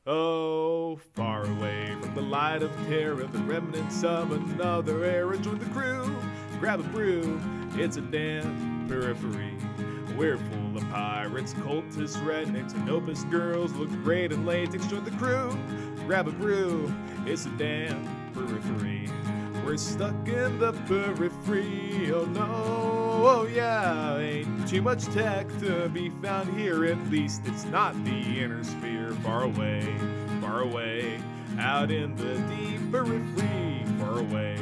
Oh, far away from the light of terror, the remnants of another era. Join the crew, grab a brew, it's a damn periphery. We're full of pirates, cultists, rednecks, and opus girls look great in latex. Join the crew, grab a brew, it's a damn periphery. We're stuck in the periphery, oh no, oh yeah. Ain't too much tech to be found here, at least it's not the inner sphere. Far away, out in the deep periphery. Far away,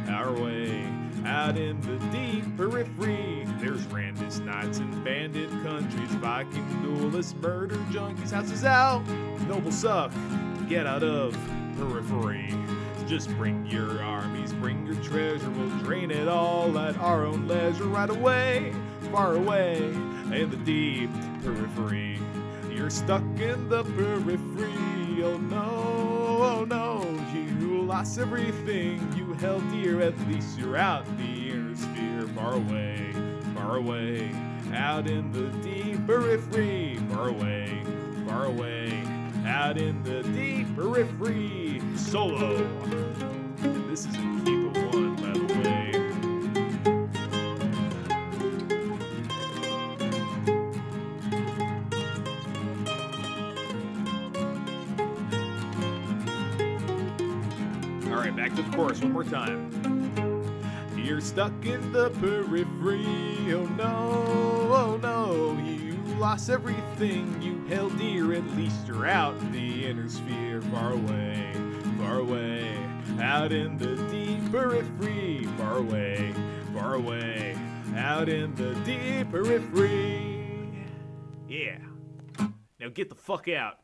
our way, out in the deep periphery. There's Randus knights and bandit countries, Viking duelists, murder junkies, houses out, noble suck, get out of periphery. Just bring your armies, bring your treasure, we'll drain it all at our own leisure. Right away, far away, in the deep periphery. You're stuck in the periphery, oh no, you lost everything you held dear, at least you're out the inner sphere. Far away, out in the deep periphery. Far away, out in the deep periphery. Solo. And this is in key but one, by the way. Alright, back to the chorus one more time. You're stuck in the periphery, oh no, you lost everything you held dear, at least you're out the inner sphere. Far away, out in the deep periphery. Far away, out in the deep periphery. Yeah, now get the fuck out.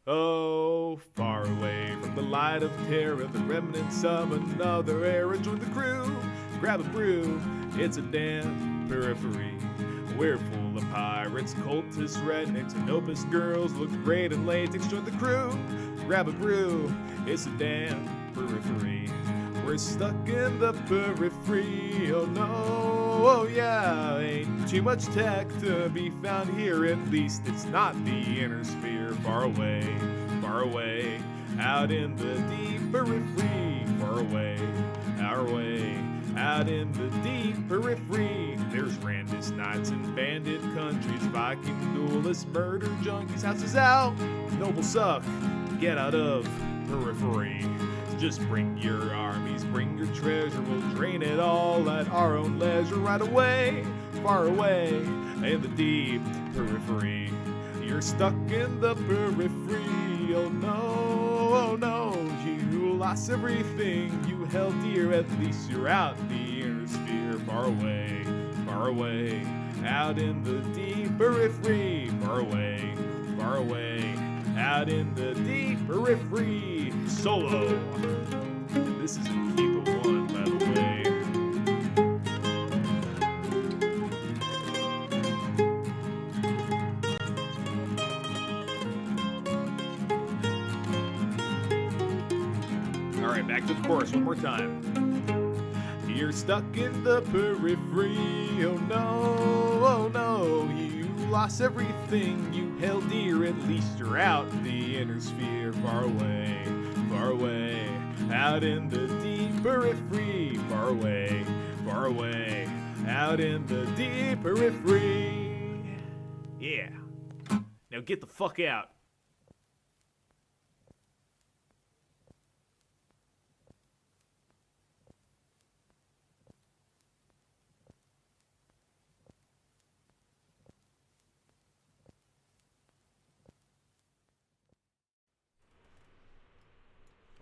Oh, far away from the light of terror, the remnants of another era. Join the crew, grab a brew, it's a damn periphery. We're full of pirates, cultists, rednecks, and opus girls look great in latex. Join the crew, grab a brew, it's a damn periphery. We're stuck in the periphery, oh no, oh yeah. Ain't too much tech to be found here, at least it's not the inner sphere. Far away, out in the deep periphery. Far away, our way, out in the deep periphery. There's Randus knights and bandit countries, Viking duelists, murder junkies, houses out, noble suck, get out of periphery. Just bring your armies, bring your treasure, we'll drain it all at our own leisure. Right away, far away, in the deep periphery. You're stuck in the periphery, oh no, you lost everything you held dear, at least you're out the inner sphere. Far away, out in the deep periphery. Far away, out in the deep periphery. Solo. And this is in key but one, by the way. Alright, back to the chorus one more time. You're stuck in the periphery, oh no, you lost everything you held dear, at least you're out the inner sphere. Far away, out in the deep periphery. Far away, out in the deep periphery. Yeah, now get the fuck out.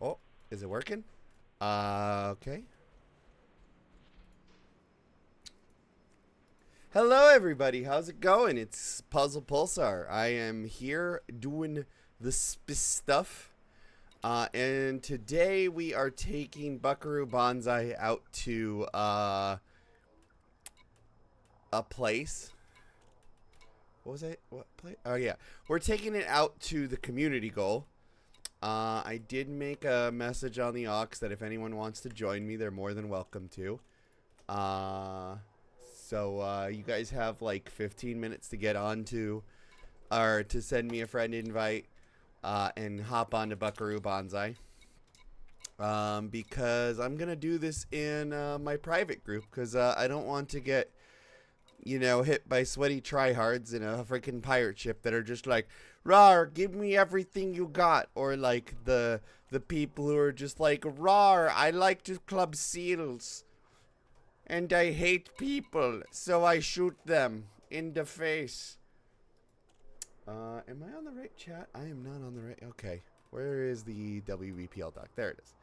Oh, is it working? Okay. Hello, everybody. How's it going? It's Puzzle Pulsar. I am here doing the stuff. And today we are taking Buckaroo Banzai out to a place. What was it? What place? Oh yeah, we're taking it out to the community goal. I did make a message on the aux that if anyone wants to join me, they're more than welcome to. So you guys have like 15 minutes to get onto, or to send me a friend invite, and hop on to Buckaroo Bonsai. Because I'm gonna do this in my private group, because I don't want to get, hit by sweaty tryhards in a freaking pirate ship that are just like, "Rawr, give me everything you got," or like the people who are just like, "Rawr, I like to club seals, and I hate people, so I shoot them in the face." Am I on the right chat? I am not on the right. Okay, where is the WVPL doc? There it is.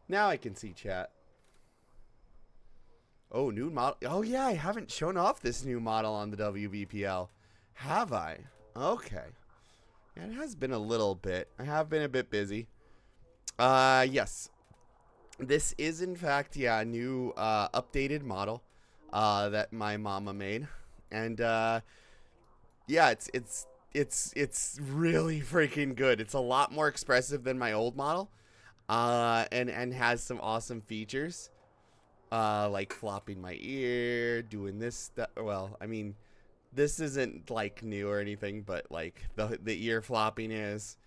Now I can see chat. Oh, new model. Oh, yeah, I haven't shown off this new model on the WVPL. Have I? Okay. Yeah, it has been a little bit. I have been a bit busy. Yes. This is, in fact, yeah, a new updated model that my mama made. And, yeah, it's really freaking good. It's a lot more expressive than my old model. And has some awesome features. Like flopping my ear, doing this stuff. Well, I mean, this isn't like new or anything, but like the ear flopping is,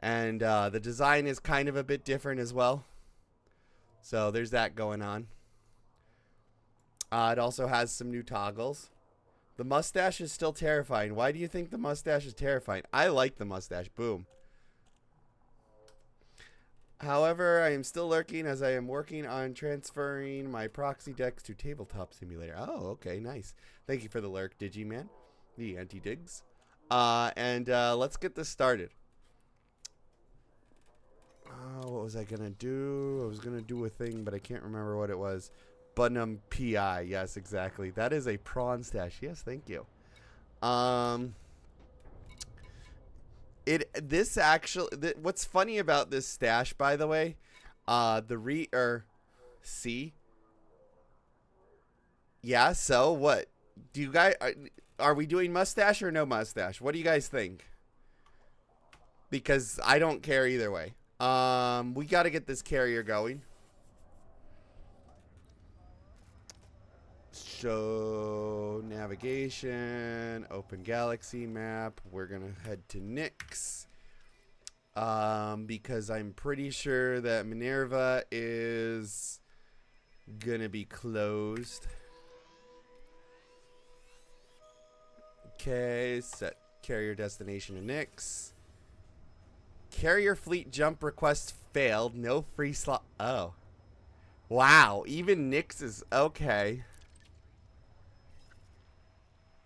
and the design is kind of a bit different as well. So there's that going on. It also has some new toggles. The mustache is still terrifying. Why do you think the mustache is terrifying? I like the mustache. Boom. However, I am still lurking as I am working on transferring my proxy decks to Tabletop Simulator. Oh, okay, nice. Thank you for the lurk, Digiman. The anti-digs. And let's get this started. What was I going to do? I was going to do a thing, but I can't remember what it was. Bunham PI. Yes, exactly. That is a prawn stash. Yes, thank you. What's funny about this stash, by the way, yeah, so what do you guys, are we doing mustache or no mustache? What do you guys think? Because I don't care either way. We got to get this carrier going. Show navigation, open galaxy map. We're gonna head to Nyx, because I'm pretty sure that Minerva is gonna be closed. Okay, set carrier destination to Nyx. Carrier fleet jump request failed. No free slot. Oh, wow. Even Nyx is okay.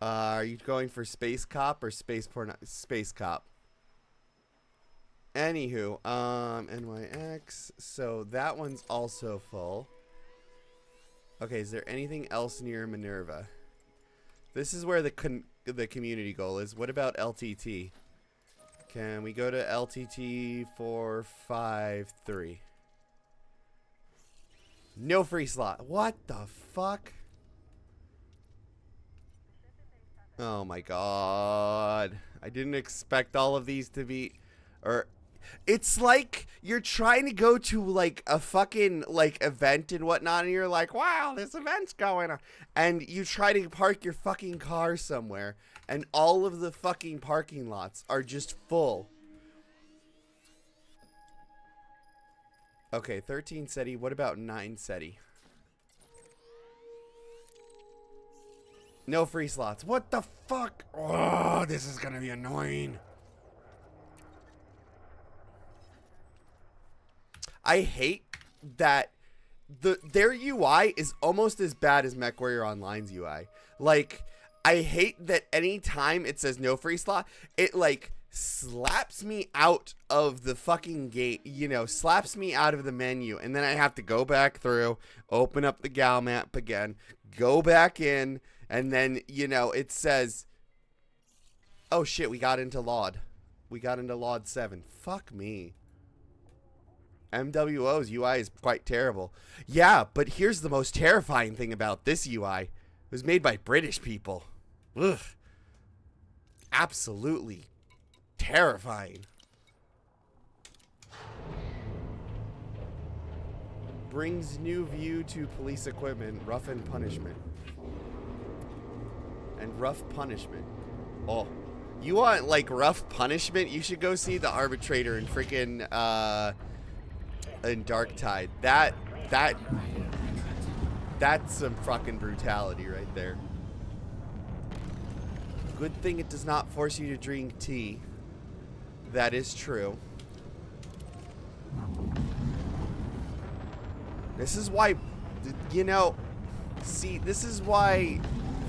Are you going for Space Cop or Space Cop? Anywho, NYX. So that one's also full. Okay, is there anything else near Minerva? This is where the community goal is. What about LTT? Can we go to LTT 453? No free slot. What the fuck? Oh my god. I didn't expect all of these to be, or it's like you're trying to go to like a fucking like event and whatnot, and you're like, wow, this event's going on, and you try to park your fucking car somewhere and all of the fucking parking lots are just full. Okay, 13 SETI. What about 9 SETI? No free slots. What the fuck? Oh, this is gonna be annoying. I hate that their UI is almost as bad as MechWarrior Online's UI. Like, I hate that anytime it says no free slot, it like slaps me out of the fucking gate, slaps me out of the menu, and then I have to go back through, open up the gal map again, go back in, and then, it says, oh shit, we got into LOD. We got into LOD 7. Fuck me. MWO's UI is quite terrible. Yeah, but here's the most terrifying thing about this UI. was made by British people. Ugh. Absolutely terrifying. Brings new view to police equipment. Rough and punishment. And rough punishment. Oh. You want, like, rough punishment? You should go see The Arbitrator in freaking, in Dark Tide. That's some fucking brutality right there. Good thing it does not force you to drink tea. That is true. This is why, you know, see, this is why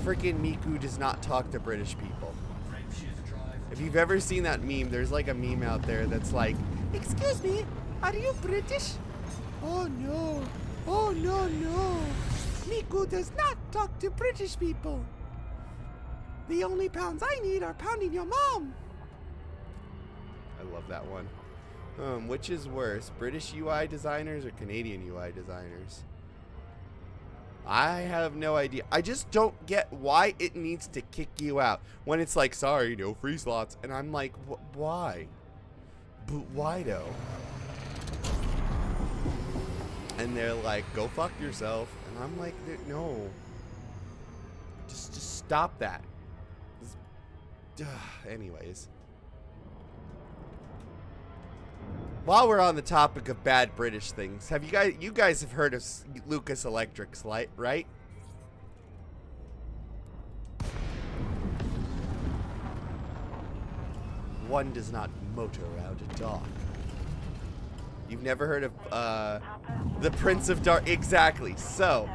freaking Miku does not talk to British people. If you've ever seen that meme, there's like a meme out there that's like, "Excuse me, are you British?" "Oh no, oh no, no. Miku does not talk to British people. The only pounds I need are pounding your mom." I love that one. Which is worse, British UI designers or Canadian UI designers? I have no idea. I just don't get why it needs to kick you out when it's like, sorry, no free slots. And I'm like, why? But why though? And they're like, go fuck yourself. And I'm like, no. Just stop that. Anyways. While we're on the topic of bad British things, you guys have heard of Lucas Electrics, right? One does not motor around a dock. You've never heard of the Prince of Dark? Exactly. So,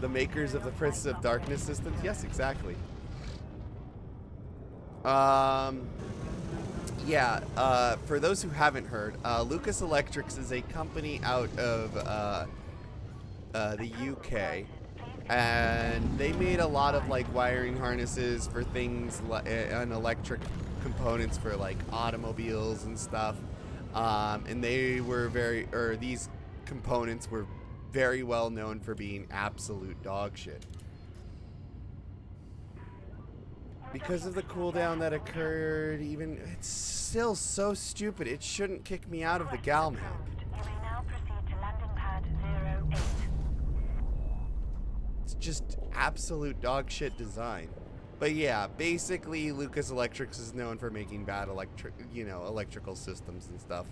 the makers of the Prince of Darkness systems? Yes, exactly. Yeah, for those who haven't heard, Lucas Electrics is a company out of the UK, and they made a lot of like wiring harnesses for things and electric components for like automobiles and stuff. And they were these components were very well known for being absolute dog shit. Because of the cooldown that occurred, it's still so stupid. It shouldn't kick me out of the Gal map. You may now proceed to landing pad 08. It's just absolute dog shit design. But yeah, basically, Lucas Electrics is known for making bad electrical systems and stuff.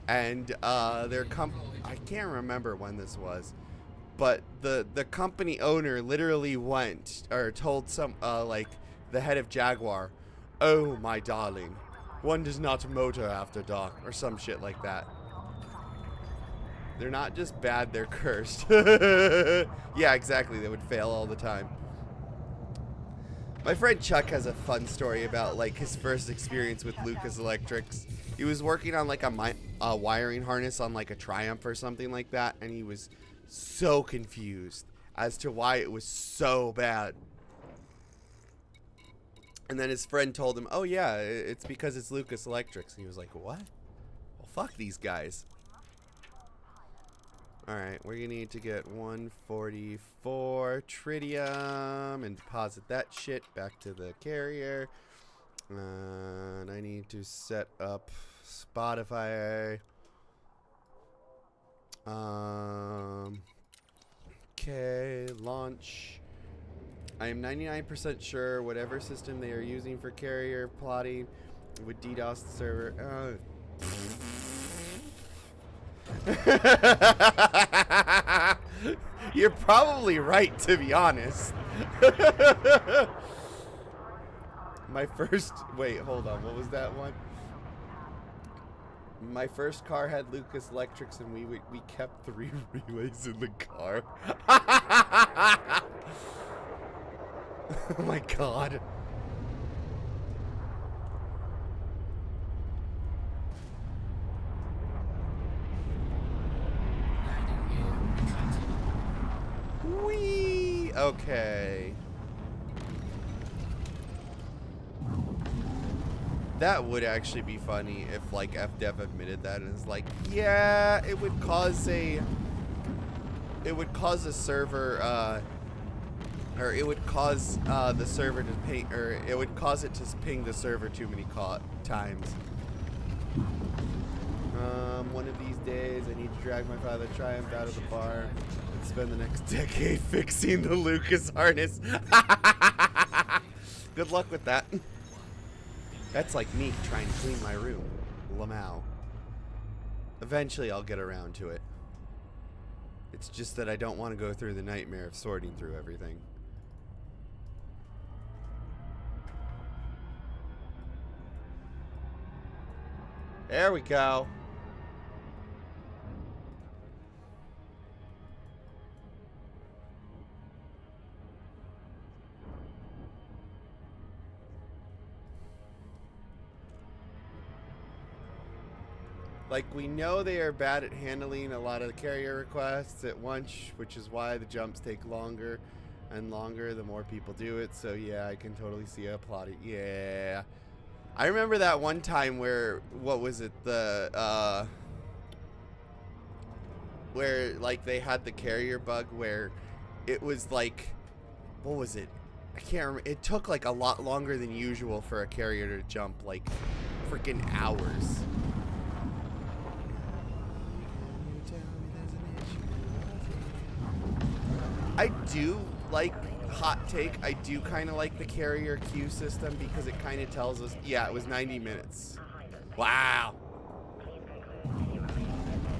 And I can't remember when this was, but the company owner literally told some the head of Jaguar, "Oh my darling, one does not motor after dark," or some shit like that. They're not just bad, they're cursed. Yeah, exactly, they would fail all the time. My friend Chuck has a fun story about like his first experience with Lucas Electrics. He was working on like a wiring harness on like a Triumph or something like that, and he was so confused as to why it was so bad. And then his friend told him, "Oh yeah, it's because it's Lucas Electrics." And he was like, "What? Well, fuck these guys." Alright, we're gonna need to get 144 tritium and deposit that shit back to the carrier. And I need to set up Spotify. Okay, launch. I am 99% sure whatever system they are using for carrier plotting would DDoS the server. You're probably right, to be honest. Wait, hold on, what was that one? My first car had Lucas Electrics, and we kept 3 relays in the car. Oh my god. Whee! Okay. That would actually be funny if like FDev admitted that and is like, yeah, it would cause a server or it would cause the server to ping, or it would cause it to ping the server too many times. One of these days, I need to drag my father Triumph out of the bar and spend the next decade fixing the Lucas harness. Good luck with that. That's like me trying to clean my room. Lamau. Eventually, I'll get around to it. It's just that I don't want to go through the nightmare of sorting through everything. There we go. Like, we know they are bad at handling a lot of the carrier requests at once, which is why the jumps take longer and longer the more people do it. So, yeah, I can totally see a plotting. Yeah. I remember that one time where, what was it, where, like, they had the carrier bug where it was, like, what was it? I can't remember. It took, like, a lot longer than usual for a carrier to jump, like, freaking hours. I do like, hot take, I do kind of like the carrier queue system because it kind of tells us, yeah, it was 90 minutes. Wow.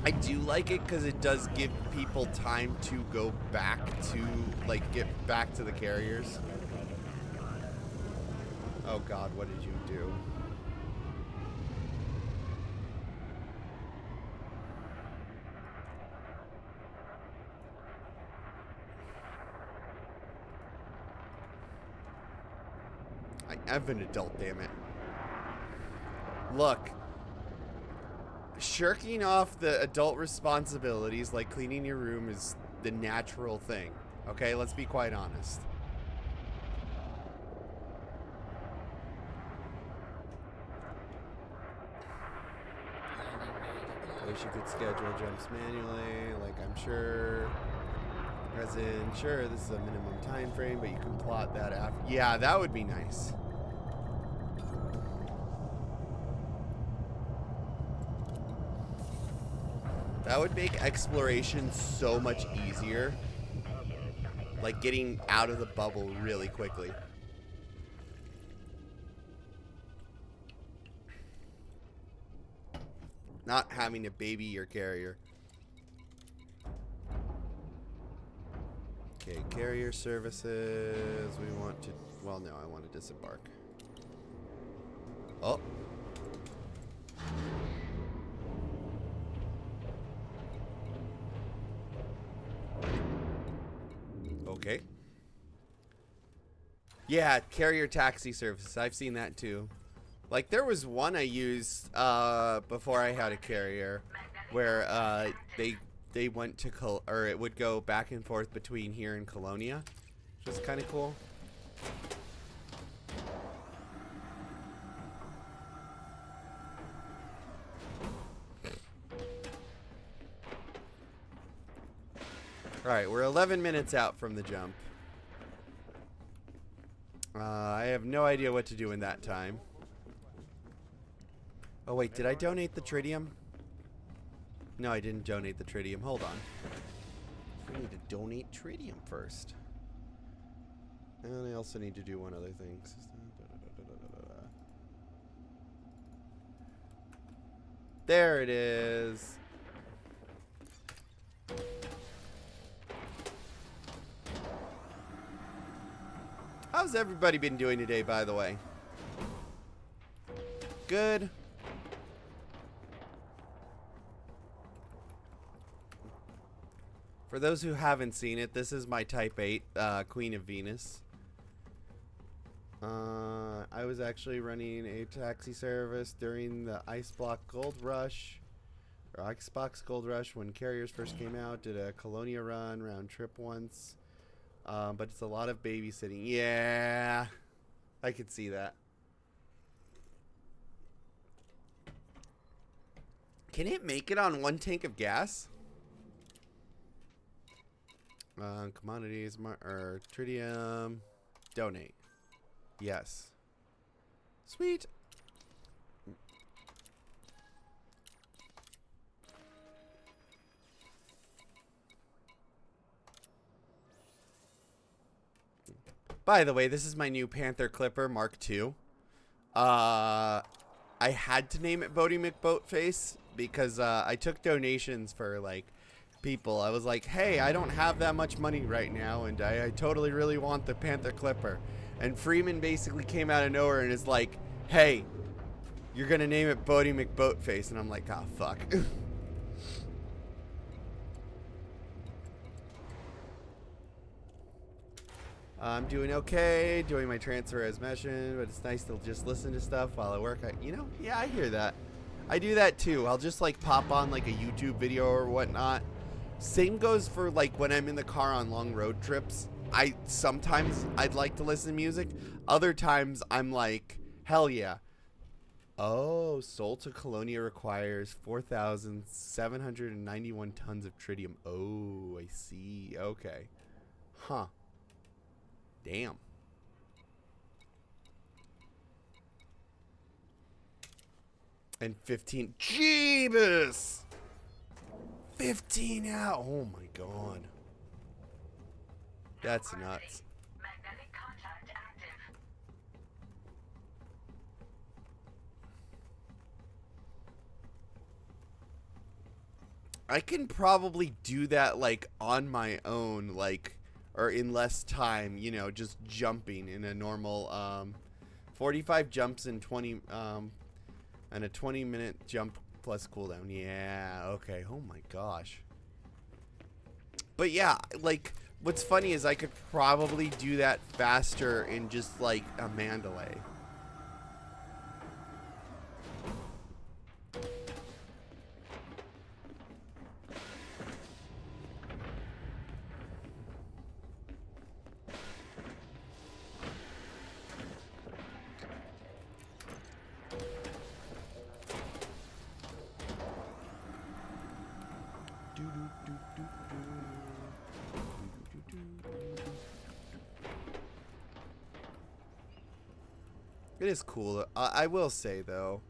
I do like it because it does give people time to go back to, like, get back to the carriers. Oh God, what did you do? I'm an adult, damn it. Look, shirking off the adult responsibilities like cleaning your room is the natural thing. Okay, let's be quite honest. Wish you could schedule jumps manually, like I'm sure. As in, sure, this is a minimum time frame, but you can plot that after. Yeah, that would be nice. That would make exploration so much easier. Like getting out of the bubble really quickly. Not having to baby your carrier. Okay, carrier services. We want to... Well, no, I want to disembark. Oh. Okay. Yeah, carrier taxi services. I've seen that too. Like, there was one I used before I had a carrier where they went to or it would go back and forth between here and Colonia, which was kind of cool. All right, we're 11 minutes out from the jump. I have no idea what to do in that time. Oh wait, did I donate the tritium? No, I didn't donate the tritium. Hold on. I need to donate tritium first. And I also need to do one other thing. There it is. How's everybody been doing today, by the way? Good. For those who haven't seen it, this is my Type 8 Queen of Venus. I was actually running a taxi service during the Icebox Gold Rush, or Icebox Gold Rush when carriers first came out. Did a Colonia run round trip once. But it's a lot of babysitting. Yeah, I could see that. Can it make it on one tank of gas? Commodities, or tritium. Donate. Yes. Sweet. By the way, this is my new Panther Clipper Mark II. I had to name it Bodie McBoatface because I took donations for like people. I was like, hey, I don't have that much money right now, and I totally really want the Panther Clipper. And Freeman basically came out of nowhere and is like, hey, you're gonna name it Bodie McBoatface, and I'm like, ah, fuck. I'm doing okay, doing my transfer as mentioned, but it's nice to just listen to stuff while I work. Yeah, I hear that. I do that too. I'll just like pop on like a YouTube video or whatnot. Same goes for like when I'm in the car on long road trips. Sometimes I'd like to listen to music. Other times I'm like, hell yeah. Oh, Sol to Colonia requires 4,791 tons of tritium. Oh, I see. Okay. Huh. Damn. And 15. Jeebus! 15 out. Oh my god. That's nuts. Magnetic contact active. I can probably do that like on my own, like, or in less time, you know, just jumping in a normal 45 jumps in 20 and a 20-minute jump plus cooldown. Yeah, okay. Oh my gosh. But yeah, like what's funny is I could probably do that faster in just like a Mandalay. It is cool. I will say, though,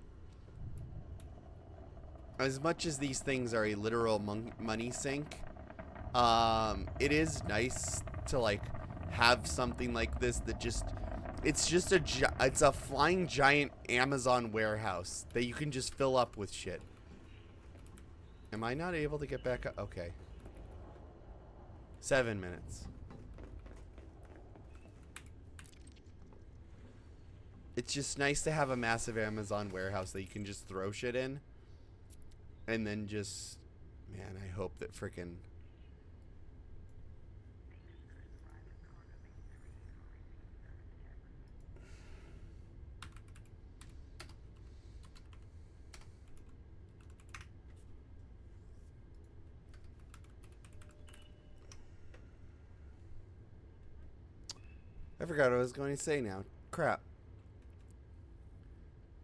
as much as these things are a literal money sink, it is nice to, like, have something like this that just... It's a flying giant Amazon warehouse that you can just fill up with shit. Am I not able to get back up? Okay. 7 minutes. It's just nice to have a massive Amazon warehouse that you can just throw shit in. And then just... Man, I hope that frickin'... I forgot what I was going to say now. Crap.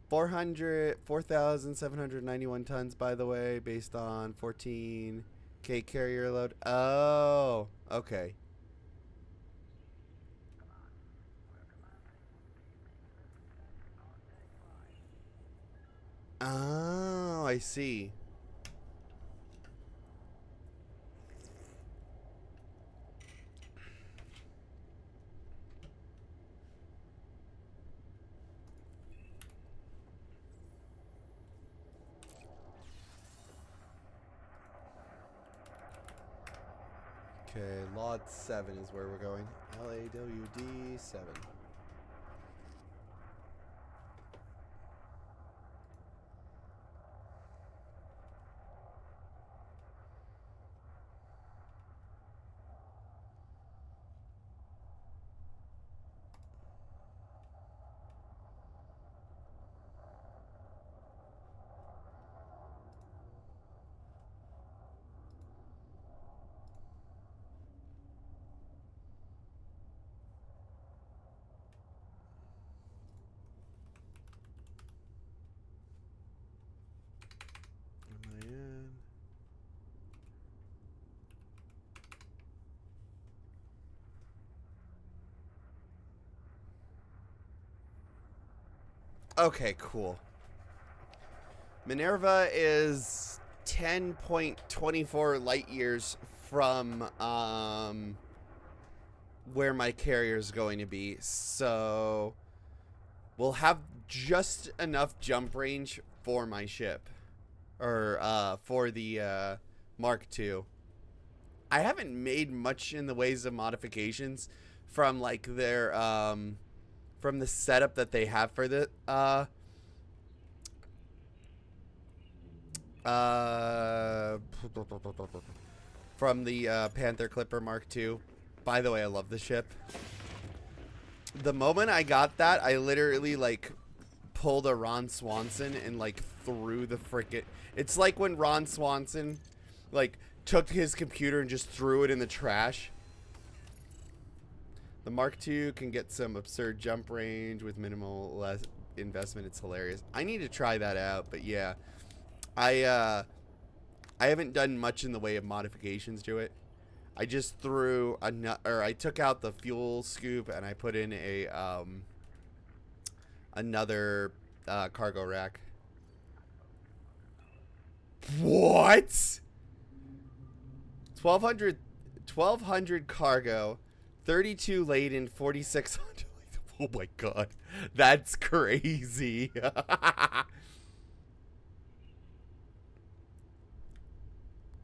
4,791 tons, by the way, based on 14K carrier load. Oh, okay. Oh, I see. Okay, Lot 7 is where we're going. LAWD 7. Okay, cool. Minerva is 10.24 light years from where my carrier is going to be. So we'll have just enough jump range for my ship. Or for the Mark II. I haven't made much in the ways of modifications from like their from the setup that they have for the from the Panther Clipper Mark II. By the way, I love the ship. The moment I got that, I literally like pulled a Ron Swanson and like threw the frickin'. It's like when Ron Swanson like took his computer and just threw it in the trash. The Mark II can get some absurd jump range with minimal less investment. It's hilarious. I need to try that out, but yeah. I haven't done much in the way of modifications to it. I just threw a nut, or I took out the fuel scoop and I put in a another cargo rack. What? 1200 cargo, 32 laden, 4600. Oh my god, that's crazy.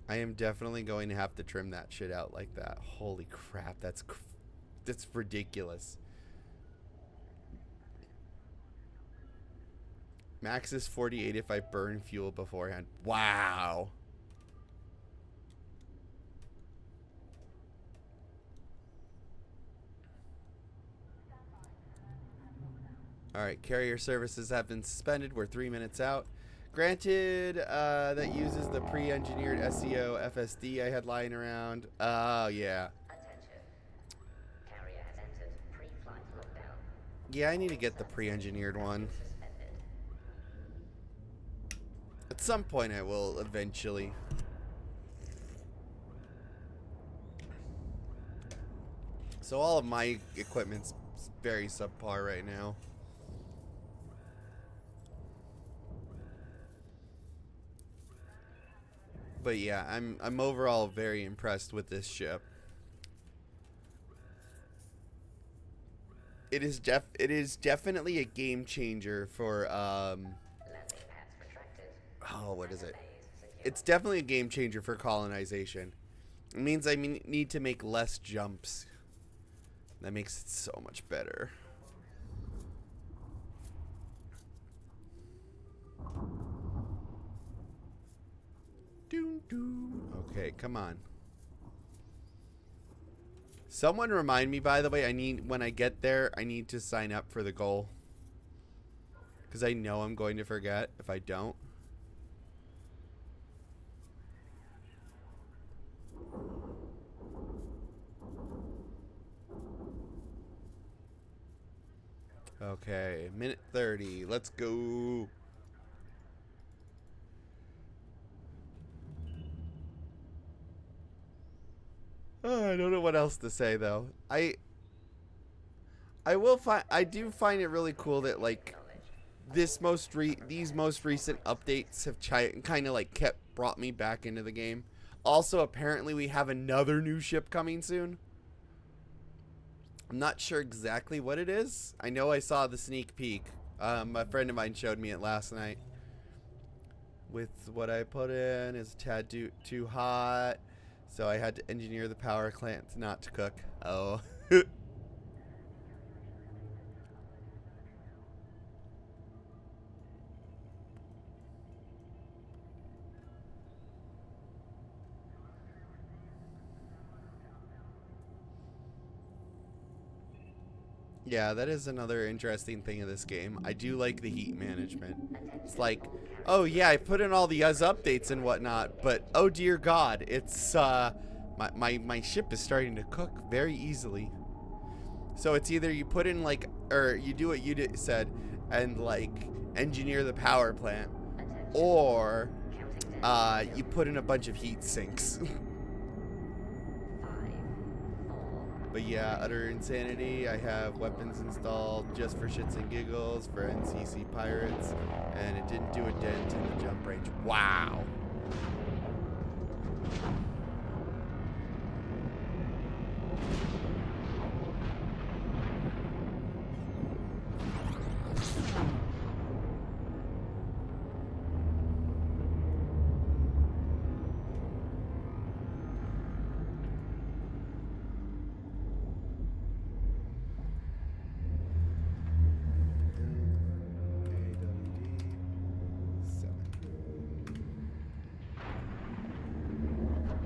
I am definitely going to have to trim that shit out like that. Holy crap, that's ridiculous. Max is 48 if I burn fuel beforehand. Wow. Alright, carrier services have been suspended. We're 3 minutes out. Granted, that uses the pre-engineered SEO FSD I had lying around. Oh, yeah. Carrier has entered pre-flight lockdown. Yeah, I need to get the pre-engineered one. Suspended. At some point I will eventually. So all of my equipment's very subpar right now. But yeah, I'm overall very impressed with this ship. It is definitely a game changer for Landing pads retracted. oh, what is it? Bays secured. It's definitely a game changer for colonization. It means I need to make less jumps. That makes it so much better. Okay, come on. Someone remind me, by the way, when I get there, I need to sign up for the goal. Because I know I'm going to forget if I don't. Okay, minute 30. Let's go. Oh, I don't know what else to say though. I do find it really cool that like these most recent updates have kind of like brought me back into the game. Also, apparently we have another new ship coming soon. I'm not sure exactly what it is. I know I saw the sneak peek. A friend of mine showed me it last night. With what I put in is a tad too hot. So I had to engineer the power plant not to cook. Oh. Yeah, that is another interesting thing of this game. I do like the heat management. It's like, oh yeah, I put in all the updates and whatnot, but oh dear God, it's my ship is starting to cook very easily. So it's either you put in like, or you do what you said and like engineer the power plant, or you put in a bunch of heat sinks. 5, 4, But yeah, utter insanity. I have weapons installed just for shits and giggles for NCC pirates, and it didn't do a dent in the jump range. Wow.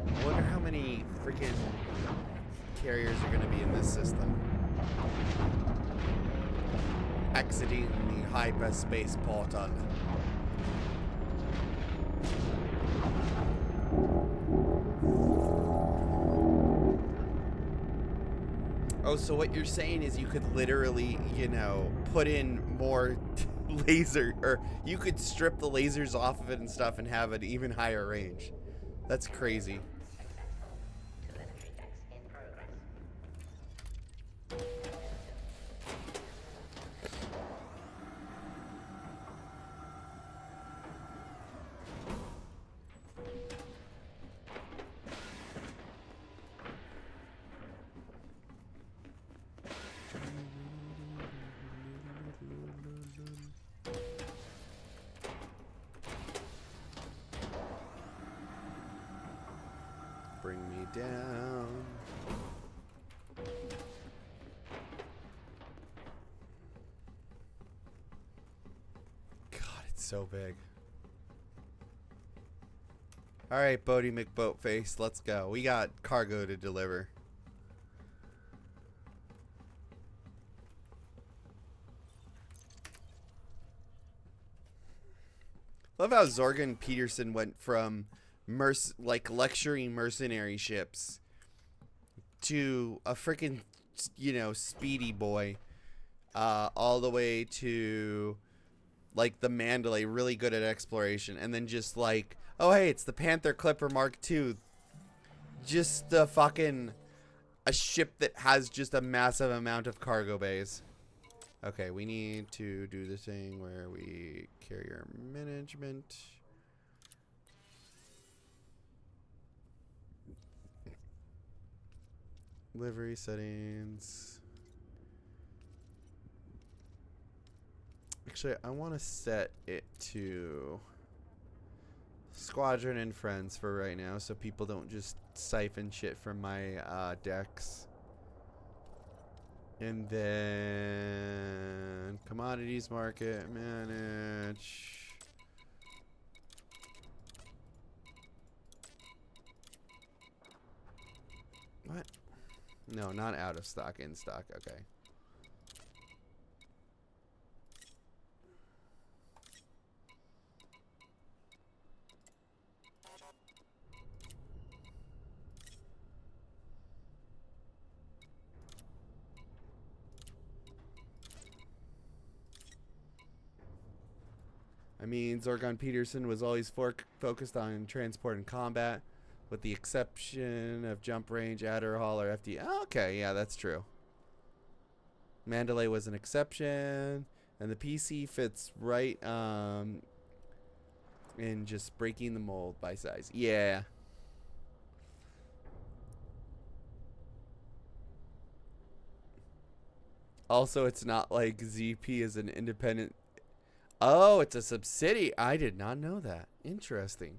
I wonder how many freaking carriers are going to be in this system. Exiting the hyperspace portal. Oh, so what you're saying is you could literally, you know, put in more laser, or you could strip the lasers off of it and stuff and have an even higher range. That's crazy. Telemetry checks in progress. Bring me down. God, it's so big. All right, Bodie McBoatface, let's go. We got cargo to deliver. Love how Zorgan Peterson went from like lecturing mercenary ships to a freaking, you know, speedy boy, all the way to like the Mandalay, really good at exploration, and then just like, oh hey, it's the Panther Clipper Mark II, just the fucking a ship that has just a massive amount of cargo bays. Okay, we need to do the thing where we carrier management. Livery settings. Actually, I want to set it to Squadron and Friends for right now, so people don't just siphon shit from my decks. And then commodities market, manage. What? No, not out of stock, in stock. Okay. I mean, Zorgon Peterson was always focused on transport and combat, with the exception of jump range, adder, haul, or FD. Oh, okay, yeah, that's true. Mandalay was an exception, and the PC fits right in just breaking the mold by size. Yeah. Also, it's not like ZP is an independent. Oh, it's a subsidiary. I did not know that. Interesting.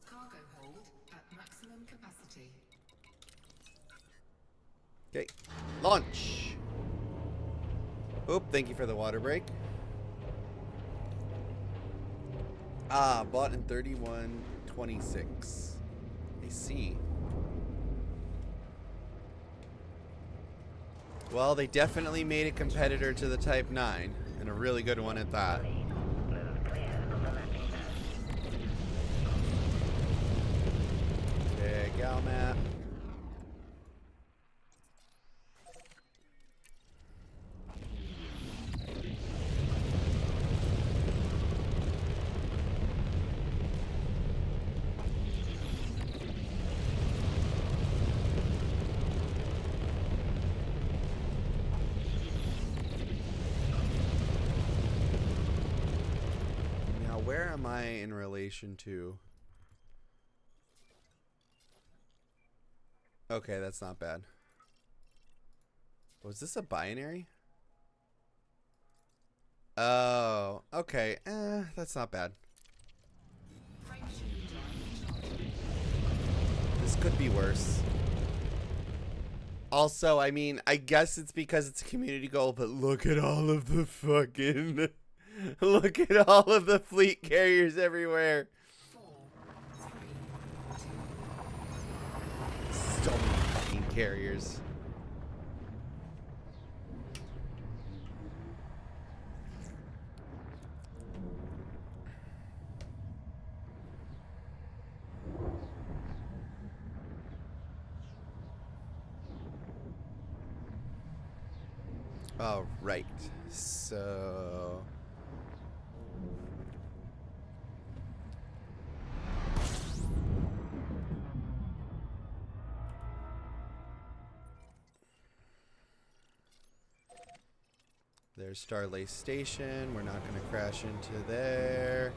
Cargo hold at maximum capacity. Okay. Launch. Oop, thank you for the water break. Ah, bought in 31.26. I see. Well, they definitely made a competitor to the Type 9, and a really good one at that. Move clear of the landing pad. Okay, gal map. Now, where am I in relation to? Okay, that's not bad. Was this a binary? Oh, okay. That's not bad. Frame shield drive charging. This could be worse. Also, I mean, I guess it's because it's a community goal, but look at all of the fucking... look at all of the fleet carriers everywhere. 4, 3, 2. So many fucking carriers. All right, so there's Starlay Station. We're not going to crash into there.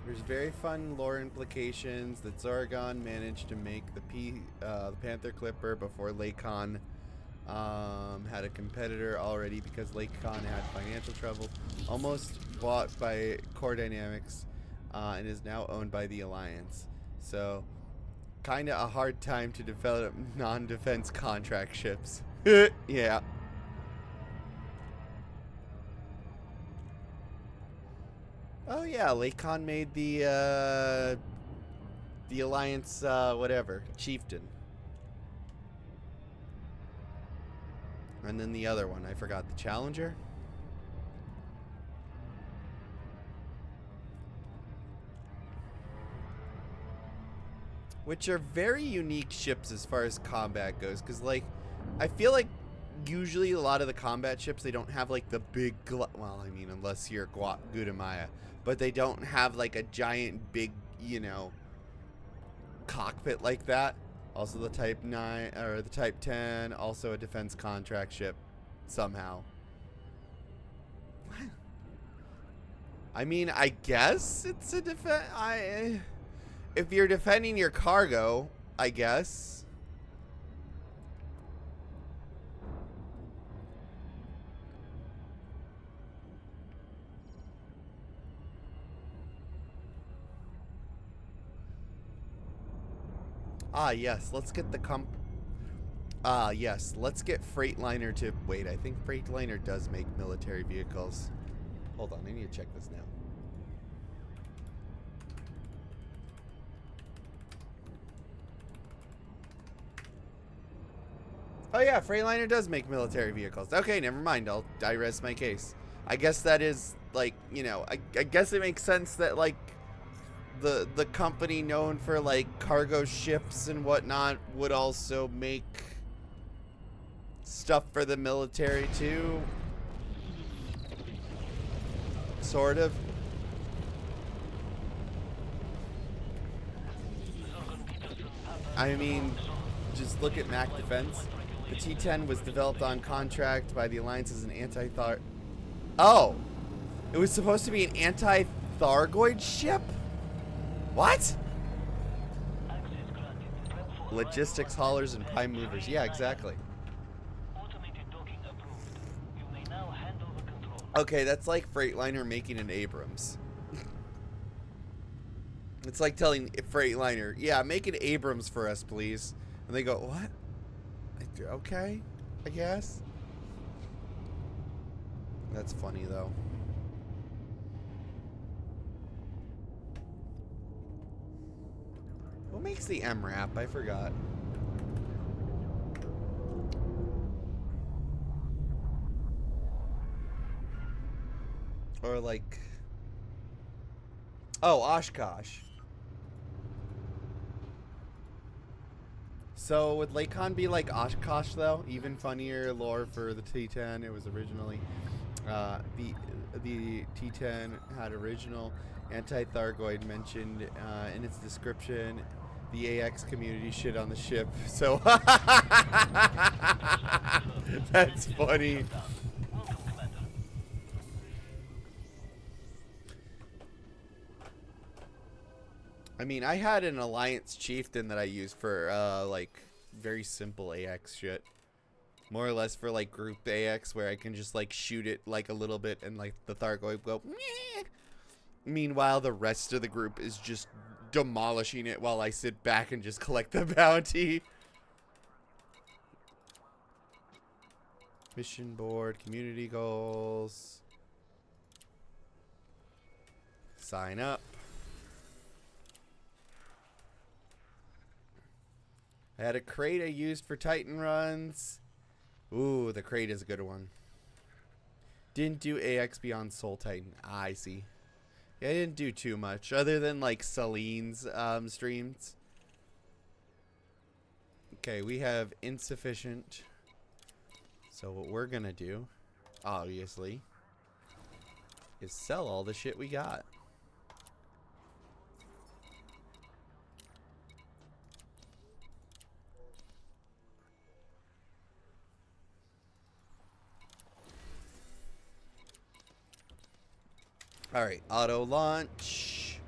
There's very fun lore implications that Zargon managed to make the Panther Clipper before Lakon had a competitor already because Lakon had financial trouble, almost bought by Core Dynamics, and is now owned by the Alliance. So, kind of a hard time to develop non-defense contract ships. Yeah. Oh yeah, Lakon made the Alliance, whatever, Chieftain. And then the other one, I forgot, the Challenger? Which are very unique ships as far as combat goes, because, like, I feel like usually a lot of the combat ships, they don't have, like, the big, well, I mean, unless you're Gudamaya, but they don't have, like, a giant, big, you know, cockpit like that. Also the Type 9, or the Type 10, also a defense contract ship, somehow. What? I mean, I guess it's a if you're defending your cargo, I guess. Ah, yes, let's get the yes, let's get Freightliner to... Wait, I think Freightliner does make military vehicles. Hold on, I need to check this now. Oh yeah, Freightliner does make military vehicles. Okay, never mind, I rest my case. I guess that is, like, you know, I guess it makes sense that, like, the company known for, like, cargo ships and whatnot would also make stuff for the military too. Sort of. I mean, just look at Mac Defense. The T-10 was developed on contract by the Alliance as an anti-Thar... Oh! It was supposed to be an anti-Thargoid ship? What? Logistics haulers and prime movers. Yeah, exactly. Okay, that's like Freightliner making an Abrams. It's like telling Freightliner, yeah, make an Abrams for us, please. And they go, what? Okay, I guess. That's funny, though. What makes the MRAP? I forgot. Or like... Oh, Oshkosh. So would Lakon be like Oshkosh though? Even funnier lore for the T10. It was originally the T10 had original anti-Thargoid mentioned in its description. The AX community shit on the ship. So that's funny. I mean, I had an Alliance Chieftain that I used for, like, very simple AX shit. More or less for, like, group AX, where I can just, like, shoot it, like, a little bit, and, like, the Thargoid go, meh. Meanwhile, the rest of the group is just demolishing it while I sit back and just collect the bounty. Mission board, community goals. Sign up. I had a crate I used for Titan runs. Ooh, the crate is a good one. Didn't do AX beyond Soul Titan. Ah, I see. Yeah, I didn't do too much other than like Celine's streams. Okay, we have insufficient. So what we're gonna do, obviously, is sell all the shit we got. Alright, auto launch.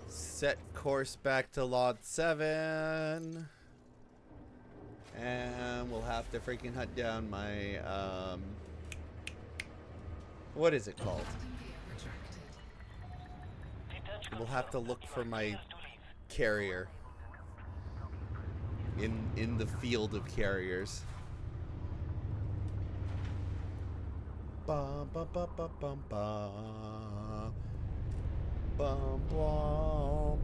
Set course back to Lot 7. And we'll have to freaking hunt down my, what is it called? We'll have to look for my carrier in the field of carriers. Bum bum bum bum bum bum bum bum.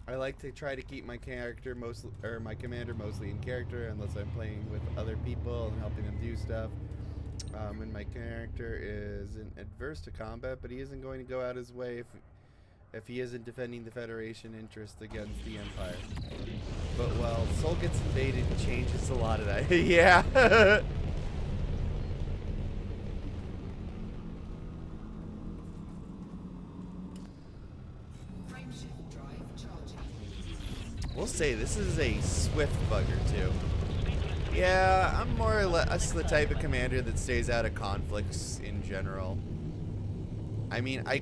I like to try to keep my character mostly, or my commander mostly in character, unless I'm playing with other people and helping them do stuff. And my character isn't adverse to combat, but he isn't going to go out his way if he isn't defending the Federation interest against the Empire. But while Soul gets invaded, it changes a lot of that. Yeah. Frameshift drive charging. We'll say this is a swift bugger too. Yeah, I'm more or less the type of commander that stays out of conflicts in general. I mean, I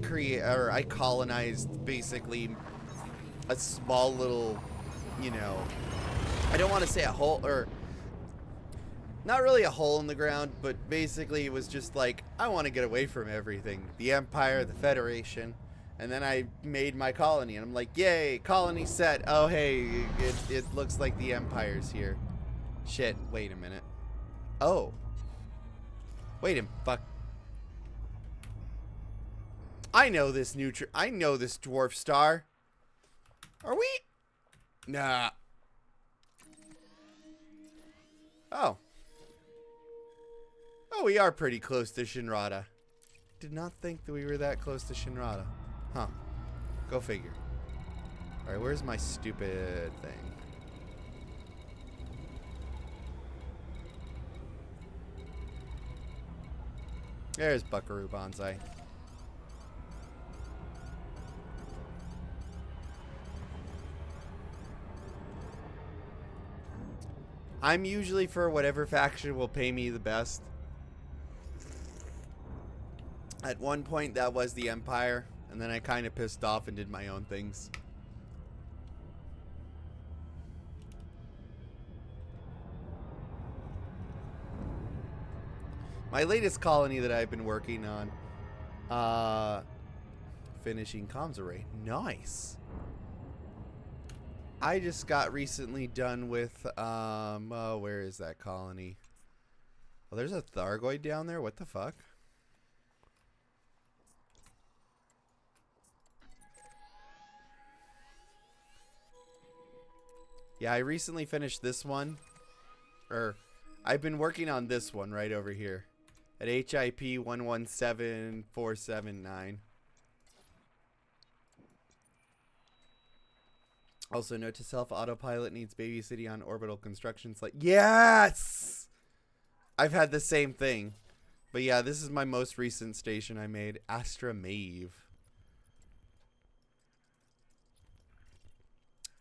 colonized basically a small little, you know, I don't want to say a hole, or not really a hole in the ground, but basically it was just like, I want to get away from everything. The Empire, the Federation. And then I made my colony, and I'm like, yay, colony set. Oh, hey, it looks like the Empire's here. Shit, wait a minute. Oh. Wait a fuck. I know this I know this dwarf star. Are we? Nah. Oh. Oh, we are pretty close to Shinrada. Did not think that we were that close to Shinrada. Huh. Go figure. Alright, where's my stupid thing? There's Buckaroo Bonsai. I'm usually for whatever faction will pay me the best. At one point that was the Empire, and then I kind of pissed off and did my own things. My latest colony that I've been working on, finishing comms array. Nice. I just got recently done with, oh, where is that colony? Oh, there's a Thargoid down there? What the fuck? Yeah, I recently finished this one. I've been working on this one right over here. At HIP 117479. Also, note to self, autopilot needs Baby City on orbital construction site. Yes! I've had the same thing. But yeah, this is my most recent station I made. Astra Mave.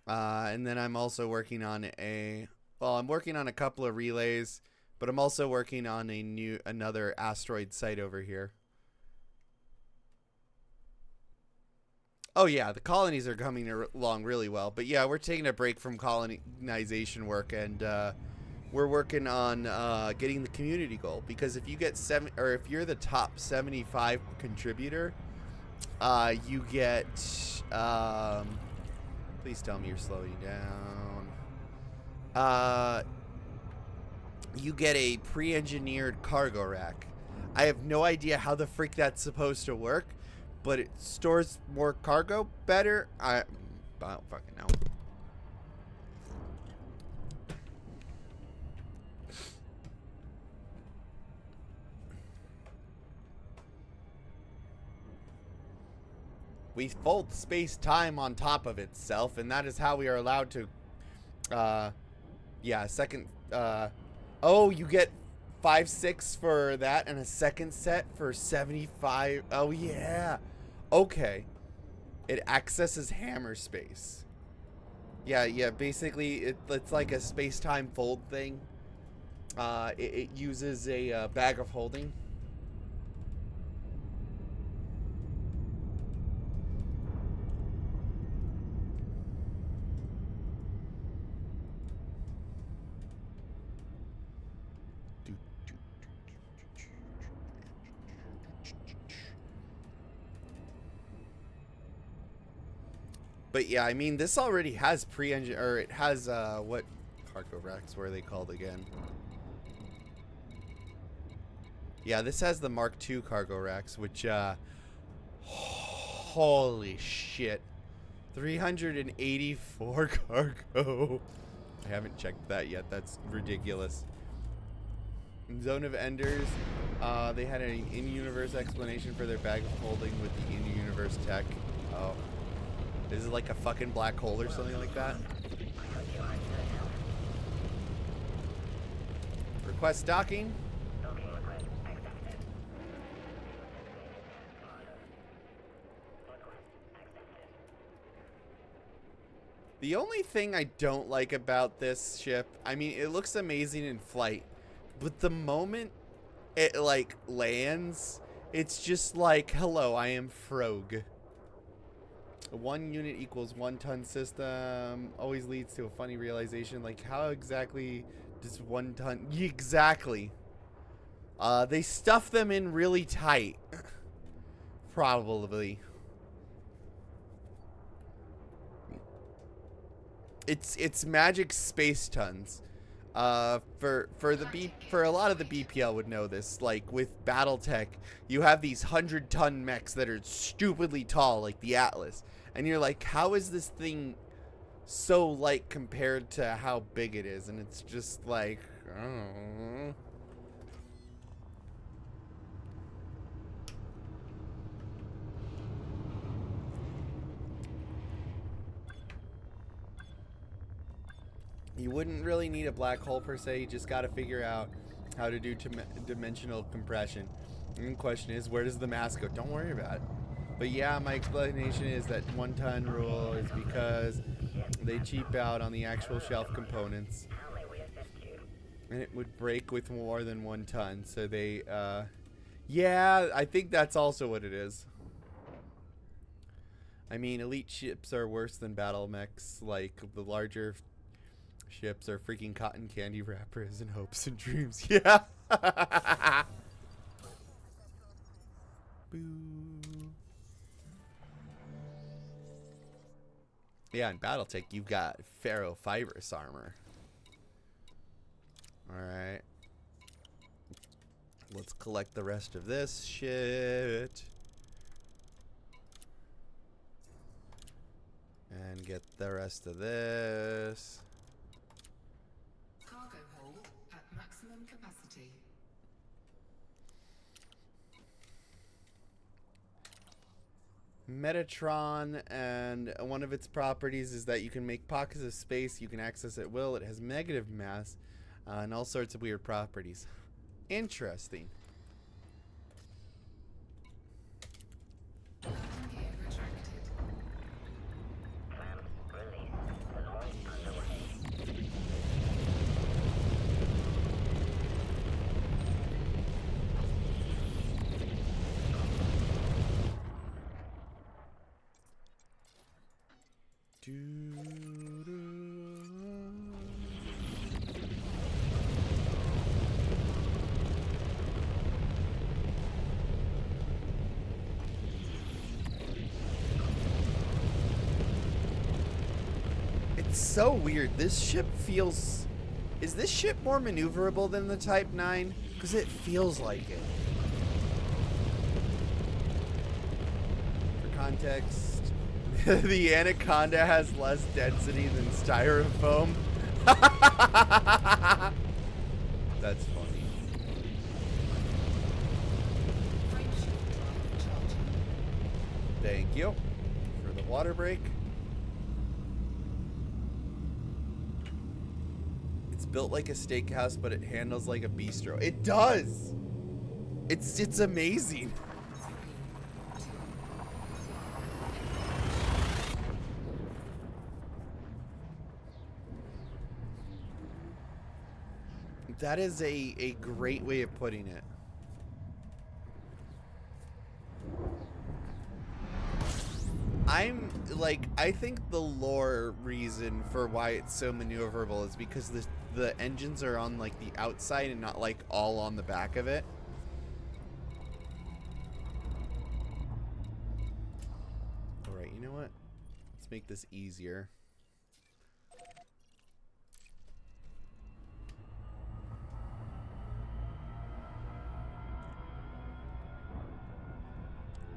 And then I'm also working on I'm working on a couple of relays, but I'm also working on another asteroid site over here. Oh yeah, the colonies are coming along really well. But yeah, we're taking a break from colonization work, and we're working on getting the community goal, because if you get if you're the top 75 contributor, you get please tell me you're slowing down. You get a pre-engineered cargo rack. I have no idea how the freak that's supposed to work, but it stores more cargo better. I don't fucking know. We fold space-time on top of itself, and that is how we are allowed to, yeah, oh, you get 5/6 for that, and a second set for 75. Oh, yeah. Okay. It accesses hammer space. Yeah, basically, it's like a space-time fold thing. It uses a bag of holding. But yeah, I mean, this already has it has, what cargo racks were they called again? Yeah, this has the Mark II cargo racks, which, holy shit. 384 cargo. I haven't checked that yet. That's ridiculous. In Zone of Enders, they had an in-universe explanation for their bag of holding with the in-universe tech. Oh. Is it like a fucking black hole or something like that? Request docking. The only thing I don't like about this ship, I mean, it looks amazing in flight, but the moment it, like, lands, it's just like, hello, I am Frog. 1 unit equals 1 ton system always leads to a funny realization, like, how exactly does 1 ton... Exactly. They stuff them in really tight. Probably. It's magic space tons. For a lot of the BPL would know this. Like with BattleTech, you have these 100-ton mechs that are stupidly tall, like the Atlas, and you're like, how is this thing so light compared to how big it is? And it's just like, I don't know. You wouldn't really need a black hole per se, you just gotta figure out how to do dimensional compression. And the question is, where does the mass go? Don't worry about it. But yeah, my explanation is that 1 ton rule is because they cheap out on the actual shelf components. And it would break with more than 1 ton, so they, yeah, I think that's also what it is. I mean, elite ships are worse than battle mechs, like the larger ships are freaking cotton candy wrappers and hopes and dreams. Yeah. Boo. Yeah, in Battletech, you've got ferrofibrous armor. Alright. Let's collect the rest of this shit. And get the rest of this. Cargo hold at maximum capacity. Metatron, and one of its properties is that you can make pockets of space you can access at will. It has negative mass and all sorts of weird properties. Interesting. Landing gear retracted. Clamp release. Convoy underway. It's so weird. This ship feels... Is this ship more maneuverable than the Type 9? Because it feels like it. For context, the Anaconda has less density than Styrofoam. That's funny. Frameshift drive charging. Thank you for the water break. It's built like a steakhouse, but it handles like a bistro. It does. It's amazing. That is a great way of putting it. I'm like, I think the lore reason for why it's so maneuverable is because the engines are on like the outside and not like all on the back of it. All right, you know what? Let's make this easier.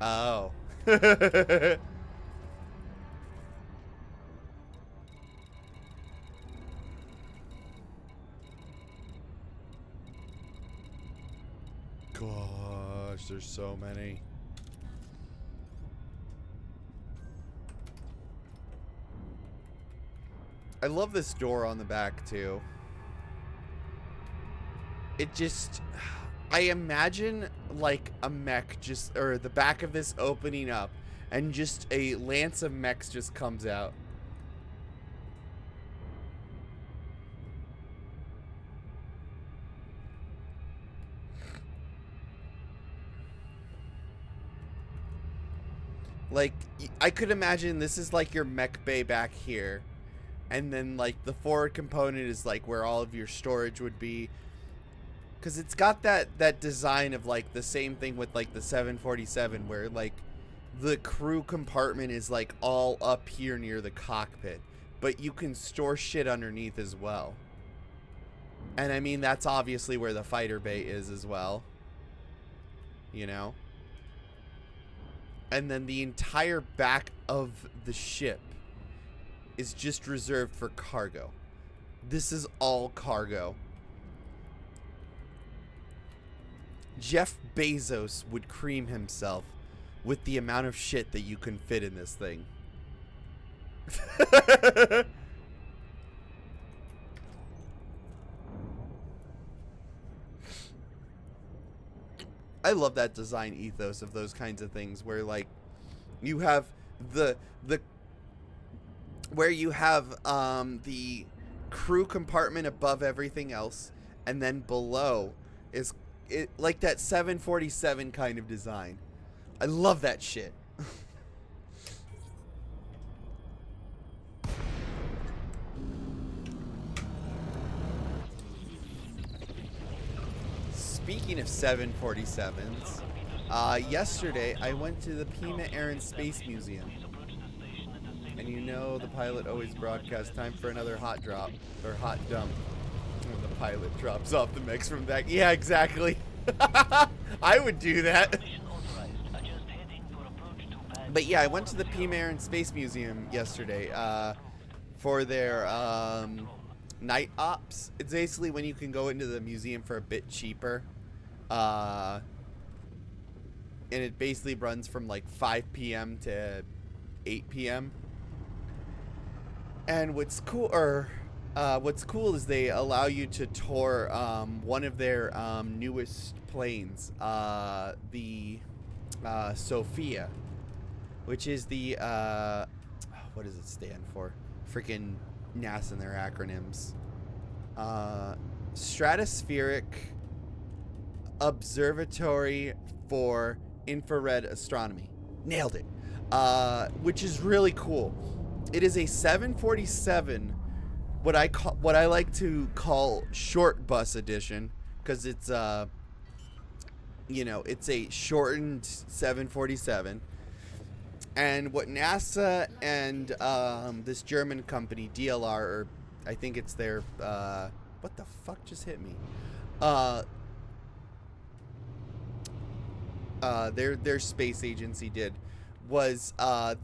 Oh. Gosh, there's so many. I love this door on the back too. It just, I imagine like a mech just, or the back of this opening up and just a lance of mechs just comes out. Like, I could imagine this is like your mech bay back here. And then like the forward component is like where all of your storage would be. Because it's got that design of like the same thing with like the 747 where like the crew compartment is like all up here near the cockpit. But you can store shit underneath as well. And I mean, that's obviously where the fighter bay is as well. You know? And then the entire back of the ship is just reserved for cargo. This is all cargo. Jeff Bezos would cream himself with the amount of shit that you can fit in this thing. I love that design ethos of those kinds of things where like you have the crew compartment above everything else, and then below is it like that 747 kind of design. I love that shit. Speaking of 747s, yesterday I went to the Pima Air and Space Museum. And you know the pilot always broadcasts time for another hot drop or hot dump when the pilot drops off the mix from back. Yeah, exactly. I would do that. Mission authorized. Adjust heading for approach to pad. But yeah, I went to the P-Mare and Space Museum yesterday for their night ops. It's basically when you can go into the museum for a bit cheaper. And it basically runs from like 5 p.m. to 8 p.m. And what's cool is they allow you to tour one of their newest planes, the Sophia, which is the what does it stand for? Freaking NASA and their acronyms. Stratospheric Observatory for Infrared Astronomy. Nailed it. Which is really cool. It is a 747, what I like to call short bus edition, because it's it's a shortened 747. And what NASA and this German company DLR, or I think it's their what the fuck just hit me? Their space agency did was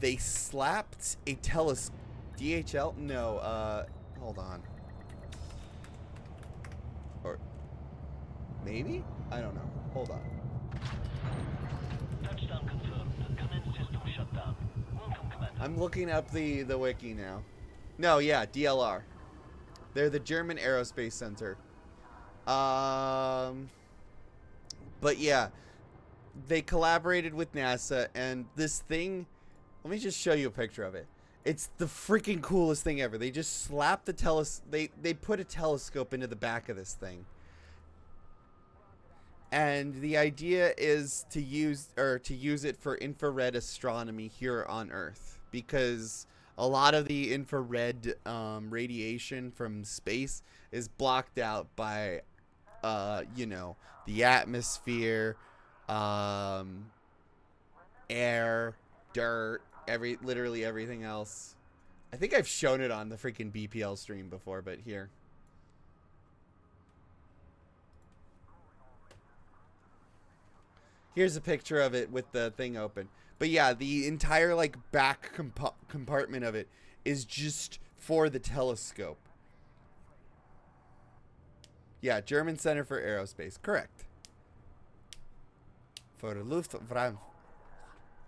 they slapped a DHL? No, hold on. Or maybe? I don't know. Hold on. Touchdown confirmed. Command system shut down. Welcome, Commander. I'm looking up the wiki now. No, yeah, DLR. They're the German Aerospace Center. But yeah, they collaborated with NASA, and this thing, let me just show you a picture of it. It's the freaking coolest thing ever. They just slapped the they put a telescope into the back of this thing. And the idea is to use it for infrared astronomy here on Earth, because a lot of the infrared radiation from space is blocked out by the atmosphere, air, dirt, literally everything else. I think I've shown it on the freaking BPL stream before, but here. Here's a picture of it with the thing open. But yeah, the entire back compartment of it is just for the telescope. Yeah, German Center for Aerospace. Correct. For the Luftwaffe.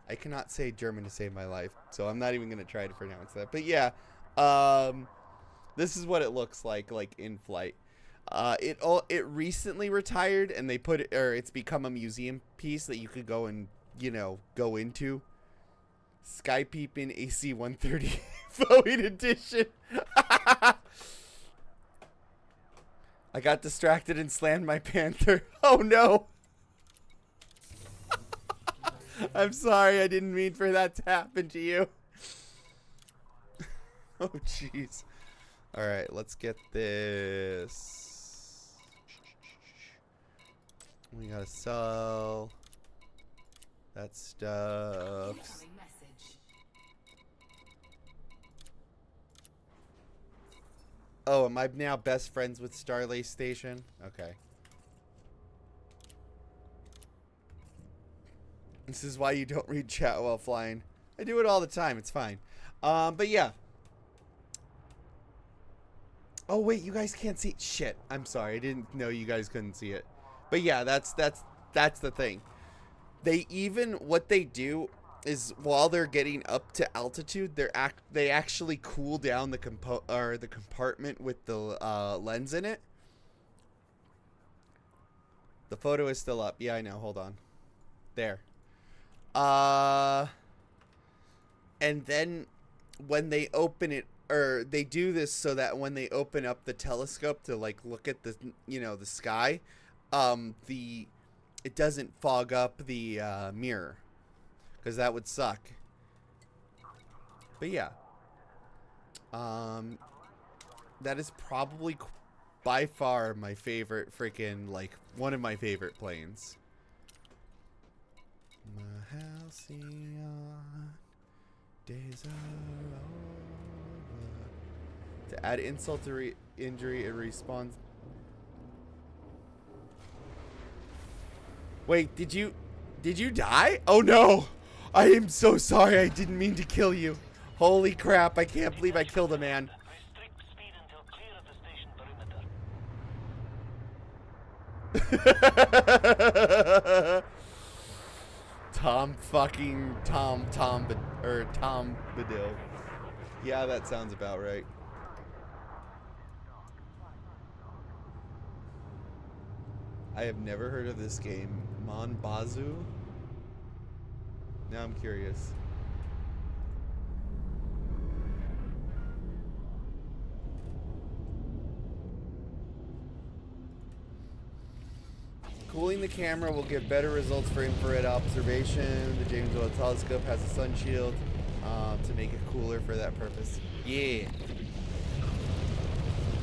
I cannot say German to save my life, so I'm not even going to try to pronounce that. But yeah, this is what it looks like in flight. It recently retired, and they put it, or it's become a museum piece that you could go and go into. Sky Peepin' AC-130 Boeing edition. I got distracted and slammed my Panther. Oh no. I'm sorry, I didn't mean for that to happen to you. Oh jeez. Alright, let's get this. We gotta sell that stuff. Incoming message. Oh, am I now best friends with Starlay Station? Okay. This is why you don't read chat while flying. I do it all the time. It's fine. But yeah. Oh wait, you guys can't see. Shit. I'm sorry. I didn't know you guys couldn't see it. But yeah, that's the thing. What they do is while they're getting up to altitude, they actually cool down the compartment with the lens in it. The photo is still up. Yeah, I know. Hold on. There. And then when they open it, or they do this so that when they open up the telescope to look at the the sky, it doesn't fog up the mirror, because that would suck. But yeah, that is probably by far my favorite one of my favorite planes. My halcyon days are over. To add insult to injury, it respawns. Wait, did you die? Oh no! I am so sorry. I didn't mean to kill you. Holy crap! I can't believe I killed a man. Restrict speed until clear of the station perimeter. Tom Bombadil. Yeah, that sounds about right. I have never heard of this game. Monbazu? Now I'm curious. Cooling the camera will give better results for infrared observation. The James Webb Telescope has a sun shield to make it cooler for that purpose. Yeah.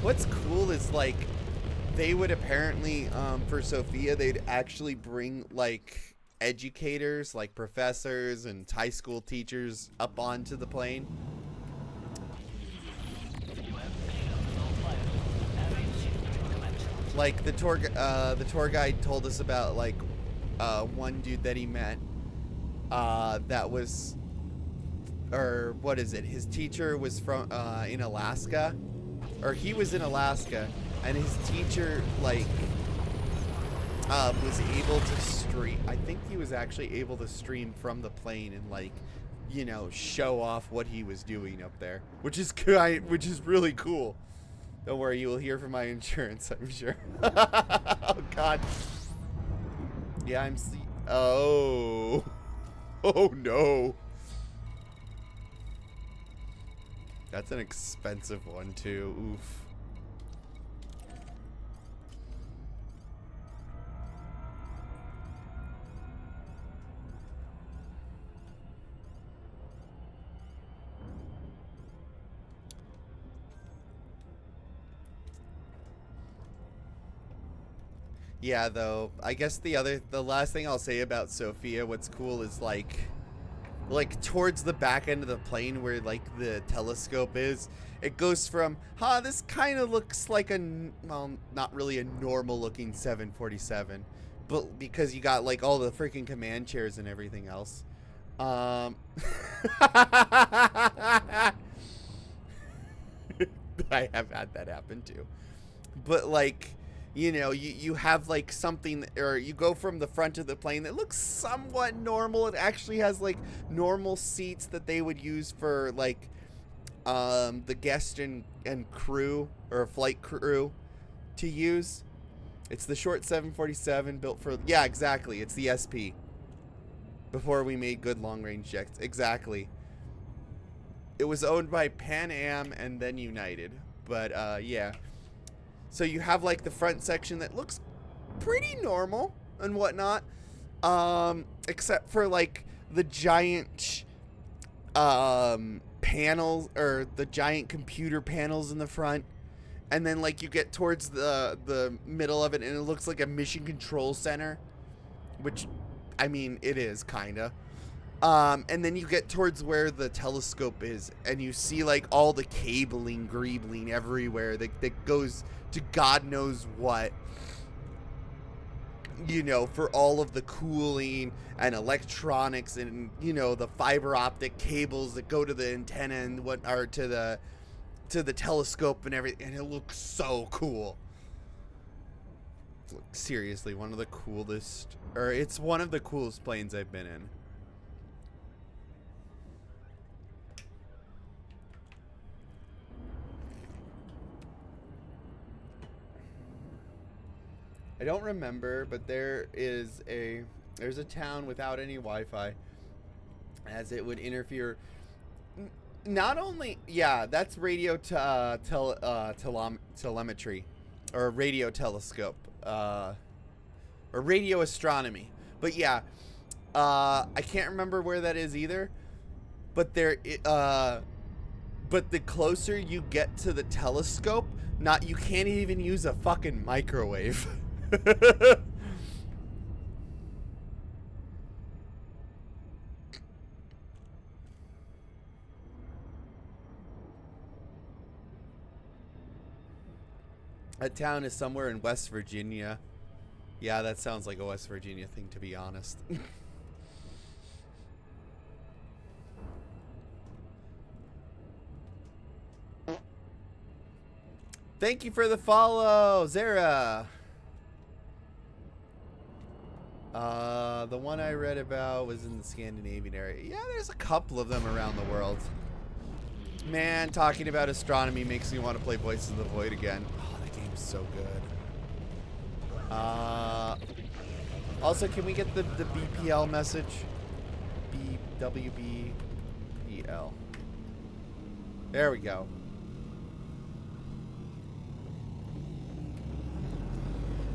What's cool is like they would apparently for Sophia they'd actually bring like educators, like professors and high school teachers up onto the plane. Like the tour guide told us about like one dude that he met that was, or what is it? His teacher was from in Alaska, or he was in Alaska, and his teacher like was able to stream. I think he was actually able to stream from the plane and like, you know, show off what he was doing up there, which is really cool. Don't worry, you will hear from my insurance, I'm sure. Oh, God. Yeah, I'm oh. Oh, no. That's an expensive one, too. Oof. Yeah, though, I guess the last thing I'll say about Sophia, what's cool is like towards the back end of the plane where like the telescope is, it goes from, this kind of looks like well, not really a normal looking 747, but because you got like all the freaking command chairs and everything else. I have had that happen too. But like, you know, you have like something, or you go from the front of the plane that looks somewhat normal. It actually has like normal seats that they would use for like the guest and crew or flight crew to use. It's the short 747 built for, yeah, exactly. It's the SP. Before we made good long range jets. Exactly. It was owned by Pan Am and then United. But yeah. So you have like the front section that looks pretty normal and whatnot, except for like the giant panels, or the giant computer panels in the front, and then like you get towards the middle of it and it looks like a mission control center, which I mean it is kinda. And then you get towards where the telescope is, and you see like all the cabling greebling everywhere that goes to God knows what, you know, for all of the cooling and electronics and, you know, the fiber optic cables that go to the antenna and what are to the telescope and everything, and it looks so cool. Seriously, one of the coolest, or it's one of the coolest planes I've been in. I don't remember, but there's a town without any Wi-Fi, as it would interfere. Not only, yeah, that's radio telemetry, or radio telescope, or radio astronomy. But yeah, I can't remember where that is either. But but the closer you get to the telescope, you can't even use a fucking microwave. A town is somewhere in West Virginia. Yeah, that sounds like a West Virginia thing, to be honest. Thank you for the follow, Zara. The one I read about was in the Scandinavian area. Yeah, there's a couple of them around the world. Man, talking about astronomy makes me want to play Voices of the Void again. Oh, that game's so good. Also, can we get the BPL message? WBPL. There we go.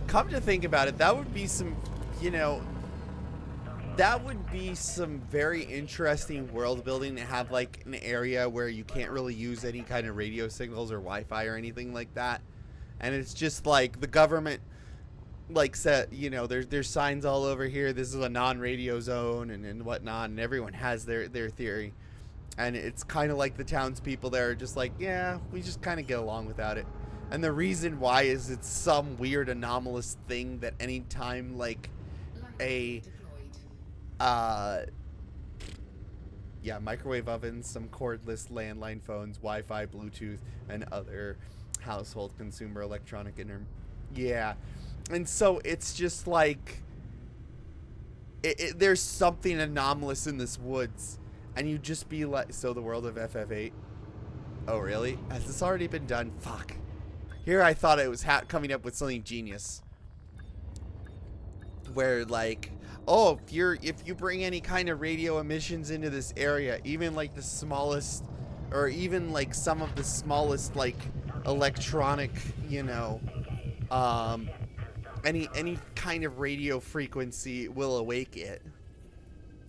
Come to think about it, that would be some, you know, that would be some very interesting world building to have like an area where you can't really use any kind of radio signals or Wi-Fi or anything like that. And it's just like the government like set, you know, there's signs all over here. This is a non-radio zone and whatnot, and everyone has their theory. And it's kind of like the townspeople there are just like, yeah, we just kind of get along without it. And the reason why is it's some weird anomalous thing that anytime like a yeah, microwave ovens, some cordless landline phones, Wi-Fi, Bluetooth, and other household consumer electronic yeah. And so it's just like there's something anomalous in this woods, and you just be like, so the world of FF8. Oh really? Has this already been done? Fuck. Here I thought it was coming up with something genius, where like, oh, if you bring any kind of radio emissions into this area, even like the smallest, or even like some of the smallest like electronic, you know, any kind of radio frequency will awake it,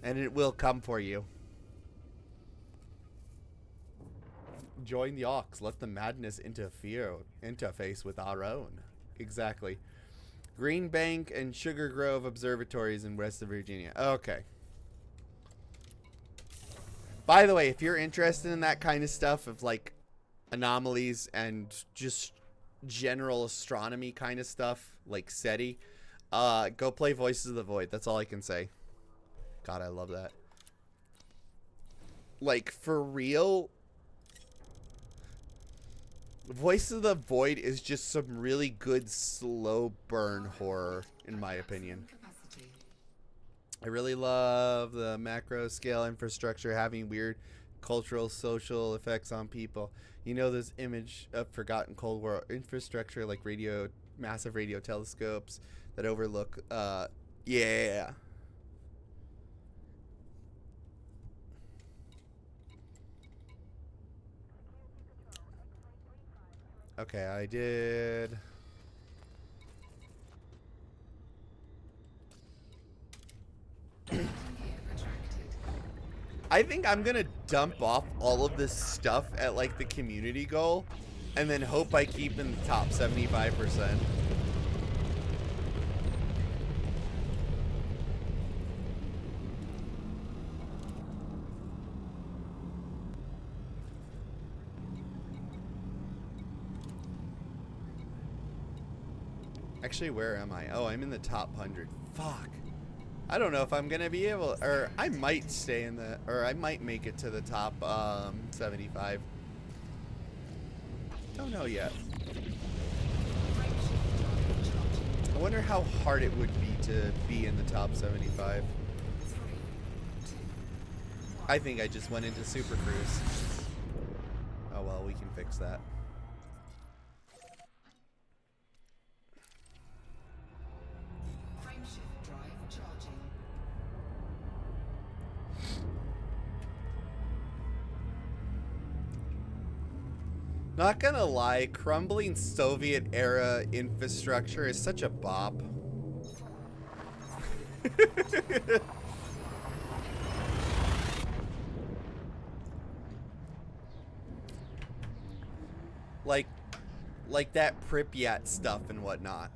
and it will come for you. Join the Ox. Let the madness interface with our own. Exactly. Green Bank and Sugar Grove observatories in West Virginia. Okay. By the way, if you're interested in that kind of stuff of like anomalies and just general astronomy kind of stuff, like SETI, go play Voices of the Void. That's all I can say. God, I love that. Like, for real, Voices of the Void is just some really good slow burn horror, in my opinion. I really love the macro scale infrastructure having weird cultural, social effects on people. You know, this image of forgotten Cold War infrastructure like massive radio telescopes that overlook, yeah. Okay, I did. I think I'm gonna dump off all of this stuff at like the community goal and then hope I keep in the top 75%. Actually, where am I? Oh, I'm in the top 100. Fuck. I don't know if I'm gonna be able, or I might stay in the, or I might make it to the top 75. Don't know yet. I wonder how hard it would be to be in the top 75. I think I just went into Super Cruise. Oh well, we can fix that. Frameshift drive charging. Not gonna lie, crumbling Soviet era infrastructure is such a bop. like that Pripyat stuff and whatnot.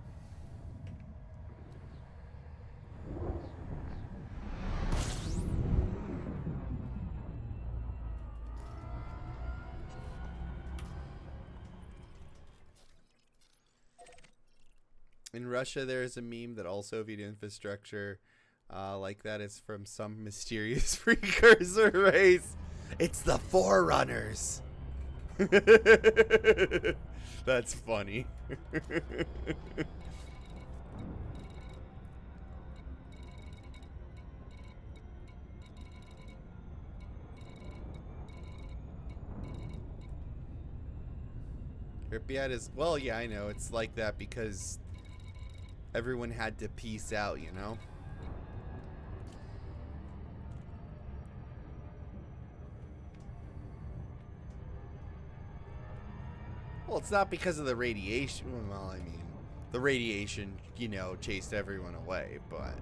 In Russia, there's a meme that all Soviet infrastructure like that is from some mysterious precursor race. It's the Forerunners. That's funny. Pripyat is, well, yeah, I know. It's like that because everyone had to peace out, you know? Well, it's not because of the radiation. Well, I mean, the radiation, you know, chased everyone away, but...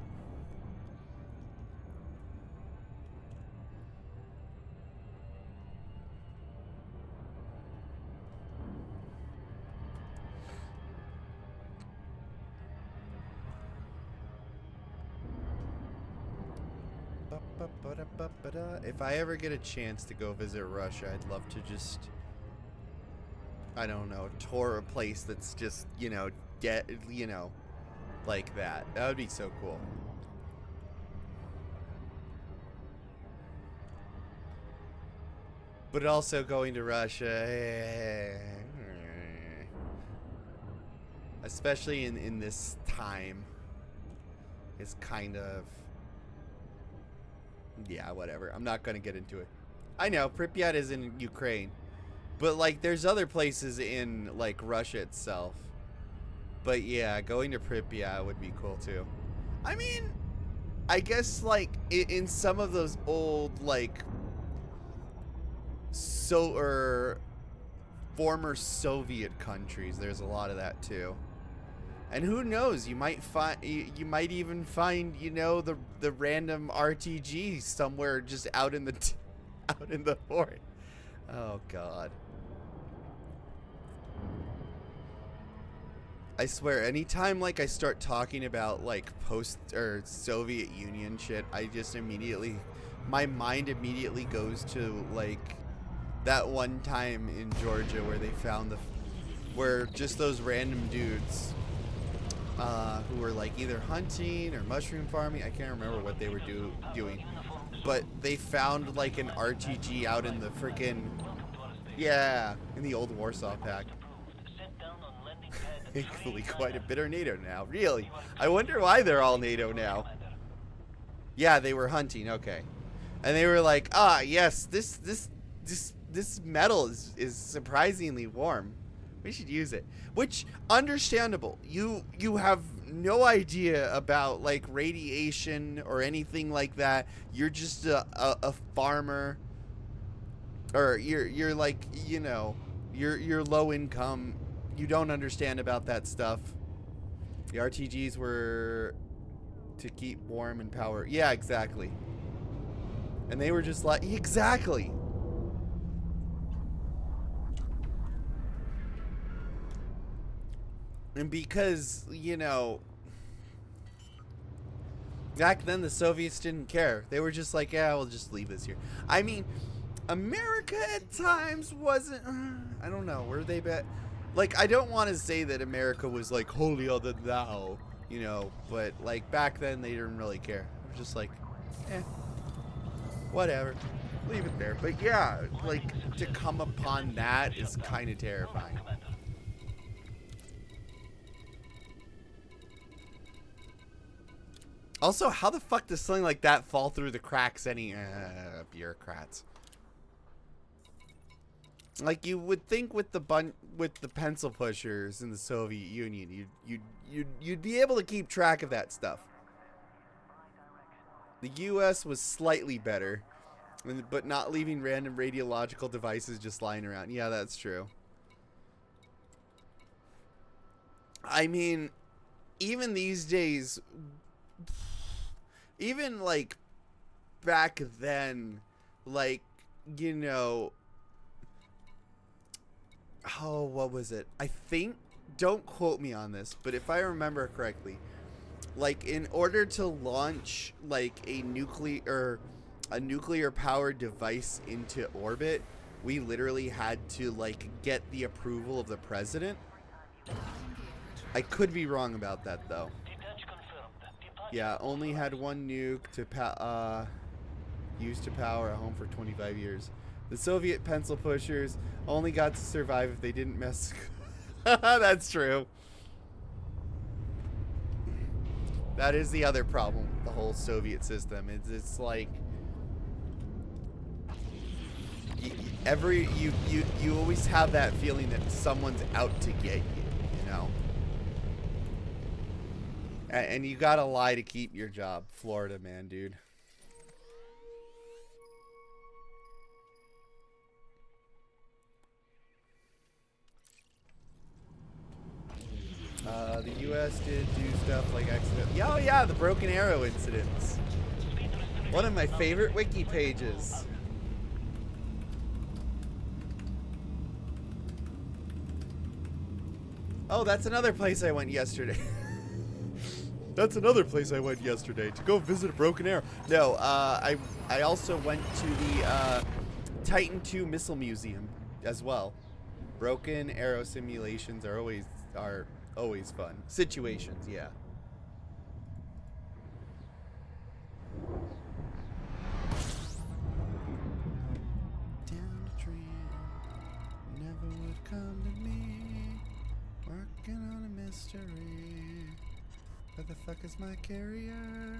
If I ever get a chance to go visit Russia, I'd love to just, I don't know, tour a place that's just, you know, like that. That would be so cool. But also going to Russia, especially in this time, is kind of... Yeah, whatever. I'm not going to get into it. I know, Pripyat is in Ukraine. But, like, there's other places in, like, Russia itself. But, yeah, going to Pripyat would be cool, too. I mean, I guess, like, in some of those old, like, former Soviet countries, there's a lot of that, too. And who knows? You might find, you might even find, you know, the random RTG somewhere just out in the out in the forest. Oh God! I swear, anytime like I start talking about like post or Soviet Union shit, I just immediately, my mind immediately goes to like that one time in Georgia where they found where just those random dudes. Who were like either hunting or mushroom farming. I can't remember what they were doing, but they found like an RTG out in the freaking, yeah, in the old Warsaw Pact. Thankfully, quite a bit are NATO now. Really, I wonder why they're all NATO now. Yeah, they were hunting. Okay, and they were like, yes, this metal is surprisingly warm. We should use it. Which, understandable. You have no idea about like radiation or anything like that. You're just a farmer, or you're like, you know, you're low income. You don't understand about that stuff. The RTGs were to keep warm and power. Yeah, exactly. And they were just like, exactly. And because, you know, back then the Soviets didn't care. They were just like, yeah, we'll just leave this here. I mean, America at times wasn't, I don't know, were they like, I don't want to say that America was like holier than thou, you know, but like back then they didn't really care. They were just like, whatever, leave it there. But yeah, like to come upon that is kind of terrifying. Also, how the fuck does something like that fall through the cracks? Any bureaucrats? Like you would think with the pencil pushers in the Soviet Union, you'd be able to keep track of that stuff. The U.S. was slightly better, but not leaving random radiological devices just lying around. Yeah, that's true. I mean, even these days. Even like back then, like, you know, oh, what was it? I think, don't quote me on this, but if I remember correctly, like in order to launch like a nuclear powered device into orbit, we literally had to like get the approval of the president. I could be wrong about that though. Detach confirmed. Departure. Yeah, only had one nuke to used to power a home for 25 years. The Soviet pencil pushers only got to survive if they didn't mess. That's true. That is the other problem with the whole Soviet system. It's like you always have that feeling that someone's out to get you, you know. And you gotta lie to keep your job, Florida man, dude. The U.S. did do stuff like accident. Oh yeah, the Broken Arrow incidents. One of my favorite wiki pages. Oh, that's another place I went yesterday. That's another place I went yesterday to go visit a Broken Arrow. No, I also went to the Titan II Missile Museum as well. Broken Arrow simulations are always fun. Situations, yeah. Down the train, never would come to me. Working on a mystery. Where the fuck is my carrier?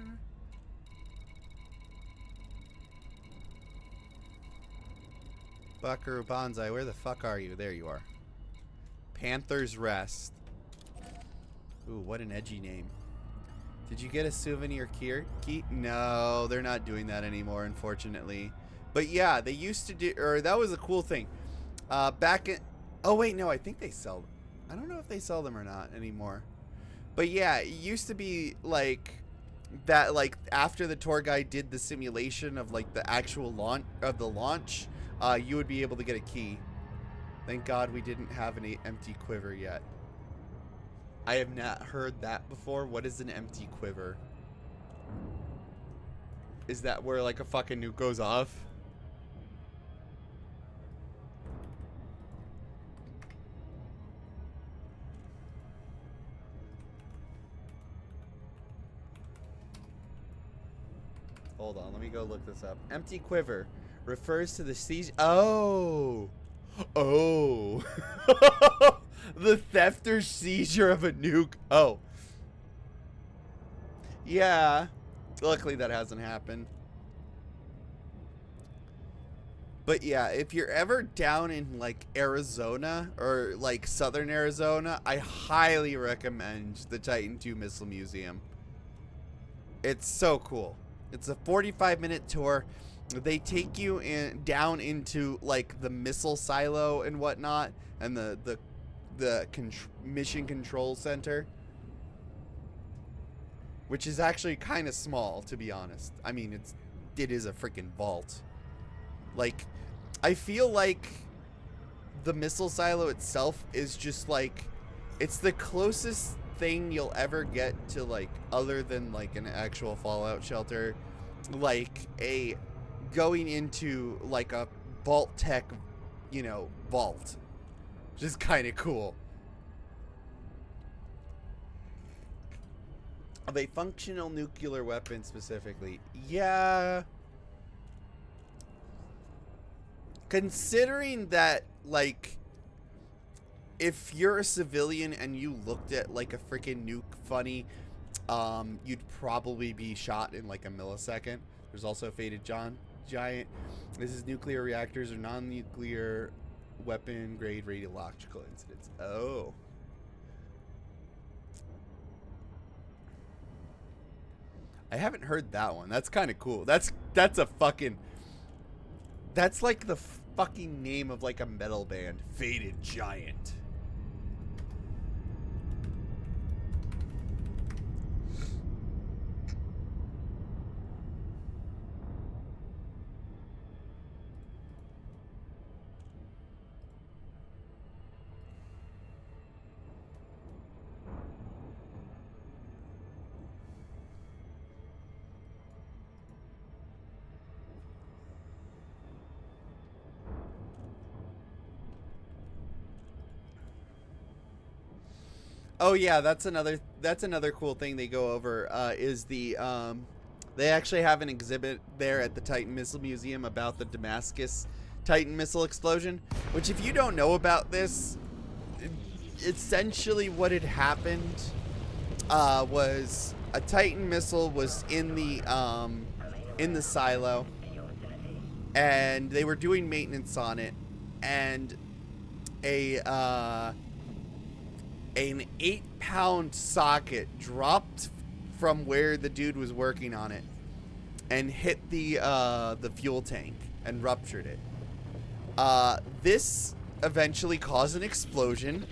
Buckaroo Banzai, where the fuck are you? There you are. Panther's Rest. Ooh, what an edgy name. Did you get a souvenir key? No, they're not doing that anymore, unfortunately. But yeah, they used to do, or that was a cool thing. Back in, oh wait, no, I think they sell them. I don't know if they sell them or not anymore. But yeah, it used to be like that, like after the tour guide did the simulation of like the actual launch of the launch, you would be able to get a key. Thank God we didn't have an empty quiver yet. I have not heard that before. What is an empty quiver? Is that where like a fucking nuke goes off? Hold on, let me go look this up. Empty quiver refers to the siege. Oh. Oh. The theft or seizure of a nuke. Oh. Yeah. Luckily that hasn't happened. But yeah, if you're ever down in like Arizona or like southern Arizona, I highly recommend the Titan II Missile Museum. It's so cool. It's a 45-minute tour. They take you down into like the missile silo and whatnot, and the mission control center, which is actually kind of small, to be honest. I mean, it is a freaking vault. Like, I feel like the missile silo itself is just like, it's the closest thing you'll ever get to like, other than like an actual fallout shelter, like a going into like a vault tech, you know, vault, which is kind of cool. Of a functional nuclear weapon specifically. Yeah. Considering that, like, if you're a civilian and you looked at like a freaking nuke funny, you'd probably be shot in like a millisecond. There's also a faded giant. This is nuclear reactors or non-nuclear weapon grade radiological incidents. Oh. I haven't heard that one. That's kind of cool. That's a fucking... That's like the fucking name of like a metal band. Faded Giant. Oh yeah, that's another cool thing they go over is the they actually have an exhibit there at the Titan Missile Museum about the Damascus Titan missile explosion, which if you don't know about this, essentially what had happened was a Titan missile was in the silo, and they were doing maintenance on it, and an 8-pound socket dropped from where the dude was working on it and hit the fuel tank and ruptured it. This eventually caused an explosion,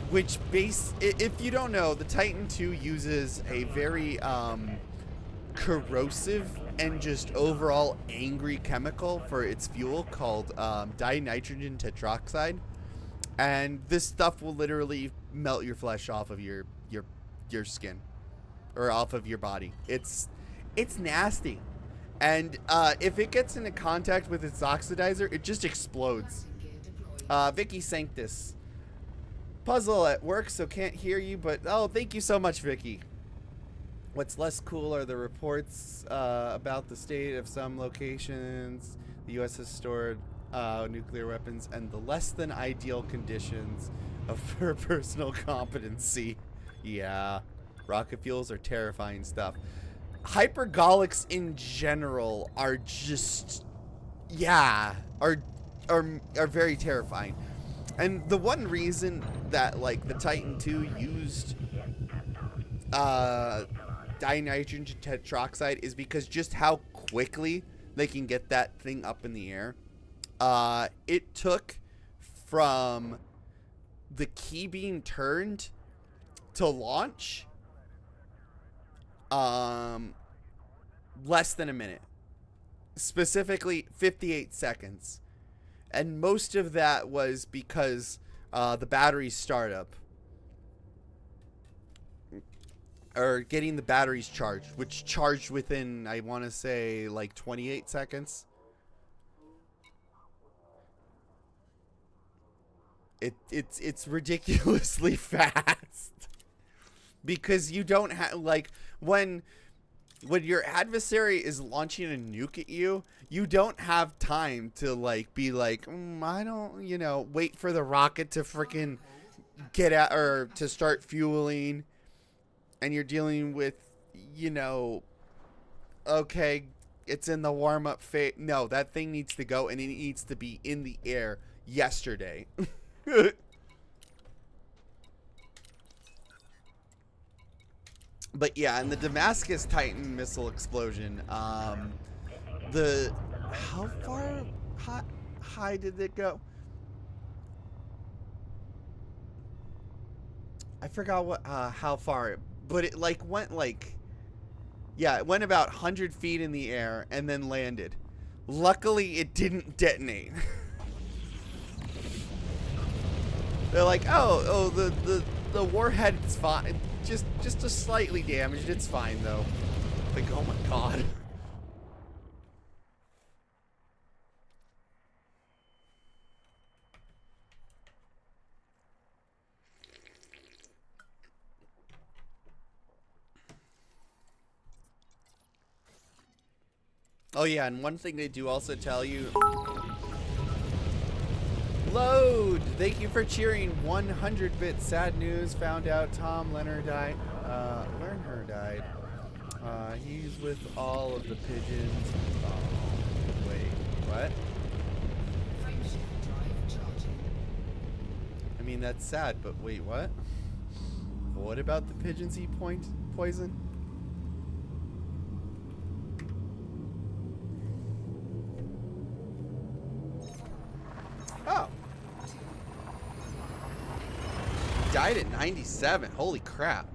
which if you don't know, the Titan II uses a very corrosive and just overall angry chemical for its fuel called dinitrogen tetroxide. And this stuff will literally melt your flesh off of your skin or off of your body. It's nasty. And if it gets into contact with its oxidizer, it just explodes. Blasting gear deployed. Vicky Sanctus. Puzzle at work, so can't hear you, but oh, thank you so much, Vicky. What's less cool are the reports about the state of some locations. The U.S. has stored nuclear weapons and the less than ideal conditions of her personal competency. Yeah, rocket fuels are terrifying stuff. Hypergolics in general are just, yeah, are very terrifying. And the one reason that like the Titan II used dinitrogen tetroxide is because just how quickly they can get that thing up in the air. It took from the key being turned to launch less than a minute, specifically 58 seconds, and most of that was because the battery startup or getting the batteries charged, which charged within, I want to say, like 28 seconds. It's ridiculously fast because you don't have, like, when your adversary is launching a nuke at you, you don't have time to like be like, I don't, wait for the rocket to freaking get out or to start fueling, and you're dealing with, okay, it's in the warm-up phase. No, that thing needs to go, and it needs to be in the air yesterday. But yeah, in the Damascus Titan missile explosion, how far high did it go? I forgot how far, but it went it went about 100 feet in the air and then landed. Luckily, it didn't detonate. They're like, oh, the warhead is fine, just a slightly damaged. It's fine though. Like, oh my god. Oh yeah, and one thing they do also tell you. Load! Thank you for cheering. 100-bit sad news. Found out Tom Lerner died. Lerner died. He's with all of the pigeons. Oh, wait, what? Frameshift drive charging. I mean, that's sad, but wait, what? What about the pigeons he poison? Oh. Died at 97. Holy crap.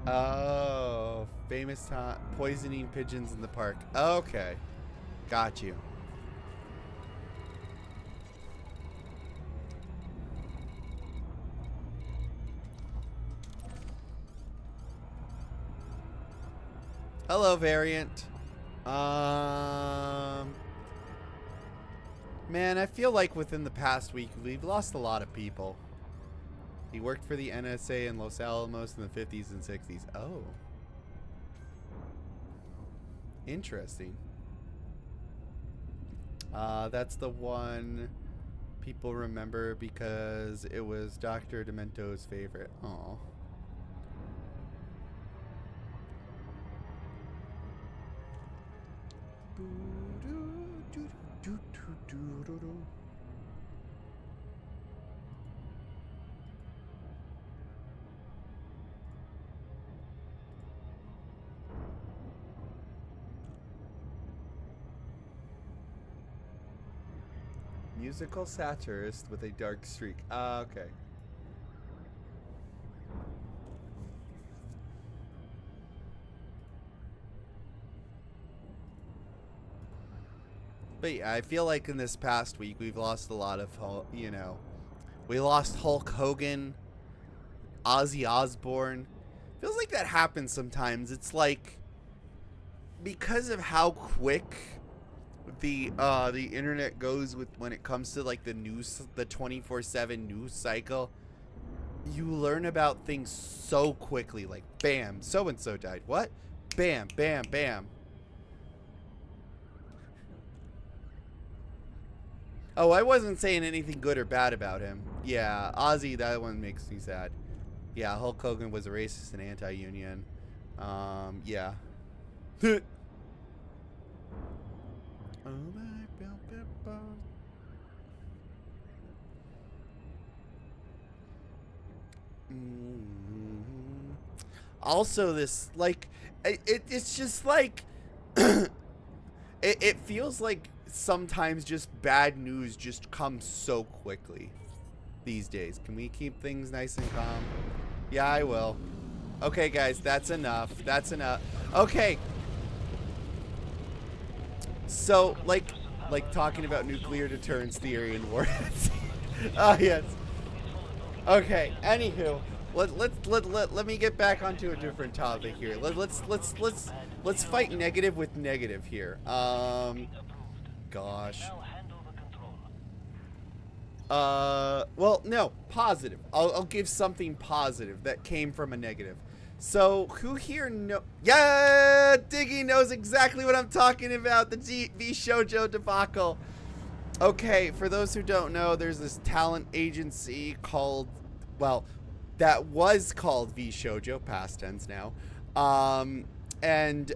Oh, famous time poisoning pigeons in the park. Okay. Got you. Hello, Variant. Man, I feel like within the past week, we've lost a lot of people. He worked for the NSA in Los Alamos in the 50s and 60s. Oh. Interesting. That's the one people remember because it was Dr. Demento's favorite. Aw. Musical satirist with a dark streak. Ah, okay. But yeah, I feel like in this past week we've lost a lot of, you know, we lost Hulk Hogan, Ozzy Osbourne. Feels like that happens sometimes. It's like because of how quick the internet goes with when it comes to like the news, the 24/7 news cycle. You learn about things so quickly. Like, bam, so and so died. What? Bam, bam, bam. Oh, I wasn't saying anything good or bad about him. Yeah, Ozzy, that one makes me sad. Yeah, Hulk Hogan was a racist and anti-union. Yeah. Also, this, like, it's just like, it feels like sometimes just bad news just comes so quickly these days. Can we keep things nice and calm? Yeah, I will. Okay, guys, that's enough. That's enough. Okay. So, like talking about nuclear deterrence theory and warheads. Ah, yes. Okay. Anywho, let me get back onto a different topic here. Let's fight negative with negative here. Gosh. Well, no, positive. I'll give something positive that came from a negative. So, who here yeah, Diggy knows exactly what I'm talking about, the V Shoujo debacle. Okay, for those who don't know, there's this talent agency called, well, that was called V Shoujo, past tense now. And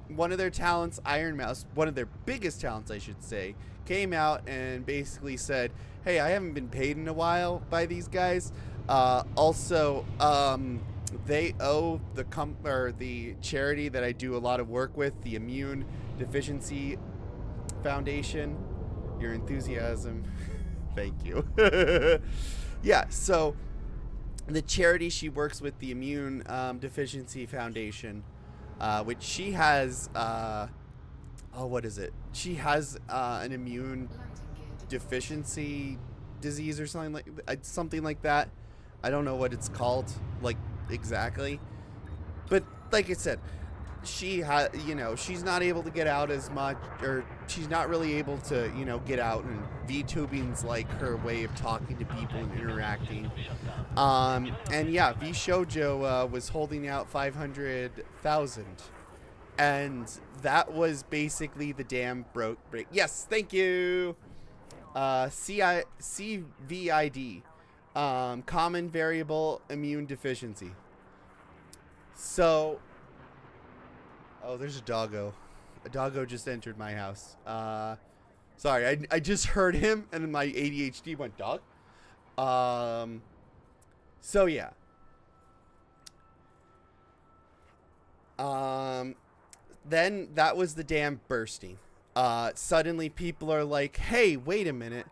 one of their talents, Iron Mouse, one of their biggest talents, I should say, came out and basically said, hey, I haven't been paid in a while by these guys. Also, they owe the charity that I do a lot of work with, the Immune Deficiency Foundation, your enthusiasm. Thank you. Yeah, so the charity she works with, the Immune Deficiency Foundation, which she has, what is it? She has an immune deficiency disease or something like that. I don't know what it's called, like, exactly. But like I said, she she's not able to get out as much, or she's not really able to, get out, and VTubing's like her way of talking to people and interacting. And yeah, V Shoujo was holding out 500,000, and that was basically the dam break. Yes, thank you. CVID, common variable immune deficiency. So, oh, there's a doggo. A doggo just entered my house. Sorry, I just heard him, and then my ADHD went dog. So yeah. Then that was the dam bursting. Suddenly people are like, hey, wait a minute.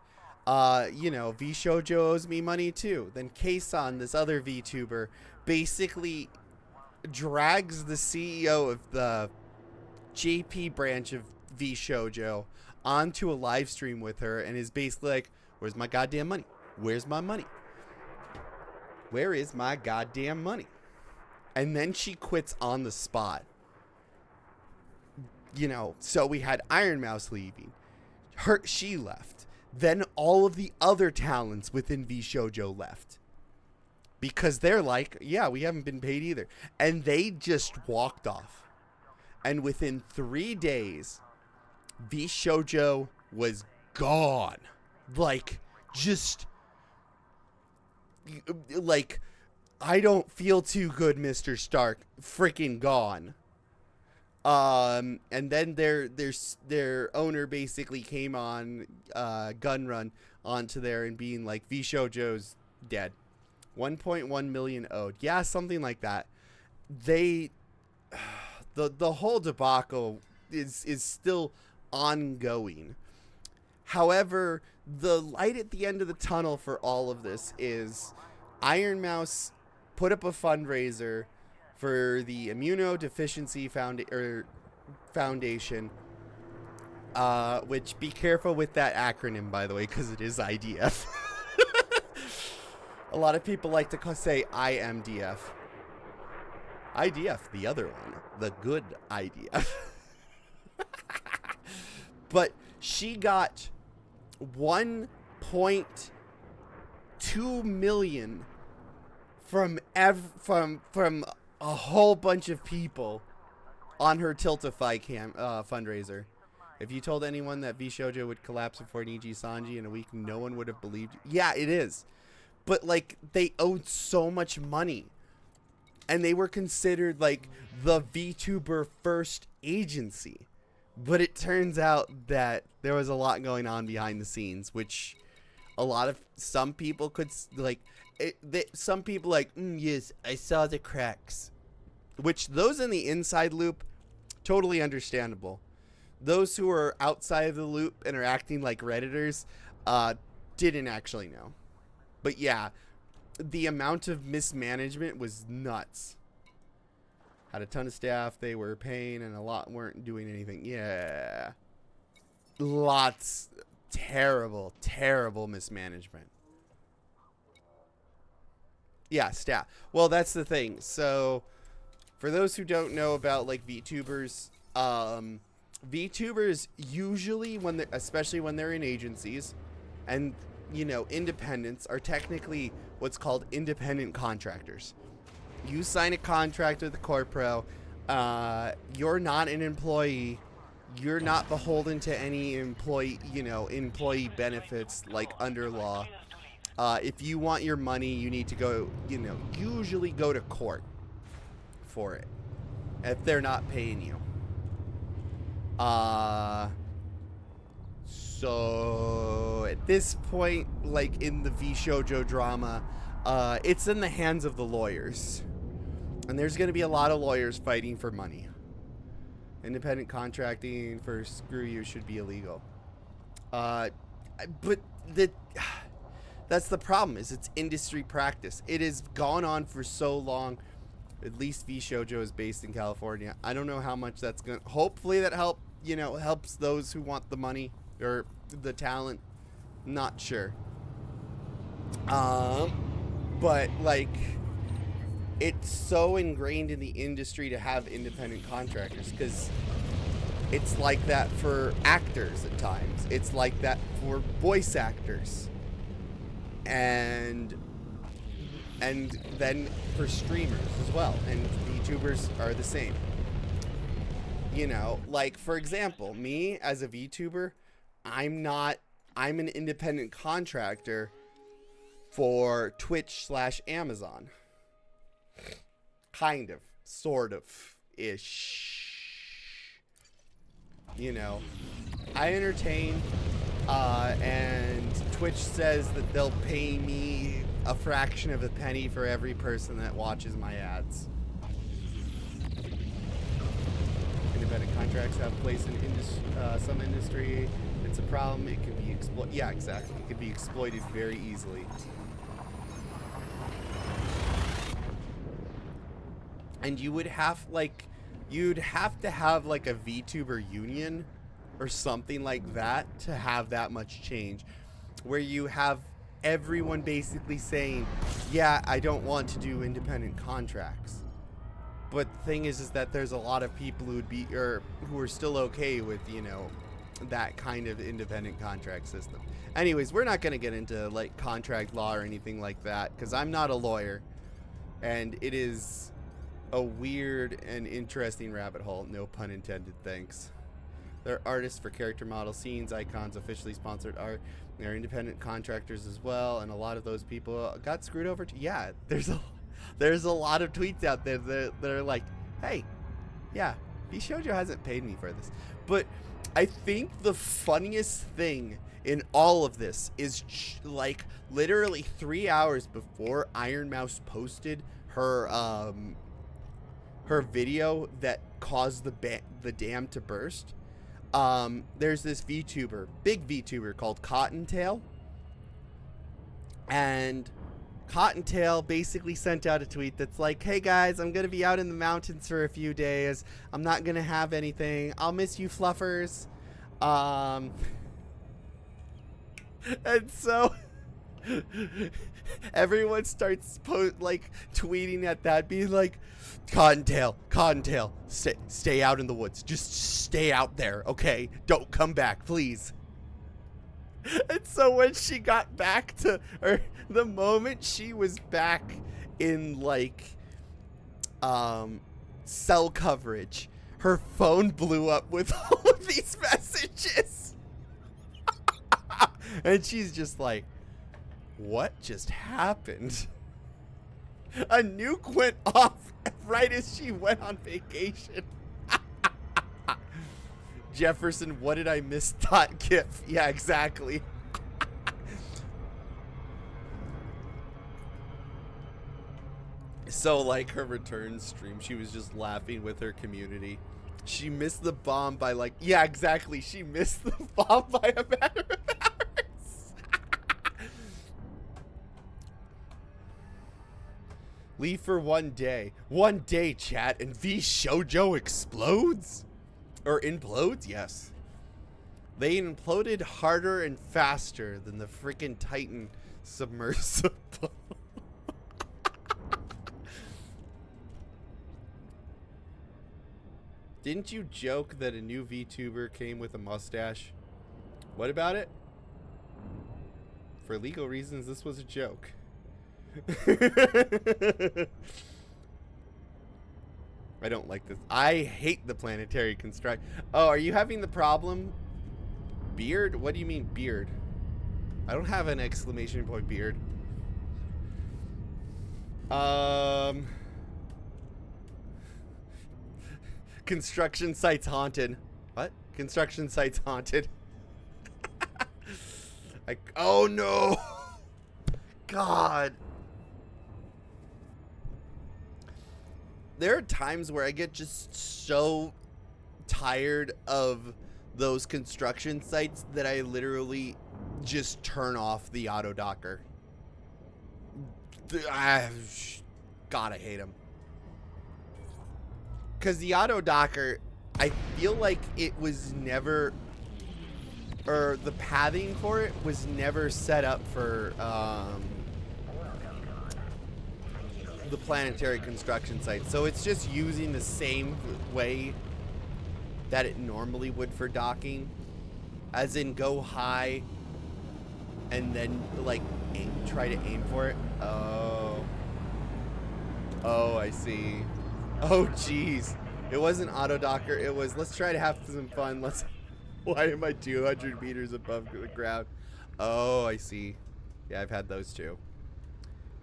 V Shoujo owes me money too. Then Keisan, this other VTuber, basically drags the CEO of the JP branch of V Shoujo onto a live stream with her and is basically like, where's my goddamn money? Where's my money? Where is my goddamn money? And then she quits on the spot. So we had Iron Mouse leaving. She left. Then all of the other talents within VShojo left. Because they're like, yeah, we haven't been paid either. And they just walked off. And within 3 days, VShojo was gone. Like, I don't feel too good, Mr. Stark. Freaking gone. And then their owner basically came on gun run onto there and being like, VShojo's dead. 1.1 million owed. Yeah, something like that. The whole debacle is still ongoing. However, the light at the end of the tunnel for all of this is Iron Mouse put up a fundraiser for the Immunodeficiency Foundation, which, be careful with that acronym, by the way, because it is IDF. A lot of people like to say IMDF. IDF, the other one, the good IDF. But she got 1.2 million from a whole bunch of people on her Tiltify fundraiser. If you told anyone that VShojo would collapse before Niji Sanji in a week, no one would have believed you. Yeah, it is. But, like, they owed so much money. And they were considered, like, the VTuber first agency. But it turns out that there was a lot going on behind the scenes, which some people could, like, some people like, yes, I saw the cracks. Which, those in the inside loop, totally understandable. Those who are outside of the loop and are acting like Redditors, didn't actually know. But yeah, the amount of mismanagement was nuts. Had a ton of staff they were paying, and a lot weren't doing anything. Yeah. Lots. Terrible, terrible mismanagement. Yeah, staff. Well, that's the thing. So, for those who don't know about, like, VTubers, VTubers usually, especially when they're in agencies, and, independents, are technically what's called independent contractors. You sign a contract with the Corpro, you're not an employee, you're not beholden to any employee benefits, like, under law. If you want your money, you need to go, usually go to court for it, if they're not paying you. So at this point, like in the VShojo drama, it's in the hands of the lawyers. And there's going to be a lot of lawyers fighting for money. Independent contracting for screw you should be illegal. But that's the problem, is it's industry practice. It has gone on for so long. At least VShojo is based in California. I don't know how much that's going to... Hopefully that helps those who want the money or the talent. Not sure. But, like, it's so ingrained in the industry to have independent contractors, because it's like that for actors at times. It's like that for voice actors. And then for streamers as well. And VTubers are the same. Like, for example, me as a VTuber, I'm an independent contractor for Twitch/Amazon. Kind of. Sort of. Ish. I entertain, and Twitch says that they'll pay me a fraction of a penny for every person that watches my ads. Independent contracts have a place in some industry. It's a problem. It can be exploited. Yeah, exactly. It can be exploited very easily. And you'd have to have like a VTuber union or something like that to have that much change, where you have everyone basically saying, yeah, I don't want to do independent contracts. But the thing is that there's a lot of people who are still okay with, that kind of independent contract system. Anyways, we're not going to get into like contract law or anything like that because I'm not a lawyer, and it is a weird and interesting rabbit hole. No pun intended. Thanks. They're artists for character model scenes, icons, officially sponsored art. They're independent contractors as well, and a lot of those people got screwed over. Yeah, there's a lot of tweets out there that are like, hey, yeah, Bishojo hasn't paid me for this. But I think the funniest thing in all of this is like literally 3 hours before Iron Mouse posted her her video that caused the dam to burst. There's this VTuber, big VTuber called Cottontail, and Cottontail basically sent out a tweet that's like, hey guys, I'm gonna be out in the mountains for a few days. I'm not gonna have anything. I'll miss you fluffers. And so everyone starts tweeting at that, being like, Cottontail, stay out in the woods. Just stay out there, okay? Don't come back, please. And so when she got back to, or the moment she was back in cell coverage, her phone blew up with all of these messages. And she's just like, what just happened? A nuke went off right as she went on vacation. Jefferson, what did I miss? .gif. Yeah, exactly. So, like, her return stream, she was just laughing with her community. She missed the bomb by, yeah, exactly. She missed the bomb by a matter of hours. Leave for 1 day. 1 day, chat, and V Shoujo explodes? Or implodes? Yes. They imploded harder and faster than the freaking Titan submersible. Didn't you joke that a new VTuber came with a mustache? What about it? For legal reasons, this was a joke. I don't like this. I hate the planetary construct. Oh, are you having the problem? Beard? What do you mean beard? I don't have an exclamation point beard. Construction sites haunted. What? Construction sites haunted. Oh no! God. There are times where I get just so tired of those construction sites that I literally just turn off the auto docker. God, I hate them. Because the auto docker, I feel like it was never, or the pathing for it was never set up for the planetary construction site. So it's just using the same way that it normally would for docking. As in go high and then try to aim for it. Oh, I see. Oh, jeez. It wasn't auto docker. It was, let's try to have some fun. Why am I 200 meters above the ground? Oh, I see. Yeah, I've had those too.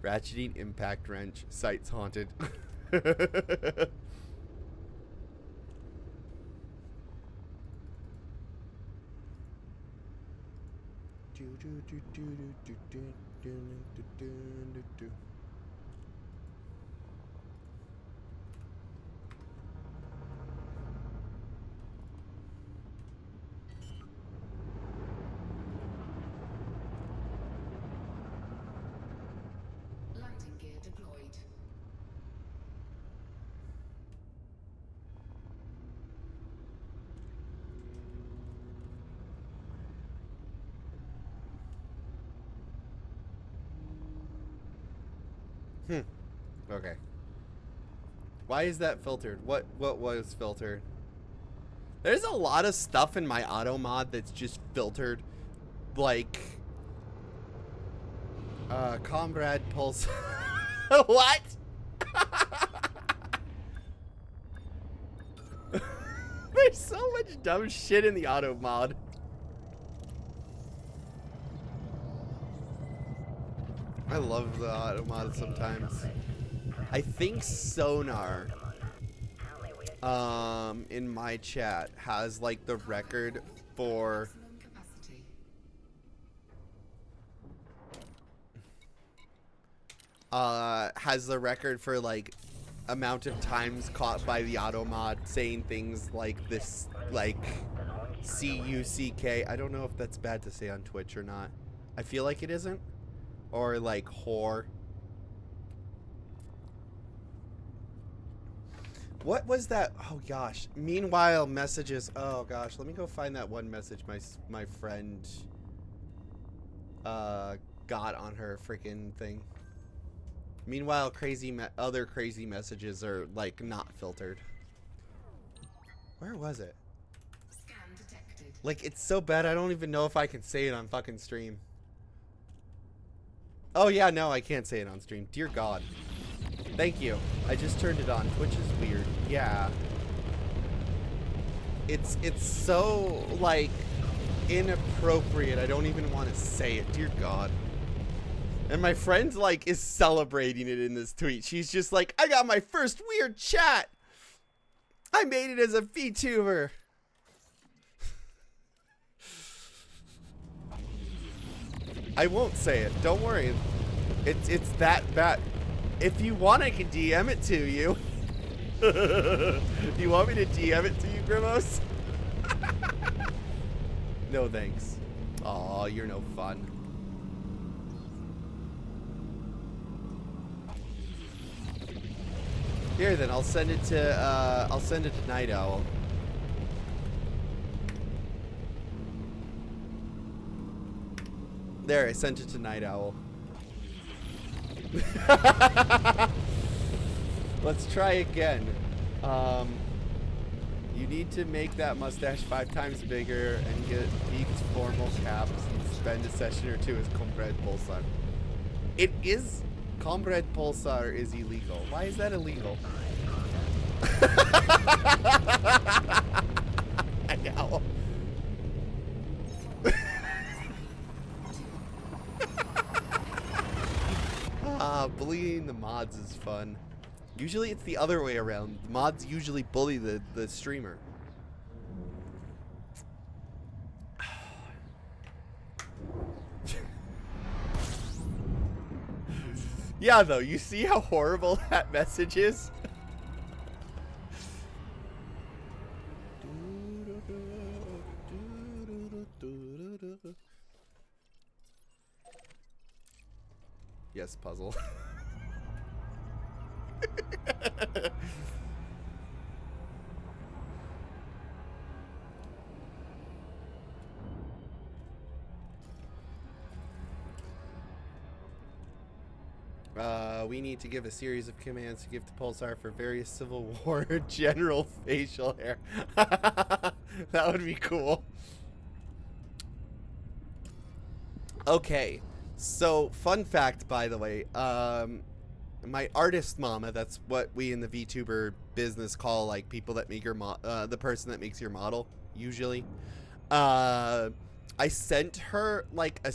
Ratcheting impact wrench. Sites haunted. Landing gear deployed. Okay. Why is that filtered? What was filtered? There's a lot of stuff in my auto mod that's just filtered. Like Comrade Pulse. What? There's so much dumb shit in the auto mod. I love the auto mod sometimes. I think Sonar in my chat has like the record for Maximum capacity. has the record for like amount of times caught by the auto mod saying things like this, like C-U-C-K. I don't know if that's bad to say on Twitch or not. I feel like it isn't. Or like whore. What was that? Oh gosh. Meanwhile, messages. Oh gosh. Let me go find that one message my friend got on her freaking thing. Meanwhile, other crazy messages are like not filtered. Where was it? Scan detected. Like, it's so bad I don't even know if I can say it on fucking stream. Oh yeah, no, I can't say it on stream. Dear God. Thank you. I just turned it on. Twitch is weird. Yeah. It's so like inappropriate. I don't even want to say it. Dear God. And my friend like is celebrating it in this tweet. She's just like, I got my first weird chat. I made it as a VTuber. I won't say it. Don't worry. It's that bad. If you want, I can DM it to you. You want me to DM it to you, Grimos? No thanks. Aw, you're no fun. Here then, I'll send it to Night Owl. There, I sent it to Night Owl. Let's try again. You need to make that mustache 5 times bigger and get peaked formal caps and spend a session or two as Comrade Pulsar. It is... Comrade Pulsar is illegal. Why is that illegal? I know. Bullying the mods is fun. Usually it's the other way around. The mods usually bully the streamer. Yeah, though, you see how horrible that message is? Yes, Puzzle. We need to give a series of commands to give to Pulsar for various Civil War general facial hair. That would be cool. Okay, so fun fact, by the way, my artist mama, that's what we in the VTuber business call like people that make your the person that makes your model usually. I sent her like a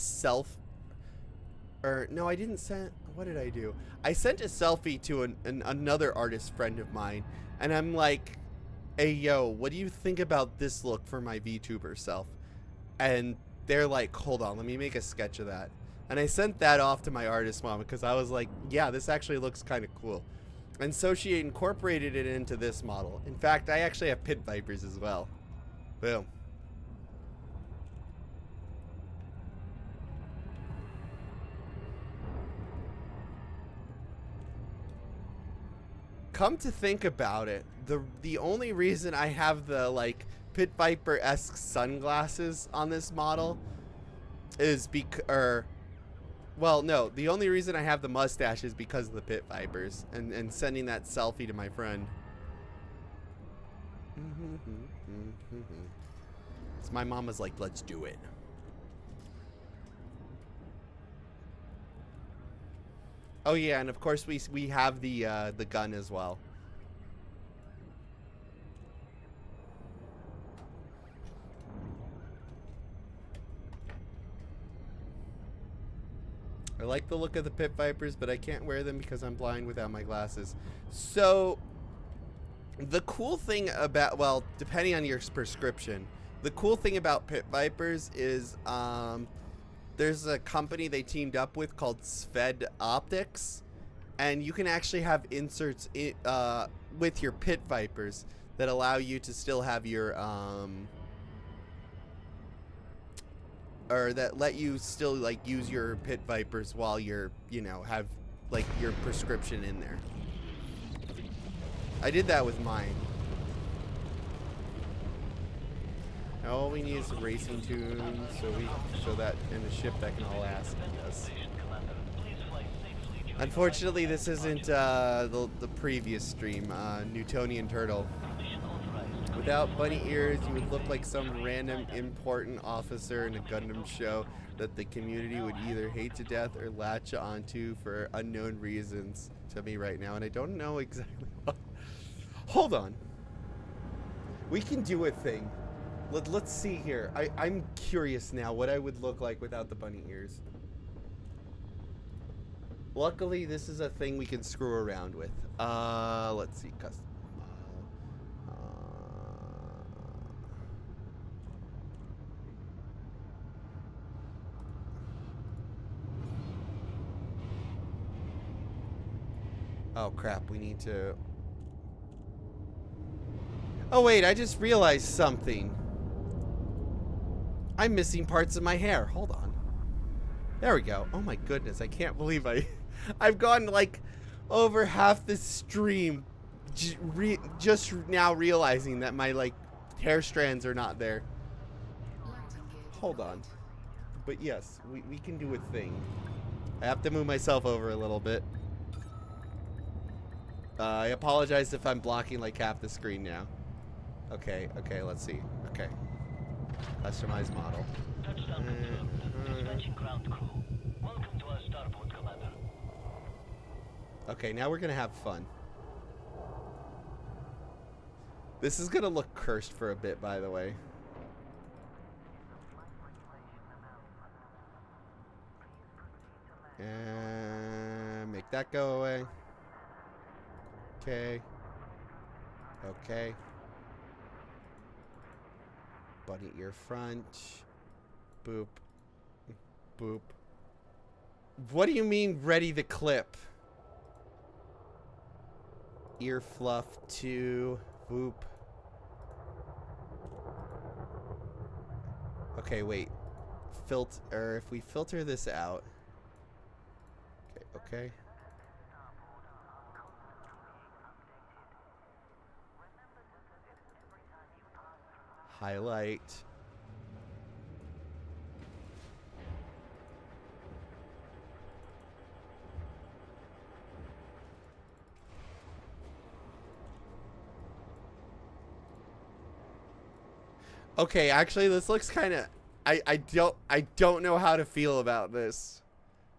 no, I didn't send. What did I do? I sent a selfie to another artist friend of mine, and I'm like, "Hey, yo, what do you think about this look for my VTuber self?" And they're like, "Hold on, let me make a sketch of that." And I sent that off to my artist mom because I was like, "Yeah, this actually looks kind of cool." And so she incorporated it into this model. In fact, I actually have pit vipers as well. Boom. Come to think about it, the only reason I have the like Pit Viper-esque sunglasses on this model is Well, no, the only reason I have the mustache is because of the pit vipers and sending that selfie to my friend. So my mom was like, let's do it. Oh yeah, and of course we have the gun as well. I like the look of the pit vipers, but I can't wear them because I'm blind without my glasses. So the cool thing about, well, depending on your prescription, the cool thing about pit vipers is there's a company they teamed up with called Sved Optics, and you can actually have inserts with your pit vipers that allow you to still have your or that let you still like use your pit vipers while you're, you know, have like your prescription in there. I did that with mine. Now all we need is some racing tunes so that in the ship that can all ask us. Unfortunately, this isn't the previous stream, Newtonian Turtle. Without bunny ears, you would look like some random important officer in a Gundam show that the community would either hate to death or latch onto for unknown reasons to me right now, and I don't know exactly what. Hold on. We can do a thing. Let's see here. I'm curious now what I would look like without the bunny ears. Luckily, this is a thing we can screw around with. Let's see. Custom. Oh crap, we need to... Oh wait, I just realized something. I'm missing parts of my hair. Hold on. There we go. Oh my goodness, I can't believe I've gone like over half the stream just now realizing that my like hair strands are not there. Hold on. But yes, we can do a thing. I have to move myself over a little bit. I apologize if I'm blocking like half the screen now. Okay, let's see. Okay. Customize model. Touchdown confirmed. Dispatching ground crew. Welcome to our starport, Commander. Okay, now we're gonna have fun. This is gonna look cursed for a bit, by the way. And make that go away. Okay. Okay. Bunny ear front. Boop. Boop. What do you mean ready to clip? Ear fluff 2. Boop. Okay, wait. Filter, if we filter this out. Okay, okay. Highlight. Okay, actually this looks kind of I don't know how to feel about this.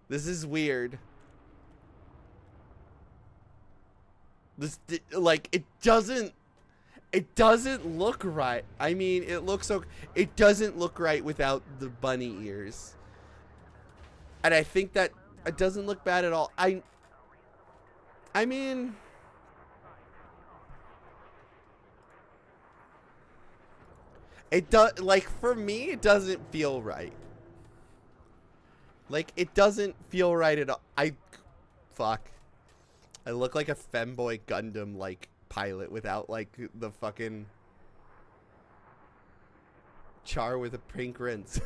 This is weird. This like it doesn't look right. I mean, it doesn't look right without the bunny ears. And I think that it doesn't look bad at all. I mean, it does, like, for me, it doesn't feel right. Like, it doesn't feel right at all. Fuck. I look like a femboy Gundam, like, pilot without like the fucking char with a pink rinse.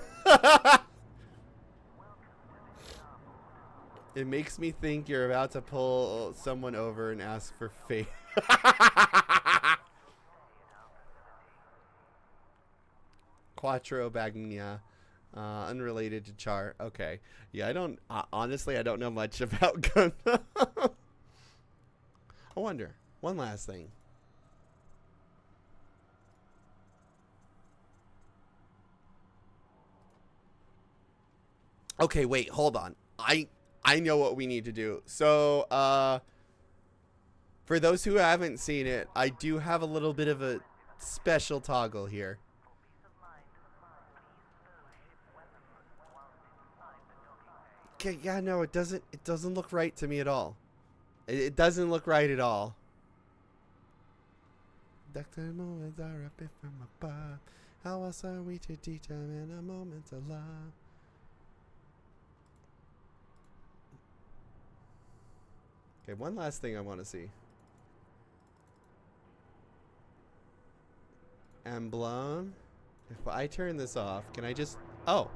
It makes me think you're about to pull someone over and ask for faith. Quattro Bagna. Unrelated to Char. Okay. Yeah, I don't... honestly, I don't know much about Gundam. I wonder. One last thing. Okay, wait, hold on. I know what we need to do. So, for those who haven't seen it, I do have a little bit of a special toggle here. Okay, yeah, no, it doesn't look right to me at all. It doesn't look right at all. Doctor moments are a bit from above. How else are we to determine a moment of love? Okay, one last thing I want to see. Emblem. If I turn this off, can I just... Oh.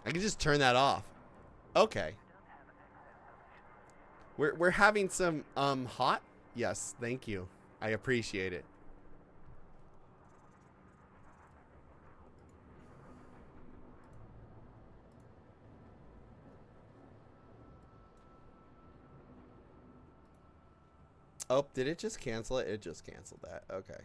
I can just turn that off. Okay. We're having some hot? Yes, thank you. I appreciate it. Oh, did it just cancel it? It just canceled that. Okay.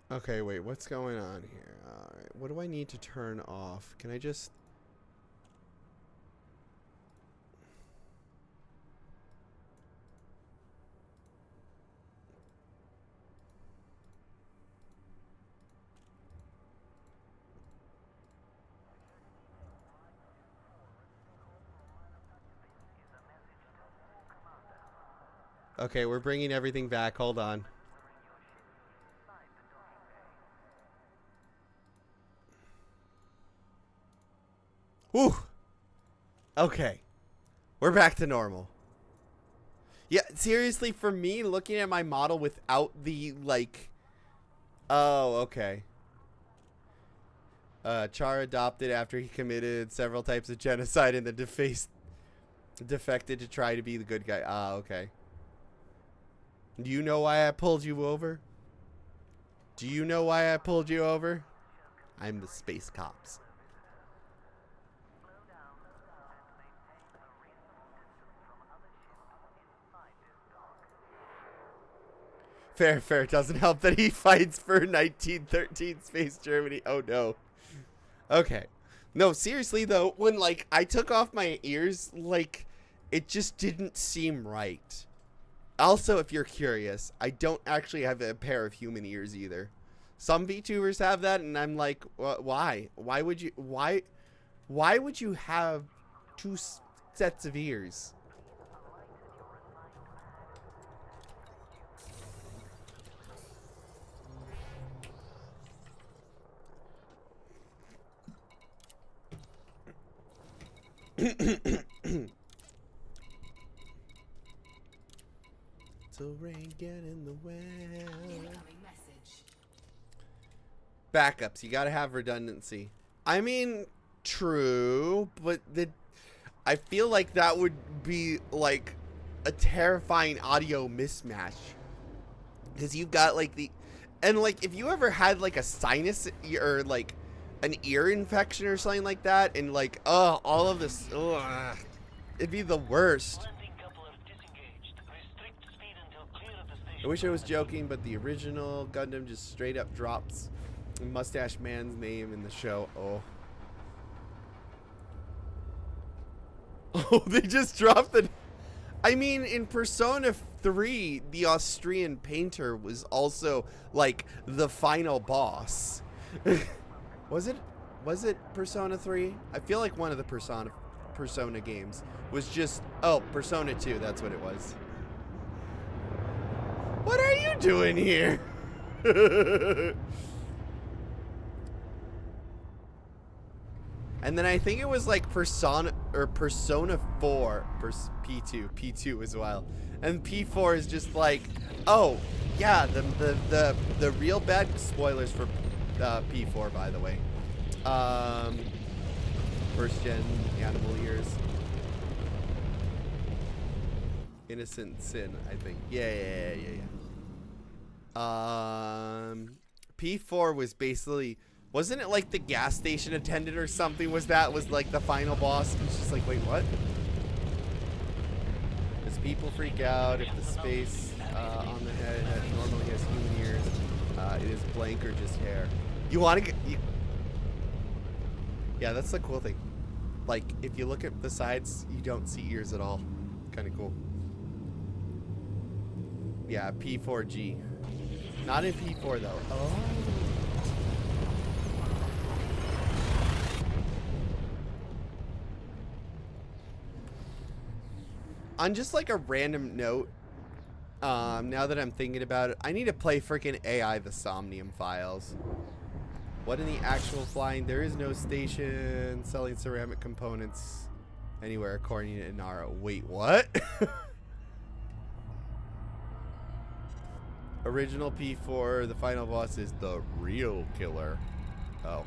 Okay, wait, what's going on here? Alright, what do I need to turn off? Can I just... Okay, we're bringing everything back. Hold on. Whew. Okay. We're back to normal. Yeah, seriously, for me, looking at my model without the, like... Oh, okay. Char adopted after he committed several types of genocide and then defected to try to be the good guy. Ah, okay. Do you know why I pulled you over? Do you know why I pulled you over? I'm the space cops. Fair, fair. Doesn't help that he fights for 1913 space Germany. Oh, no. Okay. No, seriously, though, when, like, I took off my ears, like, it just didn't seem right. Also, if you're curious, I don't actually have a pair of human ears either. Some VTubers have that, and I'm like, why? Why would you have two sets of ears? So rain get in the way. Incoming message. Backups, you gotta have redundancy. I mean, true, but I feel like that would be like a terrifying audio mismatch. Because you've got like and like if you ever had like a sinus or like an ear infection or something like that, and like, all of this, it'd be the worst. I wish I was joking, but the original Gundam just straight up drops Mustache Man's name in the show. Oh. Oh, they just dropped the... I mean, in Persona 3, the Austrian painter was also, like, the final boss. Was it Persona 3? I feel like one of the Persona games was just... Oh, Persona 2, that's what it was. What are you doing here? And then I think it was like Persona 4 P2 as well. And P4 is just like, oh yeah, the real bad spoilers for P4, by the way. First gen animal ears. Innocent Sin, I think. Yeah. P4 was basically, wasn't it like the gas station attendant or something? Was like the final boss? It's just like, wait, what? As people freak out if the space on the head normally has human ears, it is blank or just hair. You want to get? Yeah, that's the cool thing. Like, if you look at the sides, you don't see ears at all. Kind of cool. Yeah, P4G. Not in P4 though. Oh. On just like a random note, now that I'm thinking about it, I need to play freaking AI the Somnium Files. What in the actual flying? There is no station selling ceramic components anywhere according to Inara. Wait, what? Original P4, the final boss is the real killer. Oh.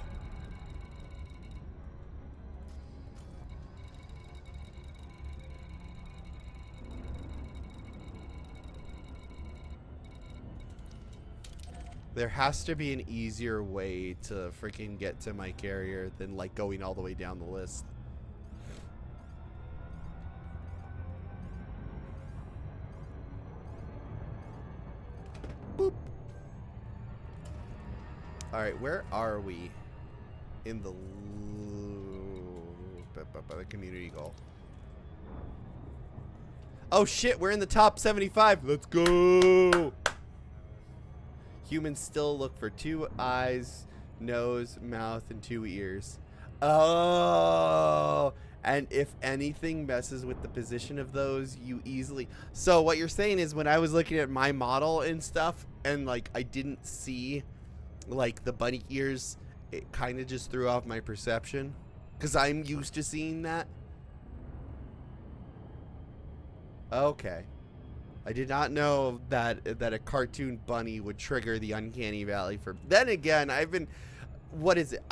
There has to be an easier way to freaking get to my carrier than like going all the way down the list. Boop. All right, where are we in the community goal? Oh shit, we're in the top 75. Let's go. Humans still look for 2 eyes, nose, mouth, and 2 ears. Oh, and if anything messes with the position of those, you easily... So what you're saying is when I was looking at my model and stuff, and like I didn't see like the bunny ears, it kind of just threw off my perception. Because I'm used to seeing that. Okay. I did not know that a cartoon bunny would trigger the uncanny valley for... Then again, I've been... What is it?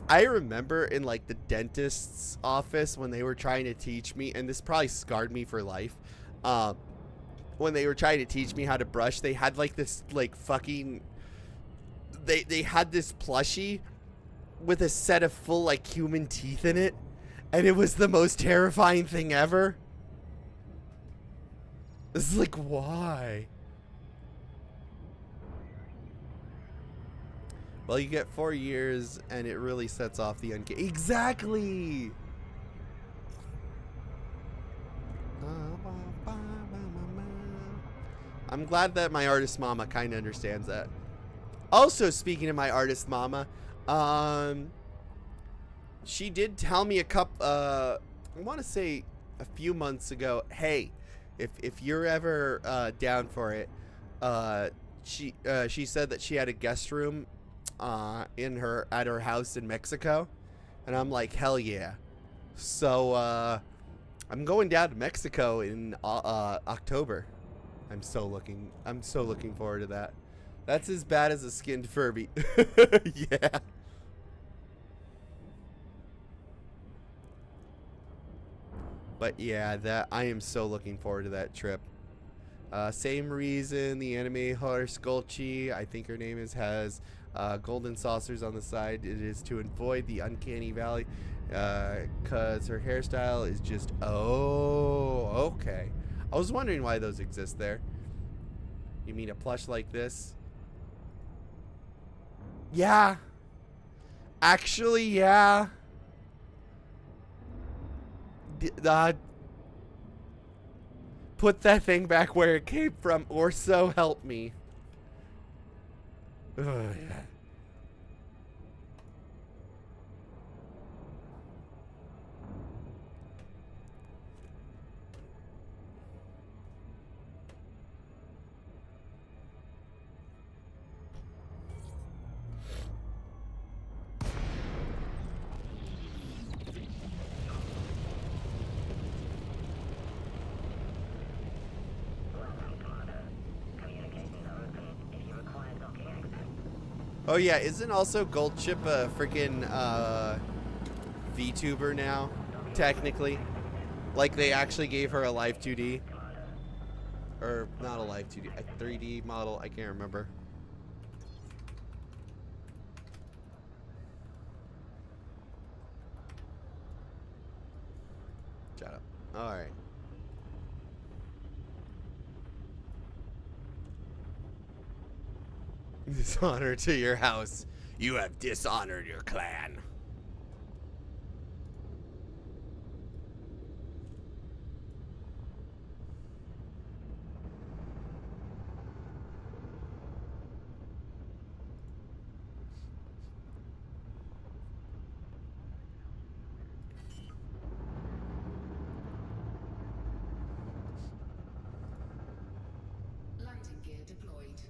I remember in like the dentist's office when they were trying to teach me, and this probably scarred me for life. When they were trying to teach me how to brush, they had like this like fucking... They had this plushie with a set of full like human teeth in it, and it was the most terrifying thing ever. This is like, why? Well, you get 4 years, and it really sets off the uncanny. Exactly! I'm glad that my artist mama kind of understands that. Also, speaking of my artist mama, she did tell me I want to say a few months ago, hey, if you're ever down for it, she said that she had a guest room at her house in Mexico, and I'm like, hell yeah. So I'm going down to Mexico in October. I'm so looking forward to that. That's as bad as a skinned Furby. Yeah. But yeah, that I am so looking forward to that trip. Same reason the anime horse Sculchi, I think her name is, has golden saucers on the side. It is to avoid the uncanny valley, cause her hairstyle is just okay. I was wondering why those exist there. You mean a plush like this? Yeah. Actually, yeah. Put that thing back where it came from, or so help me. Oh, yeah. Oh yeah, isn't also Gold Chip a freaking VTuber now? Technically. Like they actually gave her a live 2D. Or not a live 2D, a 3D model, I can't remember. Shut up. Alright. Dishonor to your house. You have dishonored your clan. Landing gear deployed.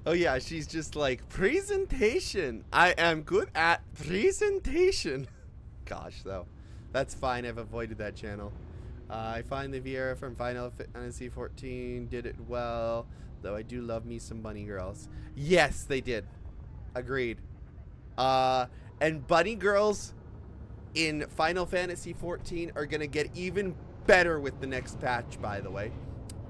Oh yeah, she's just like, presentation. I am good at presentation. Gosh, though. That's fine. I've avoided that channel. I find the Vieira from Final Fantasy 14 did it well, though I do love me some bunny girls. Yes, they did. Agreed. And bunny girls in Final Fantasy 14 are going to get even better with the next patch, by the way.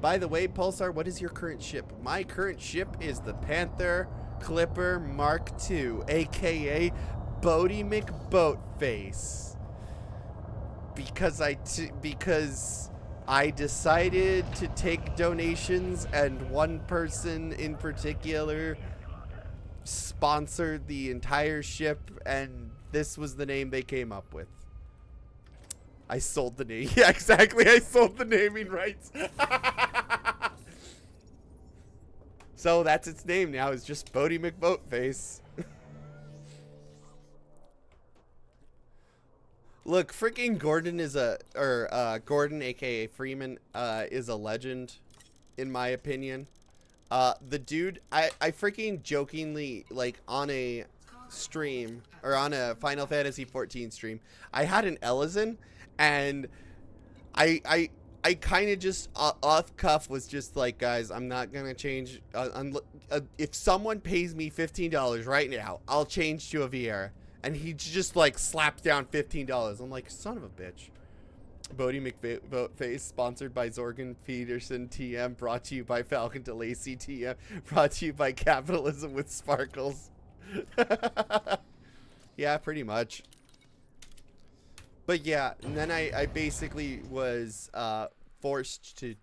By the way, Pulsar, what is your current ship? My current ship is the Panther Clipper Mark II, aka Bodie McBoatface. Because I decided to take donations, and one person in particular sponsored the entire ship, and this was the name they came up with. I sold the name. Yeah, exactly. I sold the naming rights. So that's its name now. It's just Bodie McBoatface. Look, freaking Gordon is Gordon, aka Freeman, is a legend, in my opinion. The dude, I freaking jokingly, like, on a stream, or on a Final Fantasy 14 stream, I had an Ellison, and I kind of just off cuff was just like, guys, I'm not gonna change. If someone pays me $15 right now, I'll change to a Vieira. And he just like slapped down $15. I'm like, son of a bitch. Bodie McBoatface, sponsored by Zorgan Peterson TM, brought to you by Falcon DeLacy TM, brought to you by Capitalism with Sparkles. Yeah, pretty much. But yeah, and then I basically was forced to,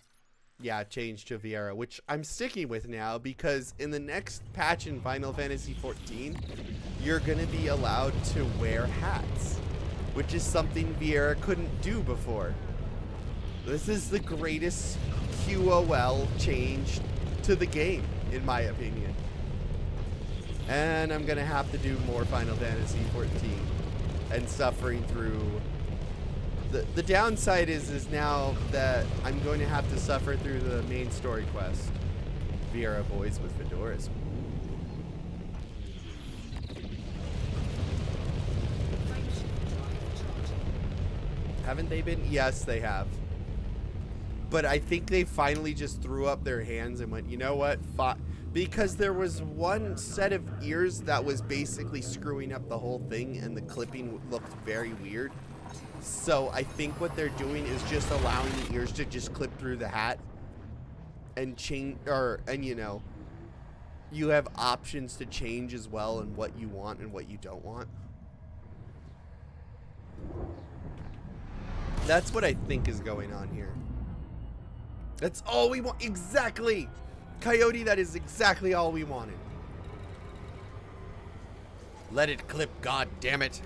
yeah, change to Vieira, which I'm sticking with now because in the next patch in Final Fantasy 14, you're going to be allowed to wear hats, which is something Vieira couldn't do before. This is the greatest QOL change to the game, in my opinion. And I'm going to have to do more Final Fantasy 14 and suffering through. The downside is now that I'm going to have to suffer through the main story quest. Vieira boys with fedoras. Haven't they been? Yes, they have. But I think they finally just threw up their hands and went, you know what? Because there was one set of ears that was basically screwing up the whole thing, and the clipping looked very weird. So I think what they're doing is just allowing the ears to just clip through the hat and change, and you know, you have options to change as well in what you want and what you don't want. That's what I think is going on here. That's all we want. Exactly. Coyote, that is exactly all we wanted. Let it clip, god damn it.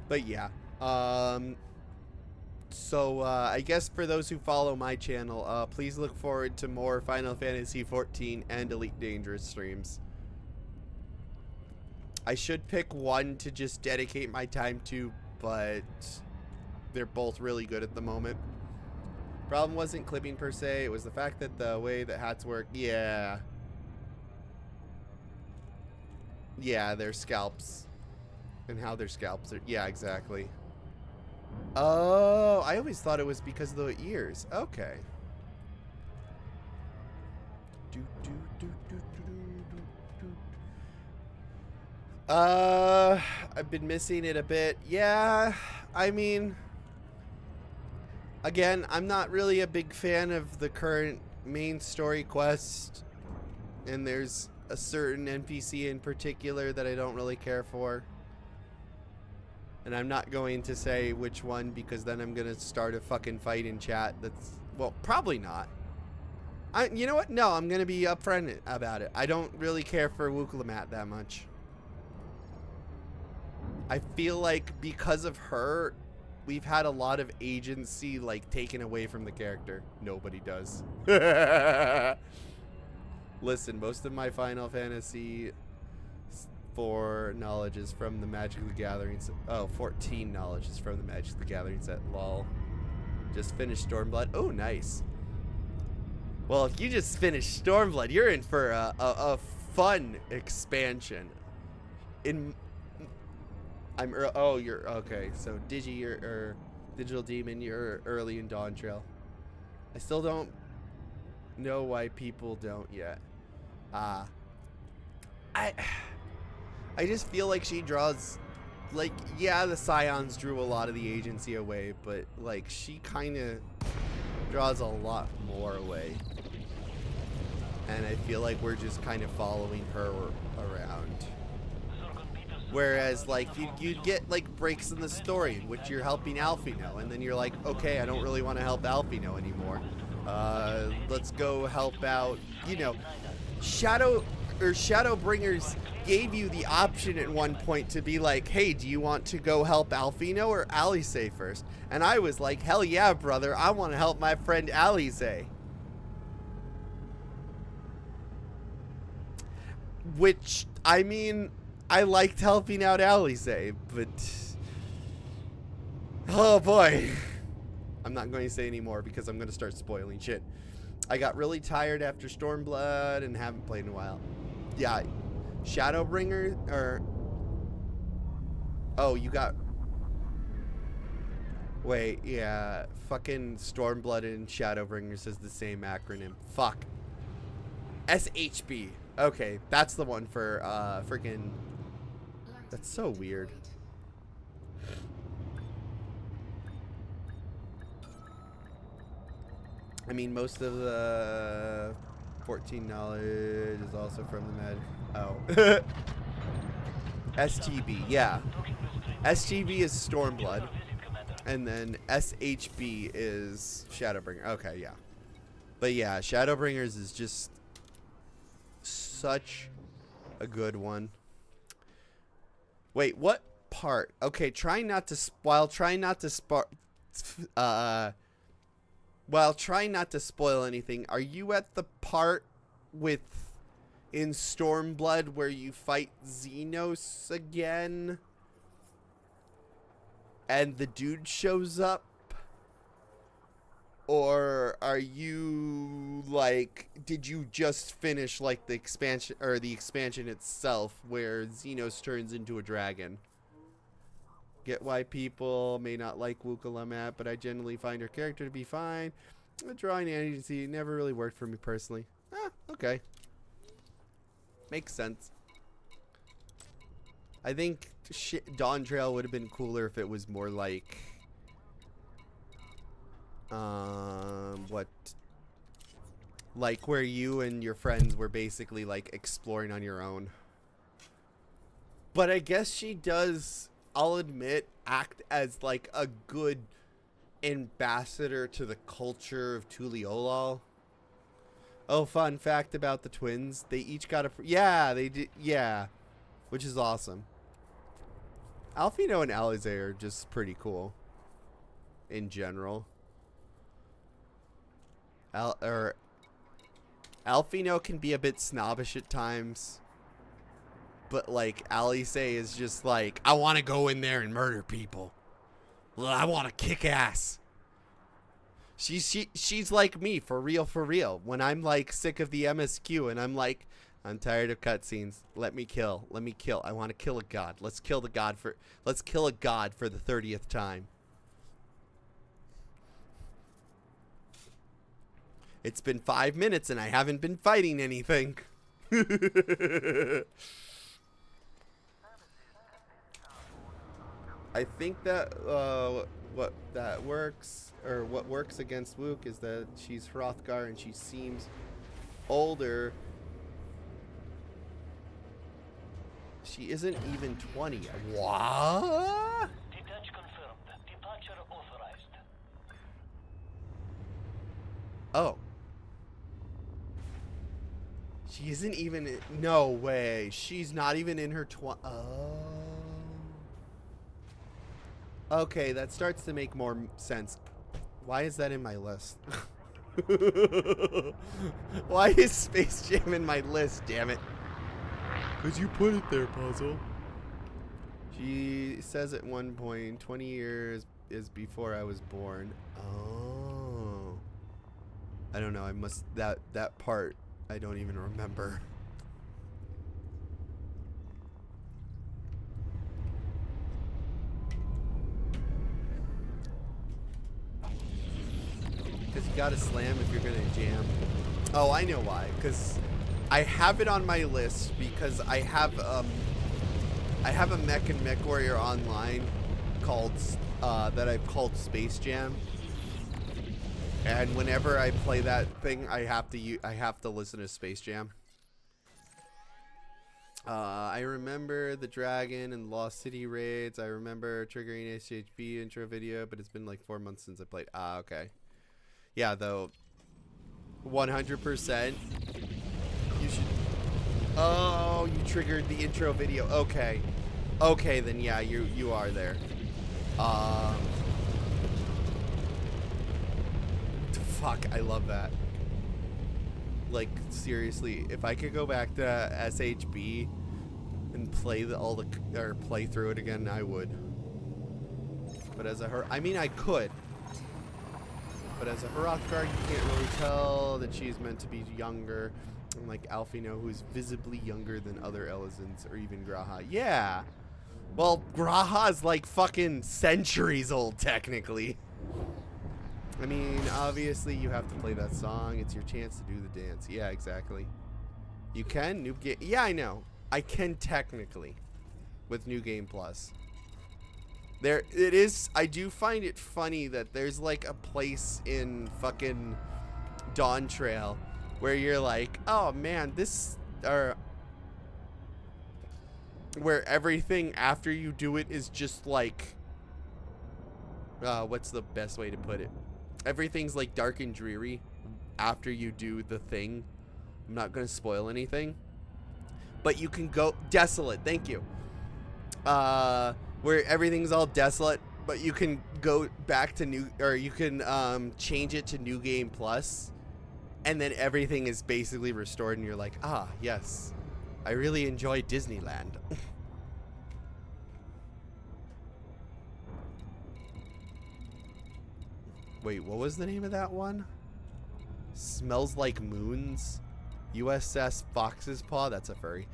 But yeah, so I guess for those who follow my channel, please look forward to more Final Fantasy 14 and Elite Dangerous streams. I should pick one to just dedicate my time to, but they're both really good at the moment. Problem wasn't clipping per se, it was the fact that the way that hats work, yeah. Yeah, their scalps. And how their scalps are, yeah, exactly. Oh, I always thought it was because of the ears. Okay. I've been missing it a bit. Yeah, I mean, again, I'm not really a big fan of the current main story quest, and there's a certain NPC in particular that I don't really care for. And I'm not going to say which one because then I'm going to start a fucking fight in chat that's, well, probably not. You know what? No, I'm going to be upfront about it. I don't really care for Wukalamat that much. I feel like because of her, we've had a lot of agency, like, taken away from the character. Nobody does. Listen, most of my Final Fantasy 4 knowledge is from the Magic the Gathering set. Oh, 14 knowledge is from the Magic the Gathering set. Lol. Just finished Stormblood. Oh, nice. Well, if you just finished Stormblood, you're in for a fun expansion. Oh, you're okay. So Digital Demon, you're early in Dawn Trail. I still don't know why people don't yet. I just feel like she draws, like, yeah, the Scions drew a lot of the agency away, but, like, she kind of draws a lot more away. And I feel like we're just kind of following her around. Whereas, like, you'd get, like, breaks in the story in which you're helping Alphino, and then you're like, okay, I don't really want to help Alphino anymore. Let's go help out, you know, Shadowbringers gave you the option at one point to be like, hey, do you want to go help Alphino or Alice first? And I was like, hell yeah, brother, I want to help my friend Alice. Which, I mean, I liked helping out Alice, but oh boy. I'm not going to say any more because I'm going to start spoiling shit. I got really tired after Stormblood and haven't played in a while. Yeah, Shadowbringer, or... Oh, you got... Wait, yeah, fucking Stormblood and Shadowbringers is the same acronym. Fuck. SHB. Okay, that's the one for, freaking... That's so weird. I mean, most of the 14 knowledge is also from the med. Oh. STB, yeah. STB is Stormblood. And then SHB is Shadowbringer. Okay, yeah. But yeah, Shadowbringers is just such a good one. Wait, what part? Okay, trying not to spoil anything, are you at the part in Stormblood where you fight Xenos again? And the dude shows up? Or are you, like, did you just finish, like, the expansion itself where Xenos turns into a dragon? Get why people may not like Wukalamat, but I generally find her character to be fine. The drawing agency never really worked for me personally. Okay. Makes sense. I think Dawn Trail would have been cooler if it was more like... Like where you and your friends were basically, like, exploring on your own. But I guess she does... I'll admit, act as, like, a good ambassador to the culture of Tuliolal. Oh, fun fact about the twins. They each got a... Yeah, they did... Yeah. Which is awesome. Alphino and Alize are just pretty cool. In general. Alphino can be a bit snobbish at times. but like Alice is just like, I want to go in there and murder people. I want to kick ass. She's like me, for real, for real. When I'm like sick of the MSQ and I'm like, I'm tired of cutscenes. Let me kill. Let me kill. I want to kill a god. Let's kill a god for the 30th time. It's been 5 minutes and I haven't been fighting anything. I think that what works against Wook is that she's Hrothgar and she seems older. She isn't even 20. What? Detach confirmed. Departure authorized. Oh. She isn't even. No way. She's not even in her 20. Oh. Okay, that starts to make more sense. Why is that in my list? Why is Space Jam in my list, damn it? Because you put it there, Puzzle. She says at one point, 20 years is before I was born. Oh. I don't know, that part, I don't even remember. Because you gotta slam if you're gonna jam. Oh, I know why. Because I have it on my list because I have a Mech and Mech Warrior Online called that I've called Space Jam. And whenever I play that thing, I have to listen to Space Jam. I remember the Dragon and Lost City raids. I remember triggering SHB intro video, but it's been like 4 months since I played. Ah, okay. Yeah, though, 100%. You should. Oh, you triggered the intro video. Okay, okay, then yeah, you are there. Fuck, I love that. Like seriously, if I could go back to SHB and play play through it again, I would. But as I mean, I could. But as a Hrothgar, you can't really tell that she's meant to be younger. Unlike Alfino, who's visibly younger than other Elizans or even Graha. Yeah. Well, Graha's like fucking centuries old, technically. I mean, obviously, you have to play that song. It's your chance to do the dance. Yeah, exactly. You can? New game. Yeah, I know. I can technically. With New Game Plus. There it is. I do find it funny that there's like a place in fucking Dawn Trail where you're like, oh man, where everything after you do it is just like, what's the best way to put it? Everything's like dark and dreary after you do the thing. I'm not gonna spoil anything, but you can go desolate. Thank you. Where everything's all desolate, but you can go back to you can change it to New Game Plus, and then everything is basically restored, and you're like, ah, yes, I really enjoy Disneyland. Wait, what was the name of that one? Smells Like Moons. USS Fox's Paw. That's a furry.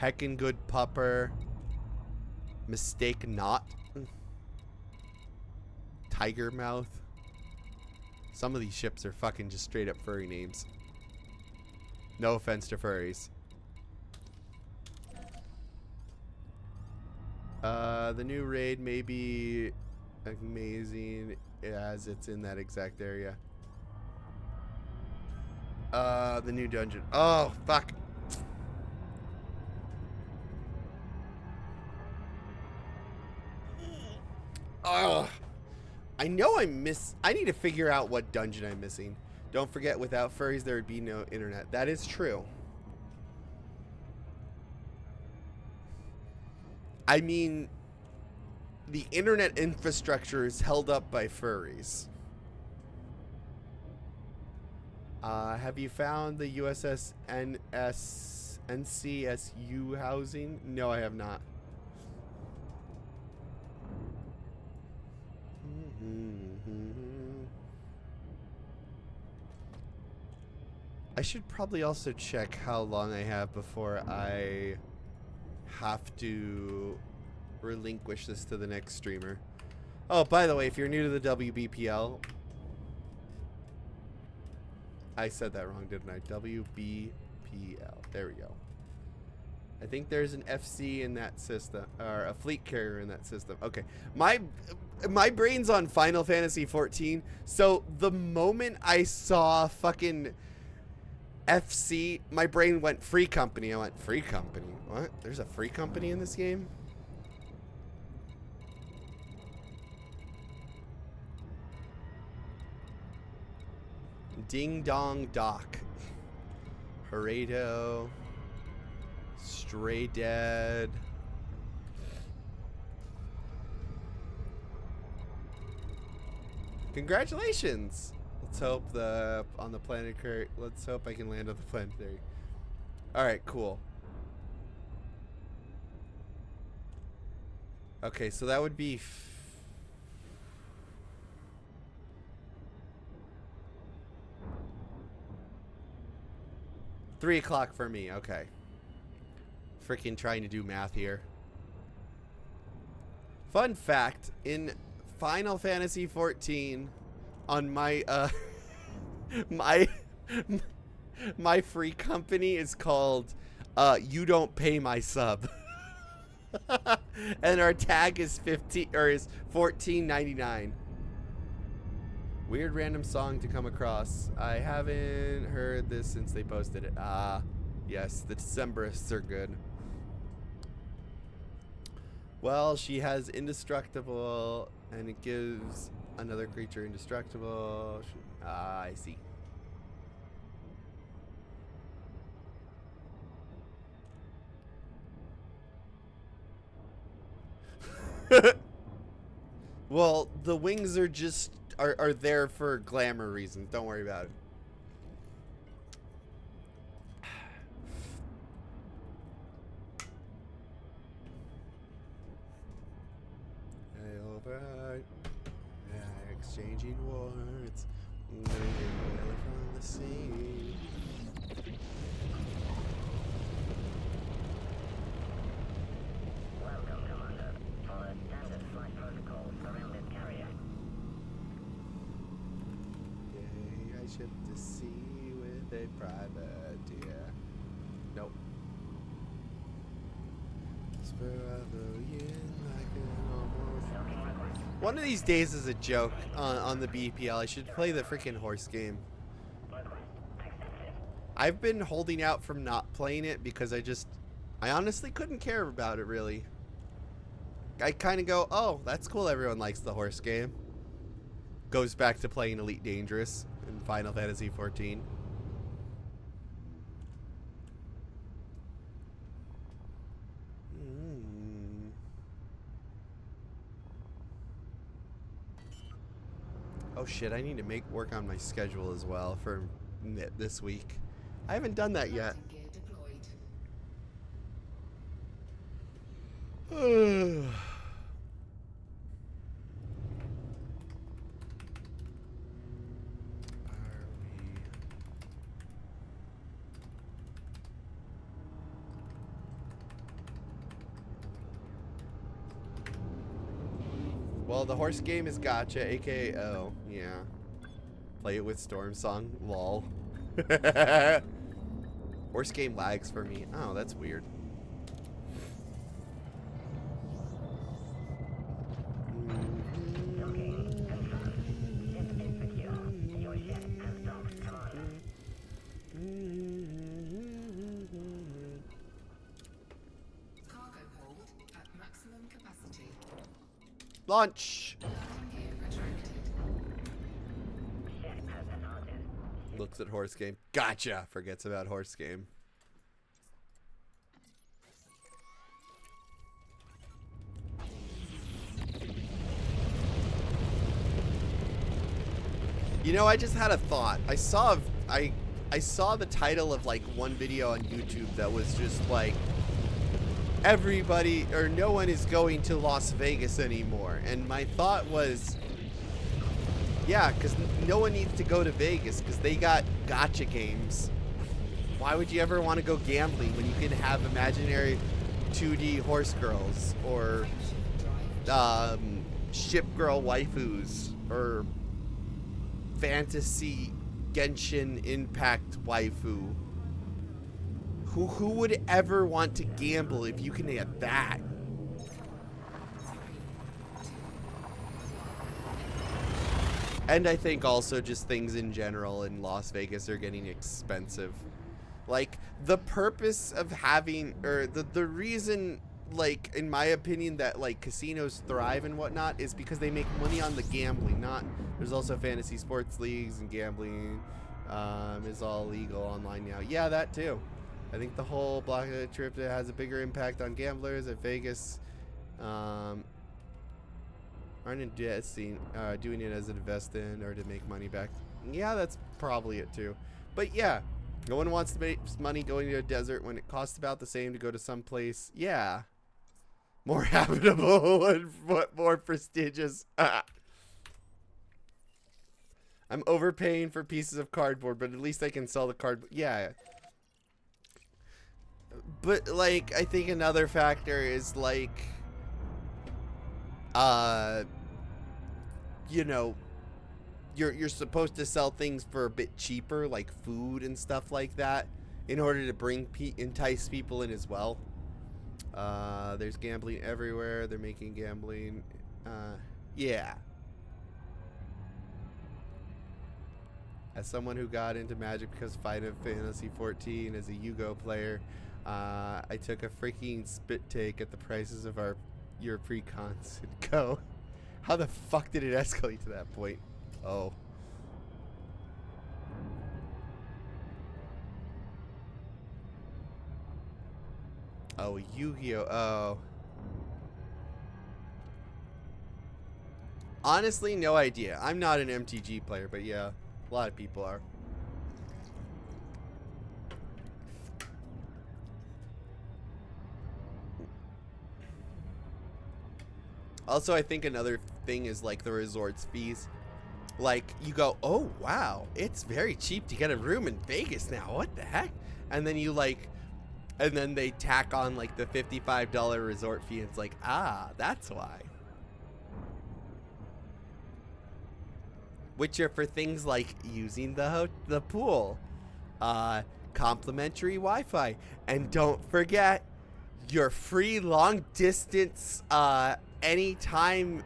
Heckin' Good Pupper. Mistake Not. Tiger Mouth. Some of these ships are fucking just straight up furry names. No offense to furries. The new raid may be amazing as it's in that exact area. The new dungeon. Oh, fuck. Oh, I know I need to figure out what dungeon I'm missing. Don't forget, without furries, there would be no internet. That is true. I mean, the internet infrastructure is held up by furries. Have you found the USS NCSU housing? No, I have not. I should probably also check how long I have before I have to relinquish this to the next streamer. Oh, by the way, if you're new to the WBPL, I said that wrong, didn't I? WBPL. There we go. I think there's an FC in that system, or a fleet carrier in that system. Okay, my brain's on Final Fantasy 14. So the moment I saw fucking FC, my brain went free company. I went, free company? What? There's a free company in this game? Ding Dong Dock. Pareto. Stray Dead. Congratulations! Let's hope on the planetary. Let's hope I can land on the planetary. All right, cool. Okay, so that would be 3 o'clock for me. Okay. Freaking trying to do math here. Fun fact: in Final Fantasy 14, on my my free company is called You Don't Pay My Sub. And our tag is 14.99. Weird random song to come across. I haven't heard this since they posted it. Yes, the Decemberists are good. Well, she has indestructible, and it gives another creature indestructible. I see. Well, the wings are just are there for glamour reasons. Don't worry about it. Exchanging words from the sea. Welcome, Commander. Follow standard flight protocols around this carrier. Yay, I ship to sea with a privateer. Nope. Spur of the wind like an almost. One of these days is a joke on the BPL. I should play the freaking horse game. I've been holding out from not playing it because I honestly couldn't care about it really. I kind of go, oh, that's cool. Everyone likes the horse game. Goes back to playing Elite Dangerous in Final Fantasy 14. Oh shit, I need to work on my schedule as well for this week. I haven't done that yet. Well, the horse game is gotcha, aka oh, yeah. Play it with Storm Song, lol. Horse game lags for me. Oh, that's weird. Cargo hold at maximum capacity. Launch! Landing gear retracted. Looks at horse game. Gotcha! Forgets about horse game. You know, I just had a thought. I saw I saw the title of like one video on YouTube that was just like, everybody or no one is going to Las Vegas anymore, and my thought was, yeah, because no one needs to go to Vegas because they got gotcha games. Why would you ever want to go gambling when you can have imaginary 2D horse girls or ship girl waifus or fantasy Genshin Impact waifu? Who would ever want to gamble if you can get that? And I think also just things in general in Las Vegas are getting expensive. Like, the purpose of having, or the reason, like, in my opinion, that, like, casinos thrive and whatnot is because they make money on the gambling, not, there's also fantasy sports leagues and gambling is all legal online now. Yeah, that too. I think the whole block trip has a bigger impact on gamblers at Vegas. Aren't investing, doing it as an investment or to make money back. Yeah, that's probably it too. But yeah, no one wants to make money going to a desert when it costs about the same to go to some place. Yeah, more habitable and more prestigious. I'm overpaying for pieces of cardboard, but at least I can sell the cardboard. Yeah. But like, I think another factor is like, you know, you're supposed to sell things for a bit cheaper, like food and stuff like that, in order to entice people in as well. There's gambling everywhere. They're making gambling. Yeah. As someone who got into Magic because of Final Fantasy 14 as a Yu-Gi-Oh player, I took a freaking spit take at the prices of your pre-cons in Go. How the fuck did it escalate to that point? Oh. Oh, Yu-Gi-Oh! Oh. Honestly, no idea. I'm not an MTG player, but yeah, a lot of people are. Also, I think another thing is like the resort's fees. Like, you go, oh wow, it's very cheap to get a room in Vegas now. What the heck? And then you like, and then they tack on like the $55 resort fee. And it's like, ah, that's why. Which are for things like using the pool, complimentary Wi-Fi, and don't forget your free long distance, anytime,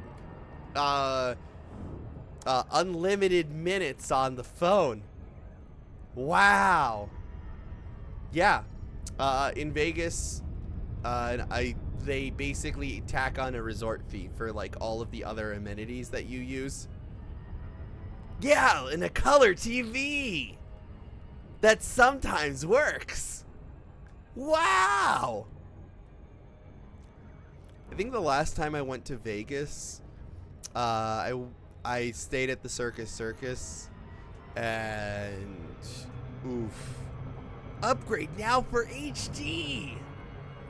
unlimited minutes on the phone. Wow. Yeah. In Vegas, they basically tack on a resort fee for like all of the other amenities that you use. Yeah, and a color TV that sometimes works. Wow. I think the last time I went to Vegas, I stayed at the Circus, and oof. Upgrade now for HD.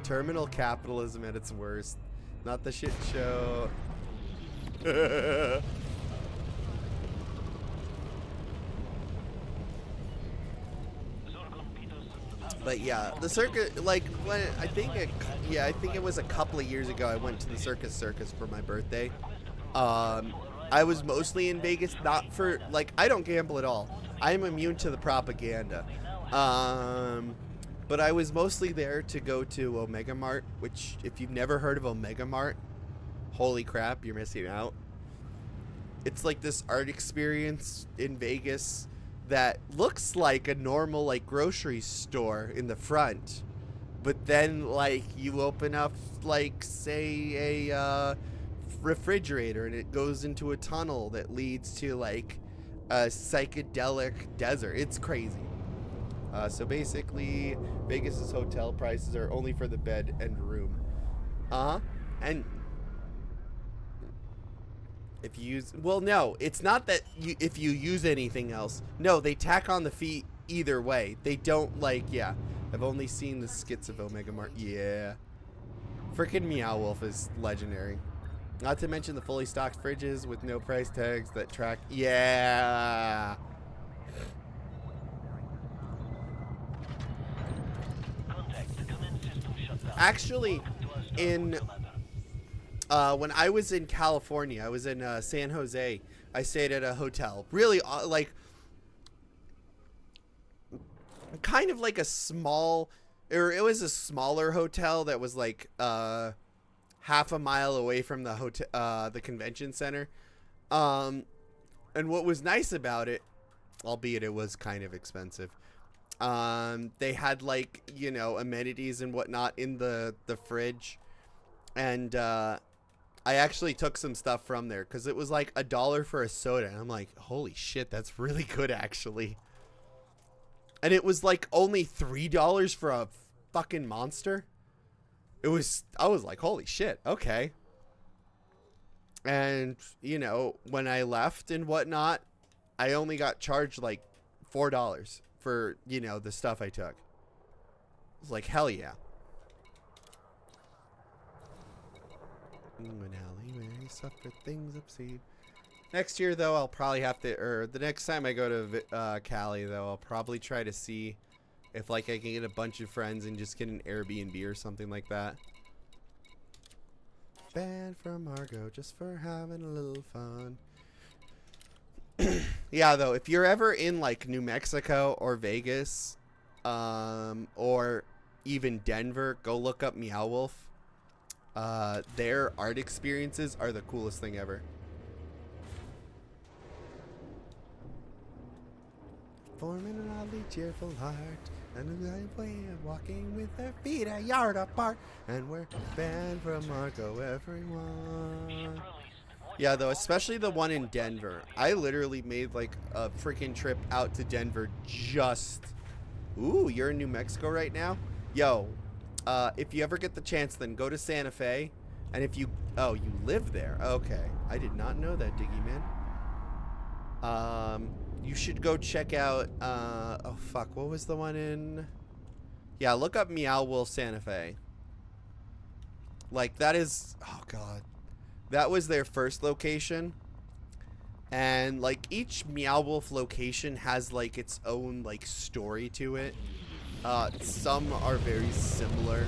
Terminal capitalism at its worst. Not the shit show. But yeah, the circus, like, when I think it was a couple of years ago I went to the Circus for my birthday. I was mostly in Vegas, not for, like, I don't gamble at all. I'm immune to the propaganda. But I was mostly there to go to Omega Mart, which, if you've never heard of Omega Mart, holy crap, you're missing out. It's like this art experience in Vegas that looks like a normal, like, grocery store in the front. But then, like, you open up, like, say, a refrigerator, and it goes into a tunnel that leads to, like, a psychedelic desert. It's crazy. So basically, Vegas's hotel prices are only for the bed and room. And If you use, well, no, it's not that if you use anything else. No, they tack on the fee either way. They don't like, yeah. I've only seen the skits of Omega Mart. Yeah. Freaking Meow Wolf is legendary. Not to mention the fully stocked fridges with no price tags that track. Yeah. Contact. Command system shut down. Actually, Welcome to our Star in Commander. when I was in California, I was in San Jose. I stayed at a hotel. Really, like, kind of like a small, or it was a smaller hotel that was like half a mile away from the hotel, the convention center. And what was nice about it, albeit it was kind of expensive, they had, like, you know, amenities and whatnot in the fridge, and I actually took some stuff from there because it was like $1 for a soda, and I'm like, holy shit, that's really good actually. And it was like only $3 for a fucking Monster. I was like, holy shit, okay. And, you know, when I left and whatnot, I only got charged like $4 for, you know, the stuff I took. I was like, hell yeah. An alleyway, suffer things obscene. Next year, though, I'll probably have to, or the next time I go to Cali, though, I'll probably try to see if, like, I can get a bunch of friends and just get an Airbnb or something like that. Banned from Margot just for having a little fun. Yeah, though, if you're ever in, like, New Mexico or Vegas, or even Denver, go look up Meow Wolf. Their art experiences are the coolest thing ever. Forming an oddly cheerful heart, and a nice way of walking with their feet a yard apart, and we're banned from Marco, everyone. Yeah, though, especially the one in Denver. I literally made, like, a freaking trip out to Denver just... Ooh, you're in New Mexico right now? Yo, if you ever get the chance, then go to Santa Fe. And if you... Oh, you live there. Okay. I did not know that, Diggy Man. You should go check out... oh, fuck. What was the one in... Yeah, look up Meow Wolf Santa Fe. Like, that is... Oh, God. That was their first location. And, like, each Meow Wolf location has, like, its own, like, story to it. Some are very similar,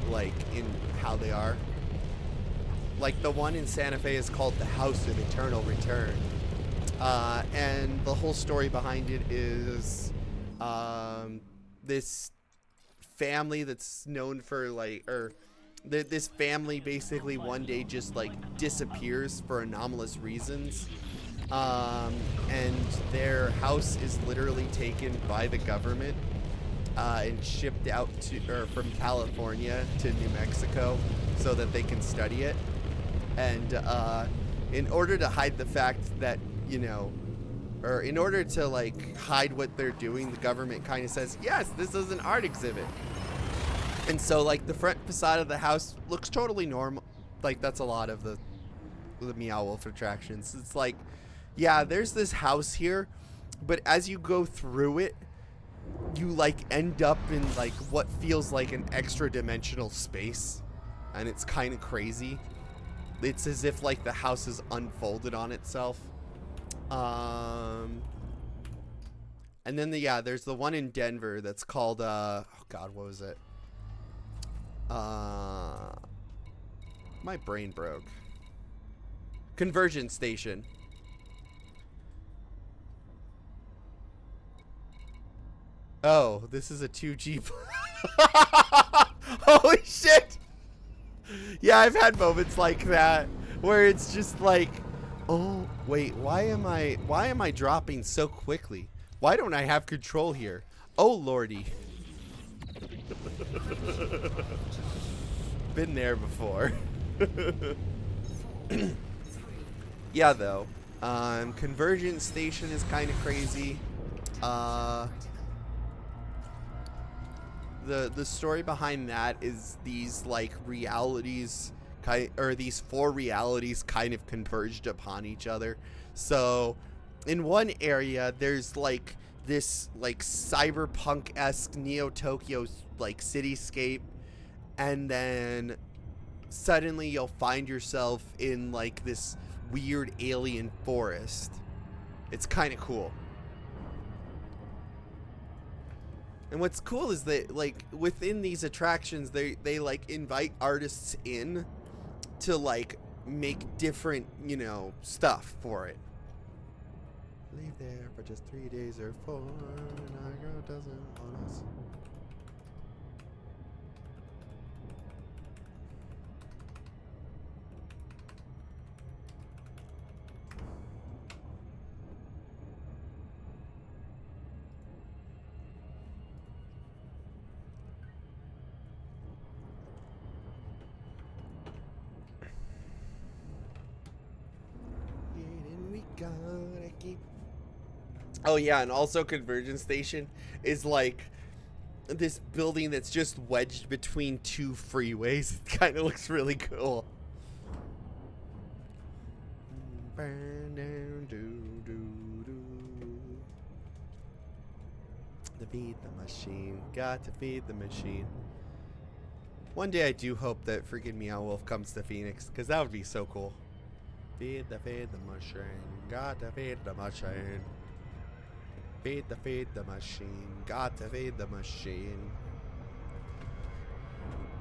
like, in how they are. Like, the one in Santa Fe is called the House of Eternal Return. And the whole story behind it is this family that's known for, like, or this family basically one day just, like, disappears for anomalous reasons. And their house is literally taken by the government and shipped out to, or from California to New Mexico so that they can study it. And in order to hide the fact that, you know, or in order to, like, hide what they're doing, the government kind of says, yes, this is an art exhibit. And so, like, the front facade of the house looks totally normal. Like, that's a lot of the Meow Wolf attractions. It's like, yeah, there's this house here, but as you go through it, you, like, end up in, like, what feels like an extra dimensional space. And it's kind of crazy. It's as if, like, the house is unfolded on itself. And then there's the one in Denver that's called, oh God, what was it? My brain broke. Conversion Station. Oh, this is a 2G. Holy shit! Yeah, I've had moments like that where it's just like, oh, wait, why am I dropping so quickly? Why don't I have control here? Oh, lordy. Been there before. Yeah, though. Convergence Station is kind of crazy. The story behind that is these, like, realities or these 4 realities kind of converged upon each other. So in one area, there's like this like cyberpunk-esque Neo-Tokyo like cityscape, and then suddenly you'll find yourself in like this weird alien forest. It's kind of cool. And what's cool is that like within these attractions, they like invite artists in to like make different, you know, stuff for it. Leave there for just 3 days or 4, and our girl doesn't want us. Oh yeah, and also Convergence Station is like this building that's just wedged between 2 freeways. It kind of looks really cool. To feed the machine, got to feed the machine. One day I do hope that freaking Meow Wolf comes to Phoenix, because that would be so cool. Feed the machine, got to feed the machine. Feed the machine, got to feed the machine.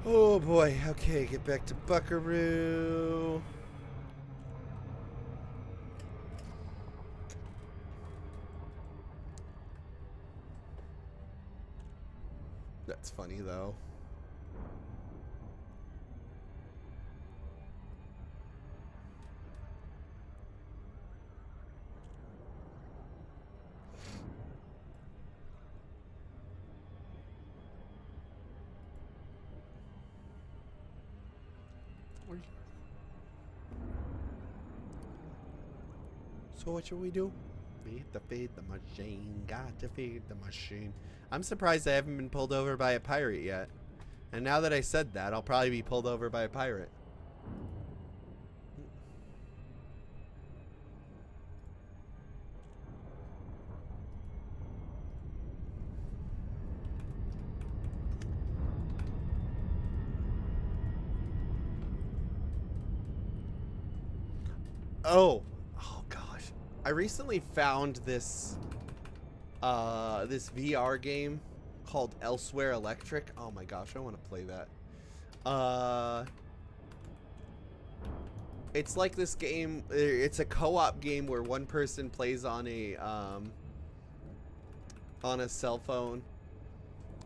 Oh boy, okay, get back to Buckaroo. That's funny though. So what should we do? Feed the machine, got to feed the machine. I'm surprised I haven't been pulled over by a pirate yet. And now that I said that, I'll probably be pulled over by a pirate. Oh gosh. I recently found this this VR game called Elsewhere Electric. Oh my gosh, I want to play that. It's like this game, it's a co-op game where one person plays on a cell phone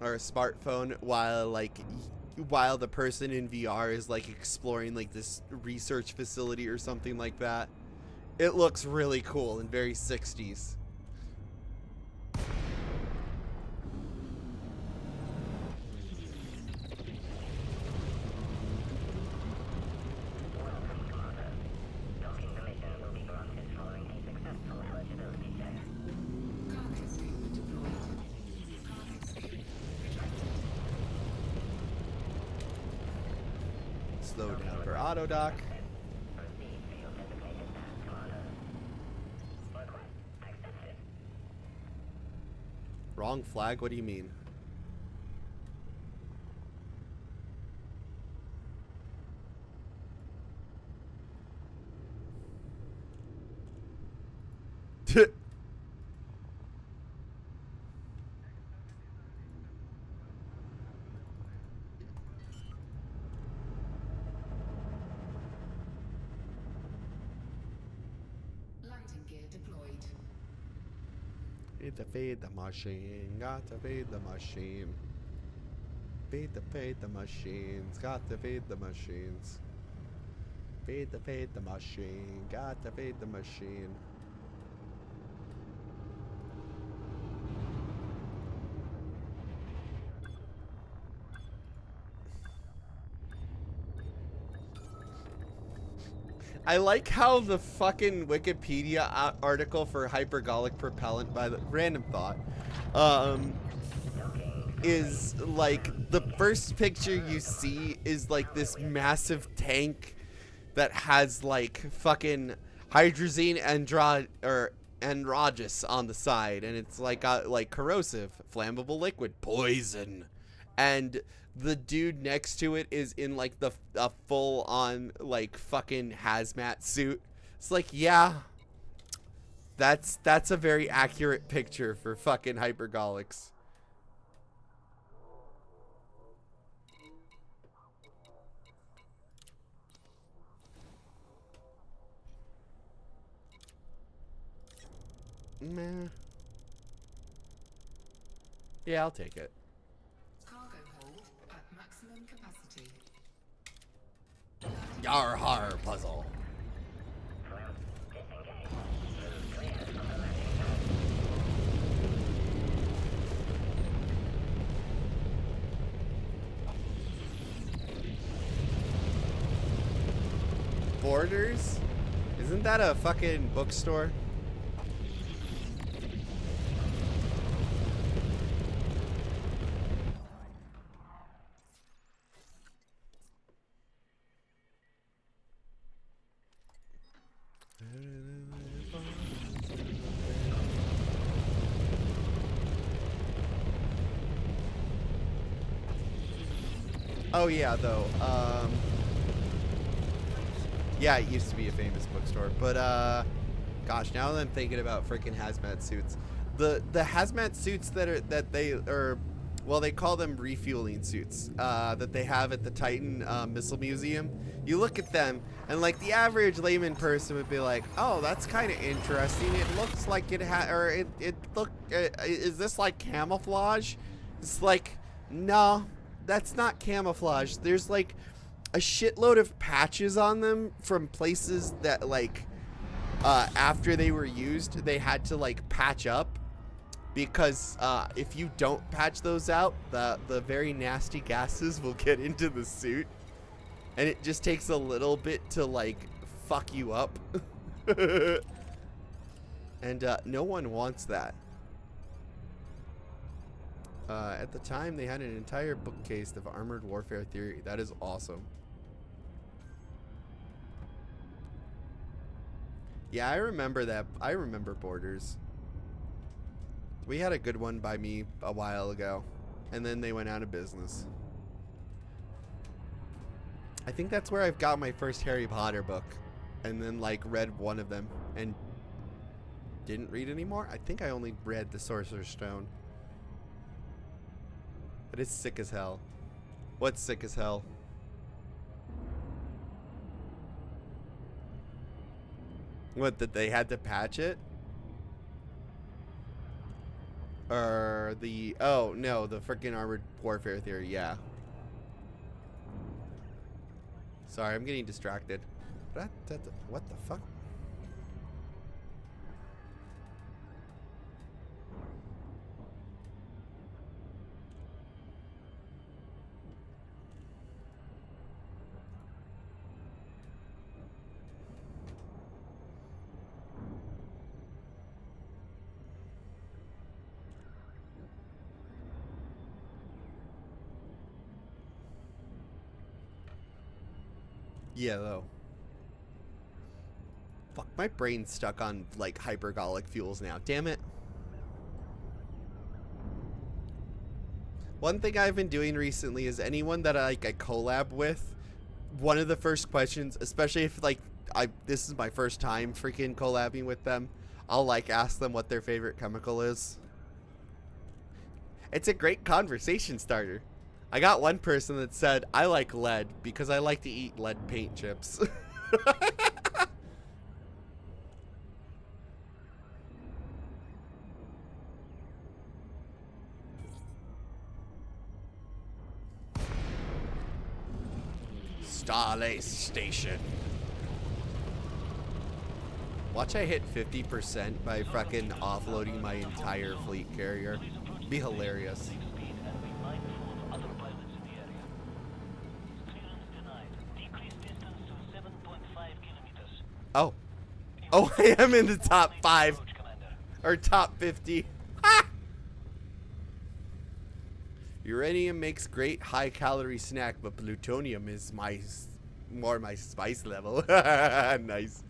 or a smartphone while the person in VR is like exploring like this research facility or something like that. It looks really cool and very 60s. Cargo scope deployed. Cargo scope retracted. Slow down for auto dock. Wrong flag? What do you mean? Landing gear deployed. Feed the machine, got to feed the machine. Feed the machines, got to feed the machines. Feed the machine, got to feed the machine. I like how the fucking Wikipedia article for hypergolic propellant, by the random thought, is like the first picture you see is like this massive tank that has like fucking hydrazine androgus on the side, and it's like corrosive, flammable liquid, poison, and the dude next to it is in like a full on like fucking hazmat suit. It's like, yeah, that's a very accurate picture for fucking hypergolics. Meh. Yeah, I'll take it. Cargo hold at maximum capacity. Yar har puzzle. Borders? Isn't that a fucking bookstore? Oh yeah, though. Yeah, it used to be a famous bookstore, but gosh, now that I'm thinking about freaking hazmat suits, the hazmat suits they call them refueling suits that they have at the Titan Missile Museum. You look at them, and like the average layman person would be like, "Oh, that's kind of interesting. It looks like is this like camouflage?" It's like, no, that's not camouflage. There's like a shitload of patches on them from places that like after they were used, they had to like patch up. Because if you don't patch those out, the very nasty gases will get into the suit. And it just takes a little bit to, like, fuck you up. And no one wants that. At the time, they had an entire bookcase of armored warfare theory. That is awesome. Yeah, I remember that. I remember Borders. We had a good one by me a while ago, and then they went out of business. I think that's where I've got my first Harry Potter book, and then like read one of them and didn't read anymore. I think I only read The Sorcerer's Stone. But it's sick as hell. What's sick as hell? What, that they had to patch it? Or the... Oh, no, the freaking armored warfare theory, yeah. Sorry, I'm getting distracted. What the fuck? Yeah, though. Fuck, my brain's stuck on, like, hypergolic fuels now. Damn it. One thing I've been doing recently is anyone that I collab with, one of the first questions, especially if, like, this is my first time freaking collabing with them, I'll, like, ask them what their favorite chemical is. It's a great conversation starter. I got one person that said, I like lead because I like to eat lead paint chips. Starlace Station. Watch I hit 50% by fucking offloading my entire fleet carrier. Be hilarious. Oh. Oh, I am in the top 5. Or top 50. Ha! Uranium makes great high-calorie snack, but plutonium is more my spice level. Nice.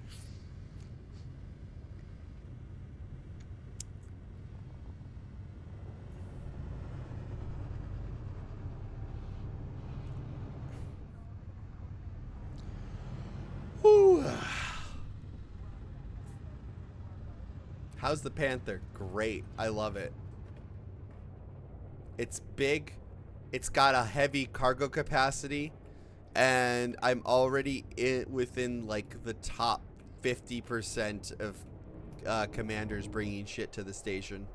Whew. How's the Panther? Great. I love it. It's big. It's got a heavy cargo capacity. And I'm already within like the top 50% of commanders bringing shit to the station.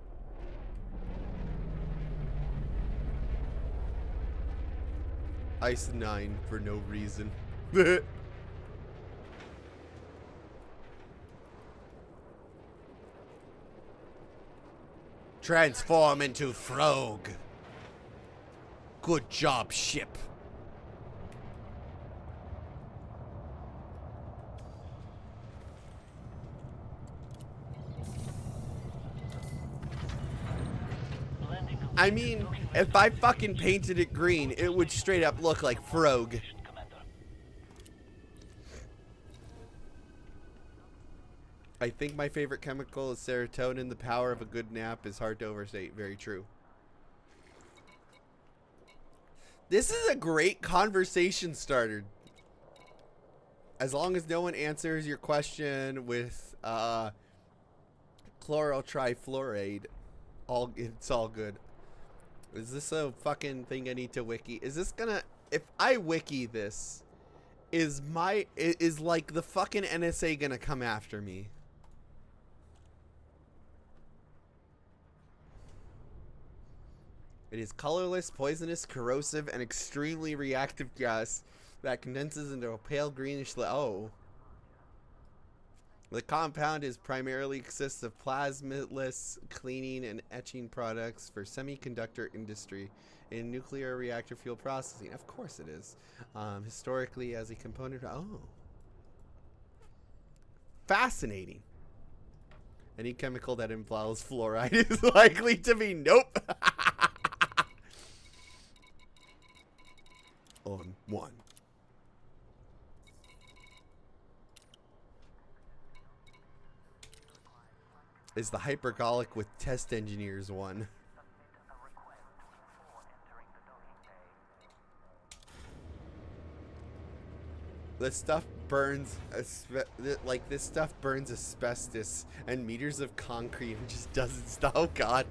Ice 9 for no reason. Transform into Frog. Good job, ship. I mean, if I fucking painted it green, it would straight up look like Frog. I think my favorite chemical is serotonin. The power of a good nap is hard to overstate. Very true. This is a great conversation starter. As long as no one answers your question with chlorotrifluoride, it's all good. Is this a fucking thing I need to wiki? Is this gonna... If I wiki this, is like the fucking NSA gonna come after me? It is colorless, poisonous, corrosive, and extremely reactive gas that condenses into a pale greenish oh. The compound is primarily consists of plasmaless cleaning and etching products for semiconductor industry and nuclear reactor fuel processing. Of course it is. Historically as a component of... Oh. Fascinating. Any chemical that involves fluoride is likely to be nope. On one. Is the hypergolic with test engineers one? This stuff burns this stuff burns asbestos and meters of concrete and just doesn't stop. Oh god.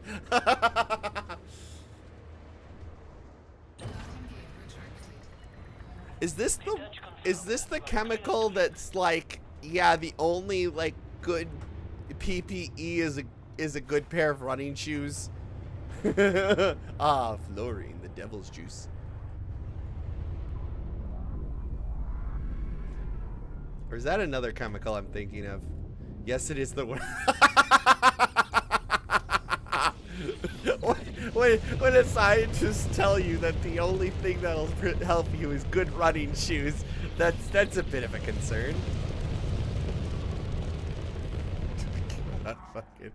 Is this the chemical that's like, yeah, the only like good PPE is a good pair of running shoes? Ah, fluorine, the devil's juice. Or is that another chemical I'm thinking of? Yes, it is the one. When a scientist tell you that the only thing that'll help you is good running shoes, that's a bit of a concern. God, fucking.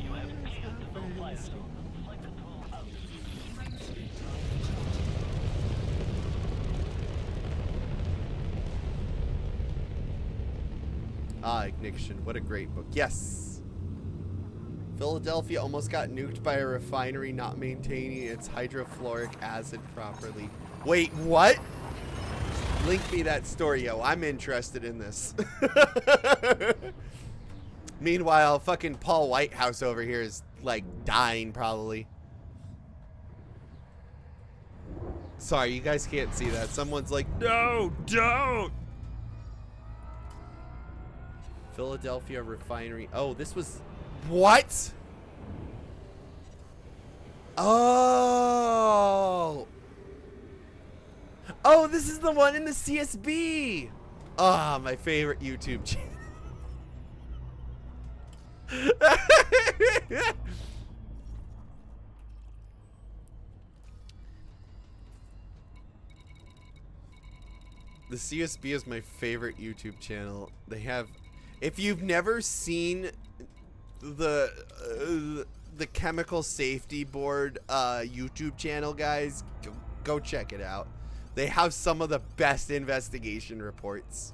You have cleared the no-fly zone. Flight control out. Ah, Ignition. What a great book. Yes! Philadelphia almost got nuked by a refinery not maintaining its hydrofluoric acid properly. Wait, what? Link me that story, yo. I'm interested in this. Meanwhile, fucking Paul Whitehouse over here is, like, dying, probably. Sorry, you guys can't see that. Someone's like, no, don't! Philadelphia refinery. Oh, this was... What? Oh! Oh, this is the one in the CSB! Ah, my favorite YouTube channel. The CSB is my favorite YouTube channel. They have, if you've never seen the Chemical Safety Board YouTube channel, guys, go check it out. They have some of the best investigation reports.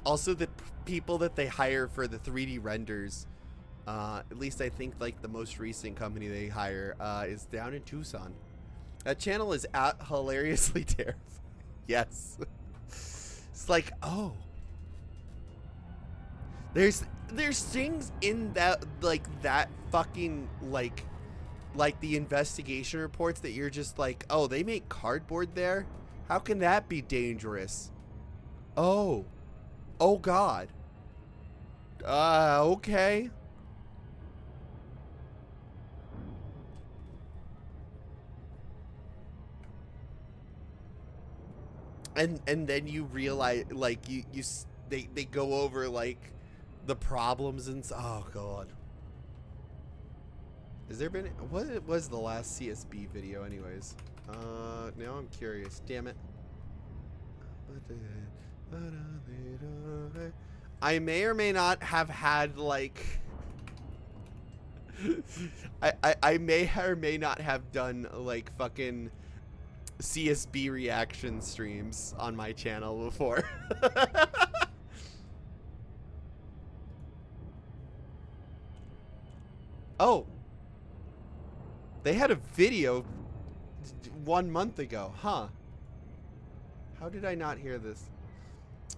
Also, the people that they hire for the 3D renders, at least I think like the most recent company they hire is down in Tucson. That channel is at hilariously terrifying. Yes. It's like, oh. There's things in that, like, that fucking, like the investigation reports that you're just like, oh, they make cardboard there? How can that be dangerous? Oh. Oh, God. Okay. And then you realize, like, they go over, like, the problems and oh, God. Has there been, what was the last CSB video anyways? Now I'm curious. Damn it. I may or may not have had, like, I may or may not have done, like, fucking CSB reaction streams on my channel before. Oh, they had a video 1 month ago, huh? How did I not hear this?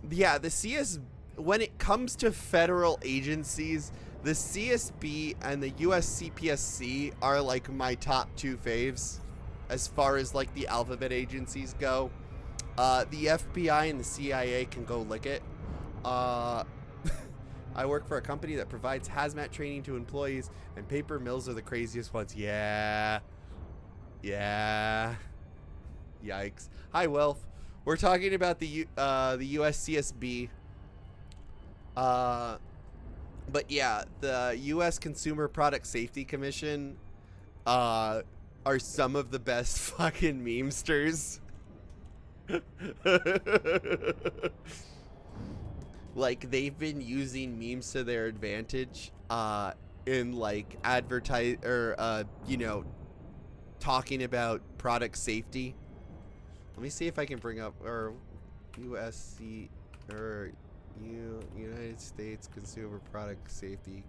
Yeah, the when it comes to federal agencies, the CSB and the US CPSC are like my top 2 faves as far as like the alphabet agencies go. The FBI and the CIA can go lick it. I work for a company that provides hazmat training to employees, and paper mills are the craziest ones. Yeah. Yeah. Yikes. Hi, Wilf. We're talking about the USCSB. But yeah, the U.S. Consumer Product Safety Commission are some of the best fucking memesters. Like, they've been using memes to their advantage in, like, you know, talking about product safety. Let me see if I can bring up, or USC, or United States Consumer Product Safety.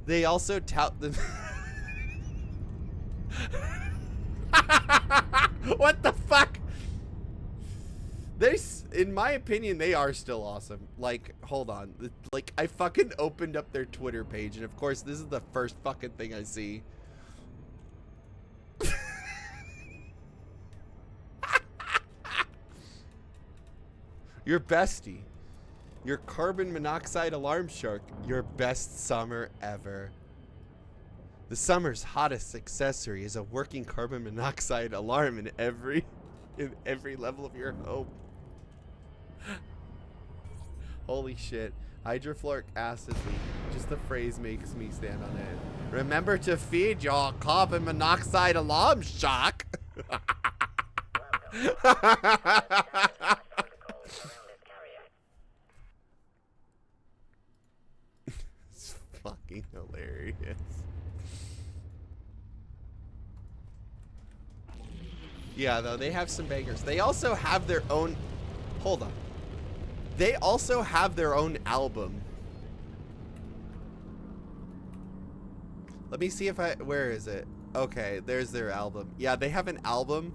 They also tout them. What the fuck? In my opinion, they are still awesome. Like, hold on. Like, I fucking opened up their Twitter page, and of course, this is the first fucking thing I see. Your bestie. Your carbon monoxide alarm shark. Your best summer ever. The summer's hottest accessory is a working carbon monoxide alarm in every level of your home. Holy shit. Hydrofluoric acid leak. Just the phrase makes me stand on end. Remember to feed your carbon monoxide alarm shark. It's fucking hilarious. Yeah, though, they have some bangers. They also have their own... Hold on. They also have their own album. Let me see if I... Where is it? Okay, there's their album. Yeah, they have an album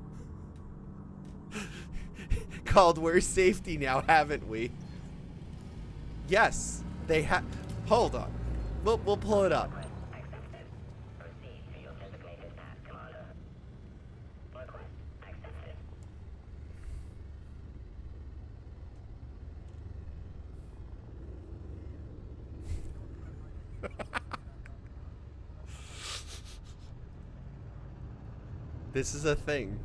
called We're Safety Now, Haven't We? Yes, they have... Hold on. We'll pull it up. This is a thing.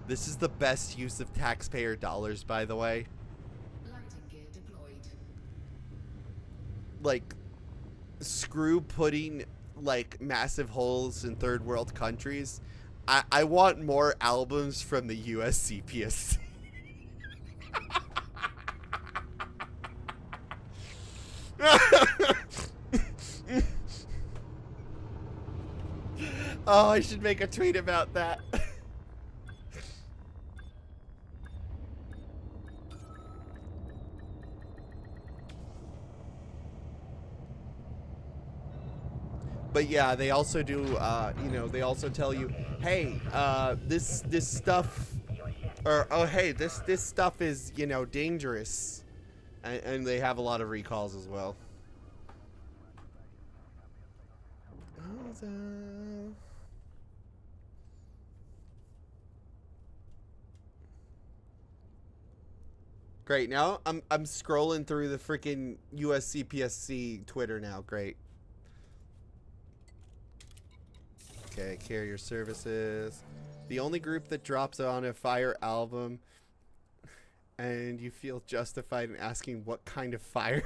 This is the best use of taxpayer dollars, by the way. Lighting like screw putting like massive holes in third world countries. I want more albums from the USCPSC. Oh, I should make a tweet about that. But yeah, they also do, you know, they also tell you, hey, this stuff, or, oh, hey, this stuff is, you know, dangerous. And they have a lot of recalls as well. Great, now I'm scrolling through the freaking USCPSC Twitter now, great. Okay, carrier services. The only group that drops on a fire album and you feel justified in asking what kind of fire.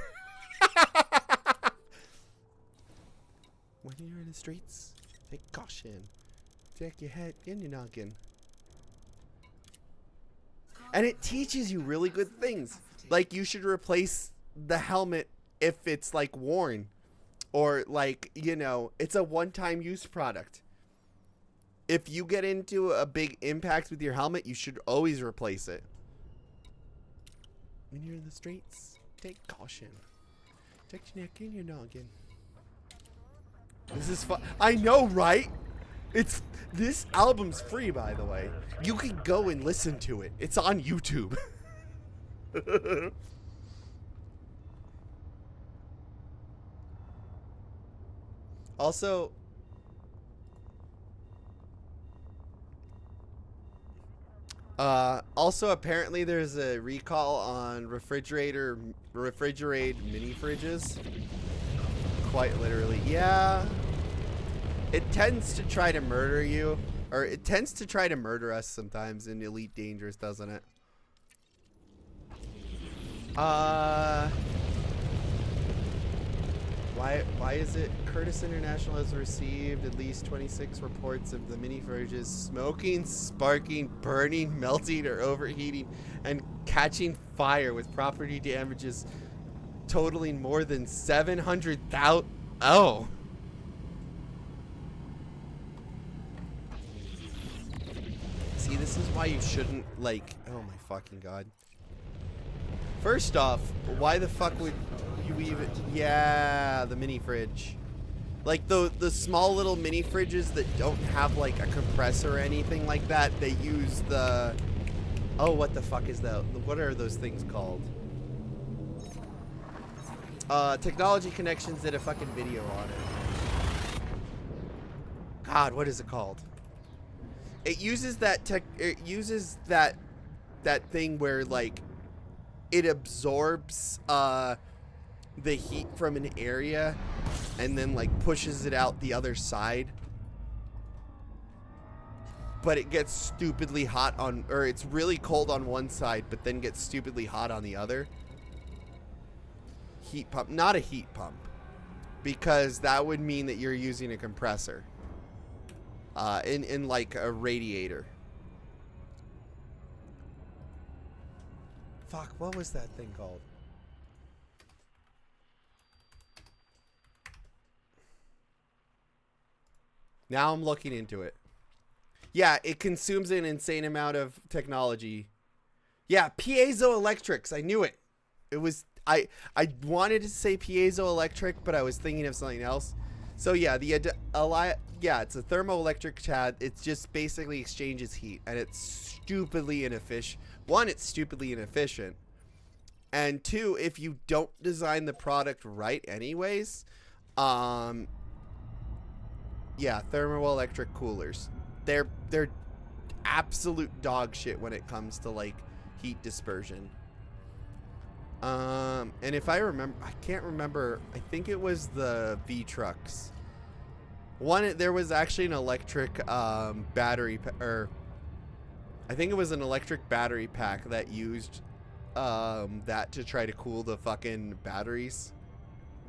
When you're in the streets, take caution. Check your head and your noggin. And it teaches you really good things. Like you should replace the helmet if it's like worn. Or like, you know, it's a one-time use product. If you get into a big impact with your helmet, you should always replace it. When you're in the streets, take caution. Check your neck and your noggin. This is fun. I know, right? This album's free, by the way. You can go and listen to it. It's on YouTube. Also, apparently there's a recall on refrigerated mini fridges. Quite literally. Yeah. It tends to try to murder you. Or it tends to try to murder us sometimes in Elite Dangerous, doesn't it? Why is it Curtis International has received at least 26 reports of the mini fridges smoking, sparking, burning, melting, or overheating and catching fire with property damages totaling more than 700,000. Oh. See, this is why you shouldn't, like, oh my fucking god. First off, why the fuck would you even, yeah, the mini fridge. Like the small little mini fridges that don't have like a compressor or anything like that, they use the, oh, what the fuck is that? What are those things called? Technology Connections did a fucking video on it. God, what is it called? It uses that that thing where like it absorbs the heat from an area and then like pushes it out the other side. But it gets stupidly hot on, or it's really cold on one side, but then gets stupidly hot on the other. Heat pump, not a heat pump, because that would mean that you're using a compressor. In like a radiator. Fuck, what was that thing called? Now I'm looking into it. Yeah, it consumes an insane amount of technology. Yeah, piezoelectrics. I knew it. It was, I wanted to say piezoelectric, but I was thinking of something else. So yeah, yeah, it's a thermoelectric pad. It just basically exchanges heat, and it's stupidly inefficient. One, it's stupidly inefficient, and two, if you don't design the product right, anyways, yeah, thermoelectric coolers, they're absolute dog shit when it comes to like heat dispersion. And if I remember, I can't remember. I think it was the V trucks. There was actually an electric battery, or I think it was an electric battery pack that used that to try to cool the fucking batteries.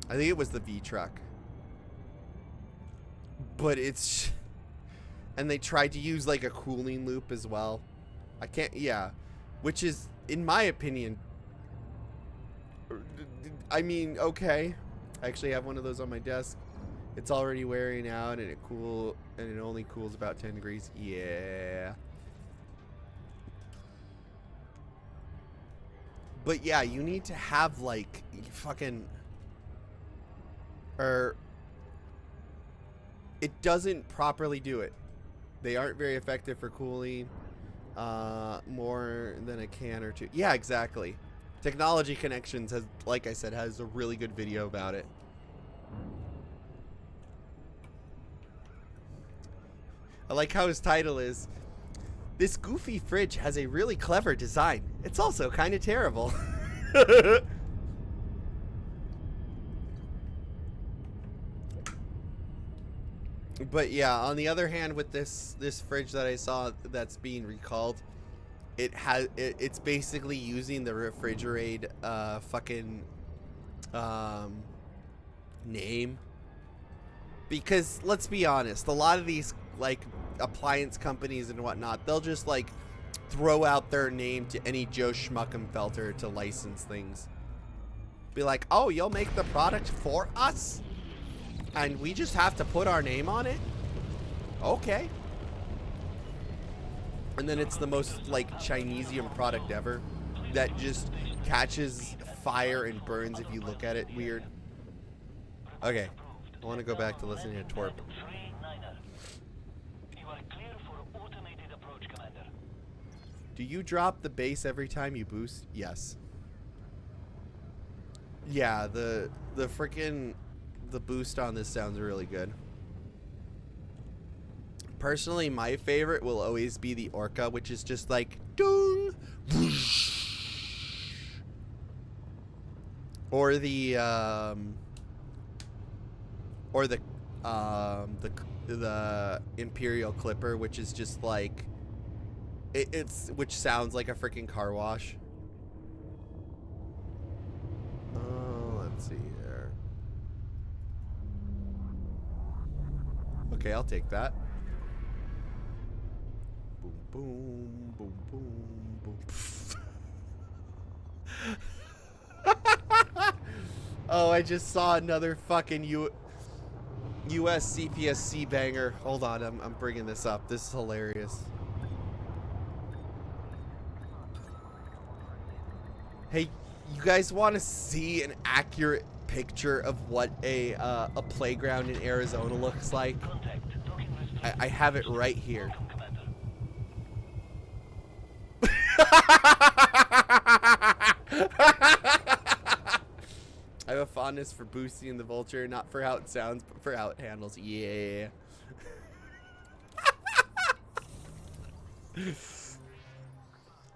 I think it was the V truck. But it's... And they tried to use like a cooling loop as well. I can't... Yeah. Which is, in my opinion... I mean, okay. I actually have one of those on my desk. It's already wearing out and it only cools about 10 degrees. Yeah. But yeah, you need to have like fucking it doesn't properly do it. They aren't very effective for cooling more than a can or two. Yeah, exactly. Technology Connections has, like I said, has a really good video about it. I like how his title is, "This goofy fridge has a really clever design. It's also kind of terrible." But yeah, on the other hand, with this fridge that I saw that's being recalled, it's basically using the refrigerate fucking name. Because let's be honest, a lot of these like appliance companies and whatnot, they'll just like throw out their name to any Joe Schmuckenfelter to license things. Be like, oh, you'll make the product for us? And we just have to put our name on it? Okay. And then it's the most like Chinesian product ever that just catches fire and burns if you look at it weird. Okay. I want to go back to listening to Twerp. Do you drop the base every time you boost? Yes. Yeah, the freaking boost on this sounds really good. Personally, my favorite will always be the Orca, which is just like doom, or the Imperial Clipper, which is just like which sounds like a freaking car wash. Let's see here. Okay, I'll take that. Boom, boom, boom, boom, boom. Oh, I just saw another fucking US CPSC banger. Hold on, I'm bringing this up. This is hilarious. Hey, you guys want to see an accurate picture of what a playground in Arizona looks like? I have it right here. I have a fondness for Boosie and the Vulture, not for how it sounds, but for how it handles. Yeah.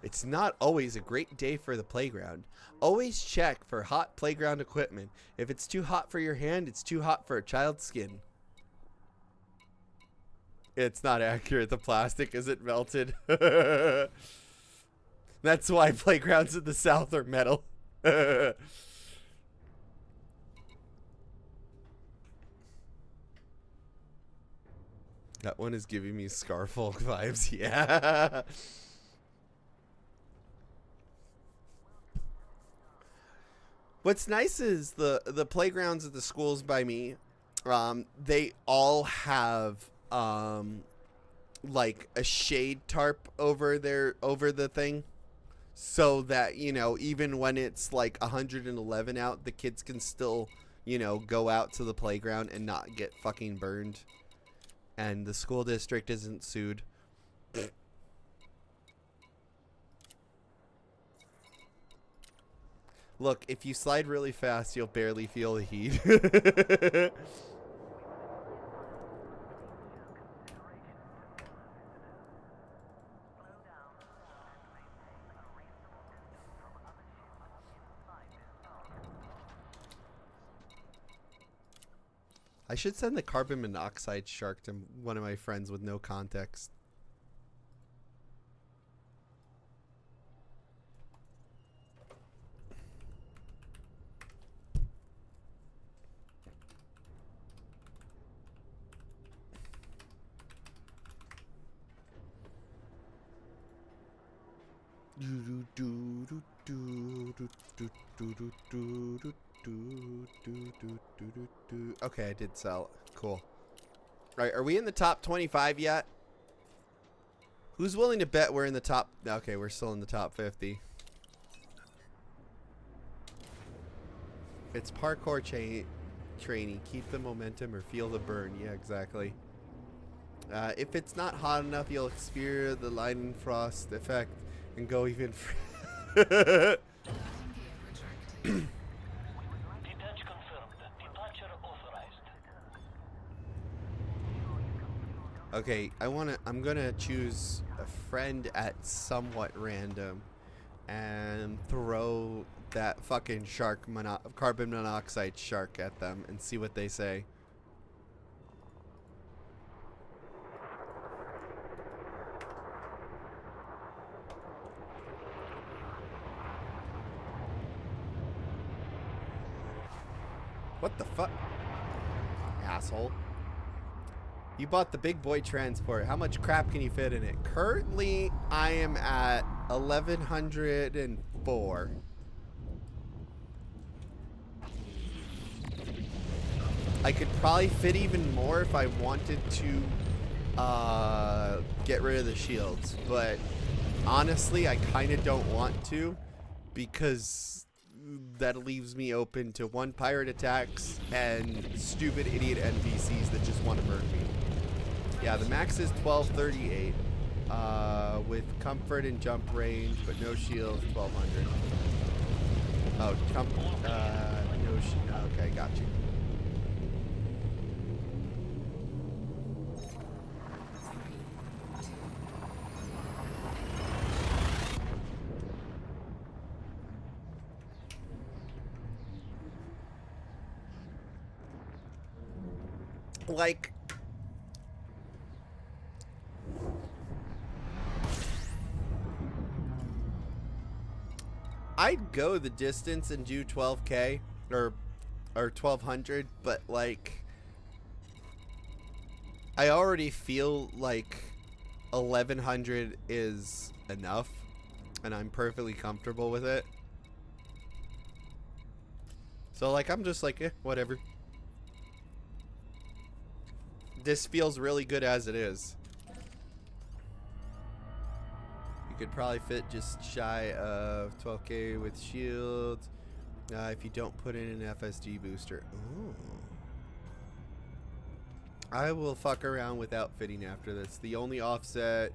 It's not always a great day for the playground. Always check for hot playground equipment. If it's too hot for your hand, it's too hot for a child's skin. It's not accurate. The plastic isn't melted. That's why playgrounds in the South are metal. That one is giving me Scarfolk vibes. Yeah. What's nice is the playgrounds at the schools by me, they all have like a shade tarp over the thing, so that, you know, even when it's like 111 out, the kids can still, you know, go out to the playground and not get fucking burned, and the school district isn't sued. Look, if you slide really fast, you'll barely feel the heat. I should send the carbon monoxide shark to one of my friends with no context. Okay, I did sell. Cool. Right, are we in the top 25 yet? Who's willing to bet we're in the top? Okay, we're still in the top 50. It's parkour training. Keep the momentum or feel the burn. Yeah, exactly. If it's not hot enough, you'll experience the lightning frost effect and go even Detach confirmed. Departure authorized. Okay, I'm gonna choose a friend at somewhat random and throw that fucking carbon monoxide shark at them and see what they say. What the fuck? Asshole. You bought the big boy transport. How much crap can you fit in it? Currently, I am at 1,104. I could probably fit even more if I wanted to get rid of the shields. But honestly, I kind of don't want to because that leaves me open to one, pirate attacks, and stupid idiot NPCs that just want to murder me. Yeah, the max is 1238 with comfort and jump range, but no shields, 1200. Oh, no shield. Okay, got you. Like, I'd go the distance and do 12K or 1200, but like I already feel like 1100 is enough and I'm perfectly comfortable with it. So like I'm just like, whatever. This feels really good as it is. You could probably fit just shy of 12K with shields if you don't put in an FSG booster. Ooh. I will fuck around with outfitting after this. The only offset...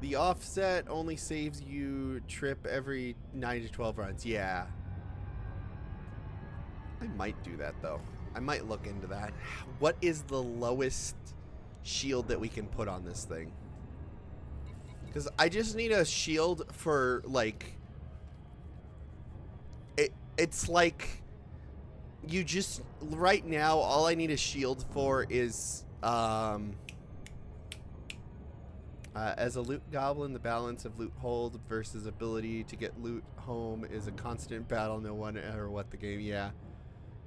The offset only saves you trip every 9 to 12 runs. Yeah. I might do that though. I might look into that. What is the lowest shield that we can put on this thing? Because I just need a shield for, like... It's like... You just... Right now, all I need a shield for is... as a loot goblin, the balance of loot hold versus ability to get loot home is a constant battle, no matter what the game... Yeah.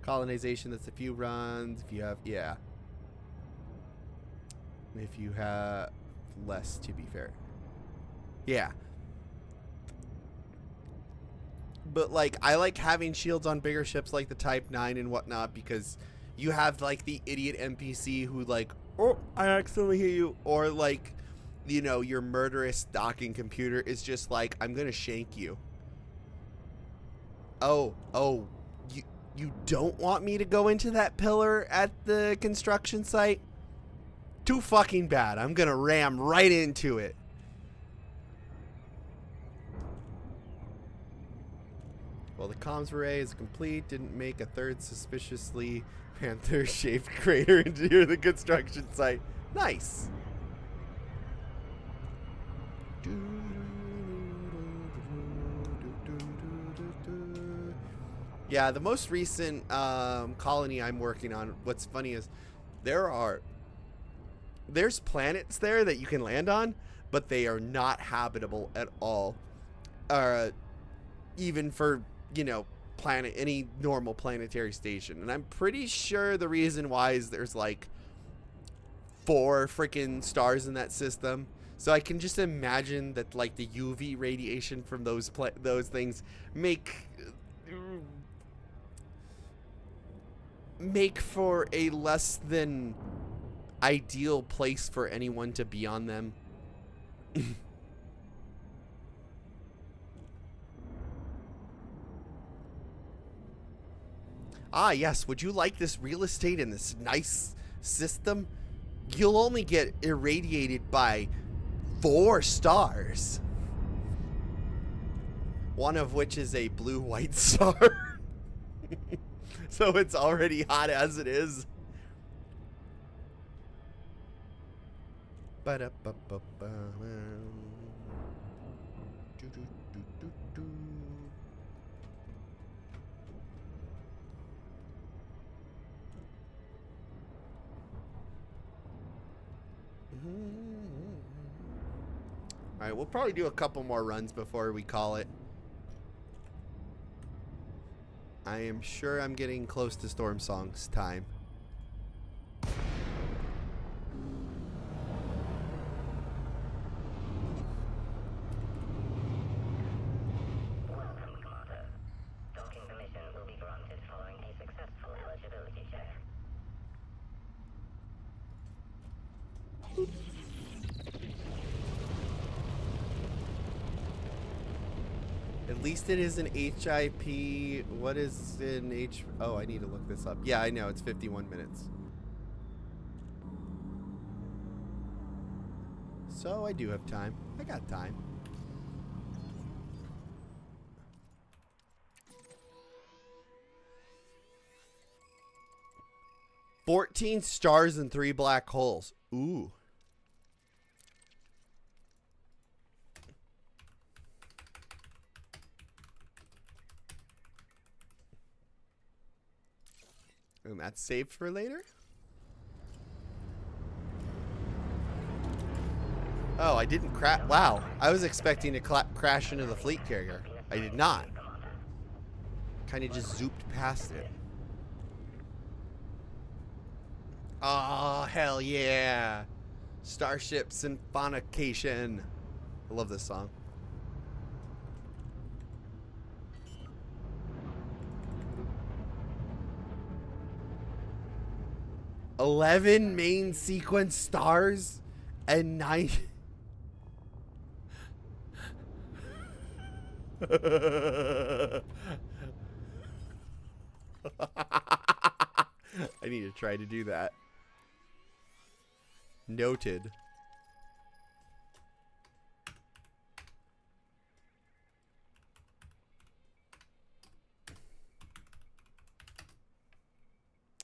Colonization, that's a few runs. If you have, yeah. If you have less, to be fair. Yeah. But like, I like having shields on bigger ships like the Type 9 and whatnot because you have like the idiot NPC who like, oh, I accidentally hit you. Or like, you know, your murderous docking computer is just like, I'm gonna shank you. Oh, you don't want me to go into that pillar at the construction site? Too fucking bad. I'm gonna ram right into it. Well, the comms array is complete. Didn't make a third suspiciously panther-shaped crater into the construction site. Nice. Yeah, the most recent colony I'm working on, what's funny is there's planets there that you can land on, but they are not habitable at all. Even for, you know, any normal planetary station. And I'm pretty sure the reason why is there's like 4 freaking stars in that system. So I can just imagine that, like, the UV radiation from those things make for a less than ideal place for anyone to be on them. Ah, yes. Would you like this real estate in this nice system? You'll only get irradiated by 4 stars. One of which is a blue-white star. So it's already hot as it is. Ba-da-ba-ba-ba. Do-do-do-do-do. Alright, we'll probably do a couple more runs before we call it. I am sure I'm getting close to Storm Song's time. Welcome, Commander. Docking permission will be granted following a successful eligibility check. At least it is an HIP. What is an H? Oh, I need to look this up. Yeah, I know. It's 51 minutes. So I do have time. I got time. "14 stars and 3 black holes." Ooh. And that's saved for later? Oh, I didn't crash. Wow. I was expecting to crash into the fleet carrier. I did not. Kind of just zooped past it. Oh, hell yeah. Starship Symphonication. I love this song. "11 main sequence stars and 9." I need to try to do that. Noted.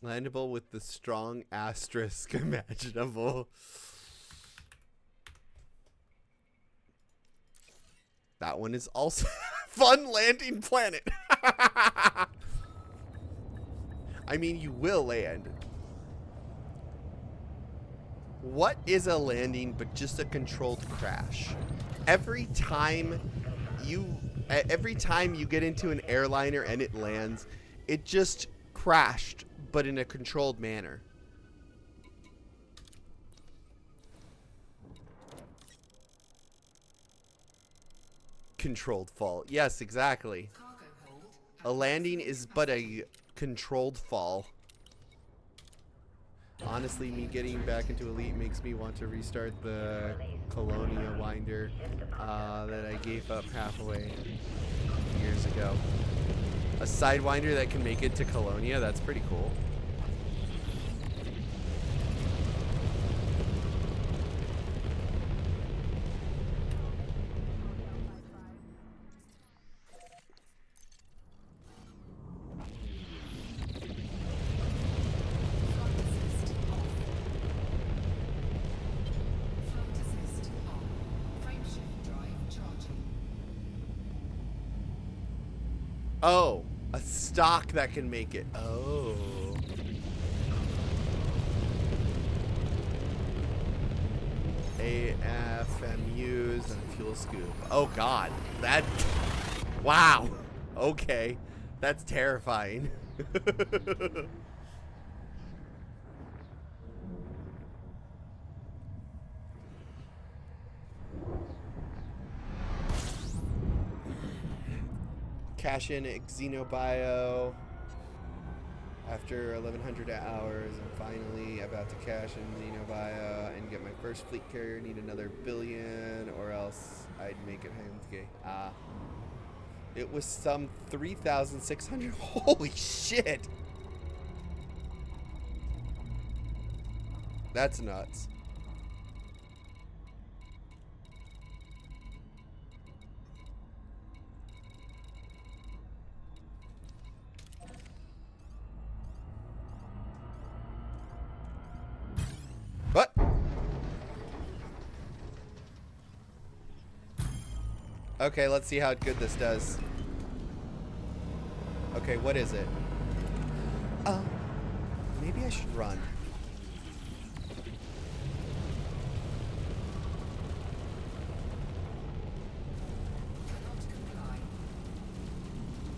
Landable with the strong asterisk imaginable. That one is also fun landing planet. I mean, you will land. What is a landing but just a controlled crash? Every time you get into an airliner and it lands, it just crashed, but in a controlled manner. Controlled fall. Yes, exactly. A landing is but a controlled fall. Honestly, me getting back into Elite makes me want to restart the Colonia winder that I gave up halfway years ago. A Sidewinder that can make it to Colonia, that's pretty cool. Oh, a stock that can make it. Oh. AFMUs and fuel scoop. Oh God, that. Wow. Okay, that's terrifying. cash in Xenobio. After 1,100 hours, I'm finally about to cash in Xenobio and get my first fleet carrier. Need another billion, or else I'd make it home. It was some 3,600. Holy shit! That's nuts. What? Okay, let's see how good this does. Okay, what is it? Maybe I should run.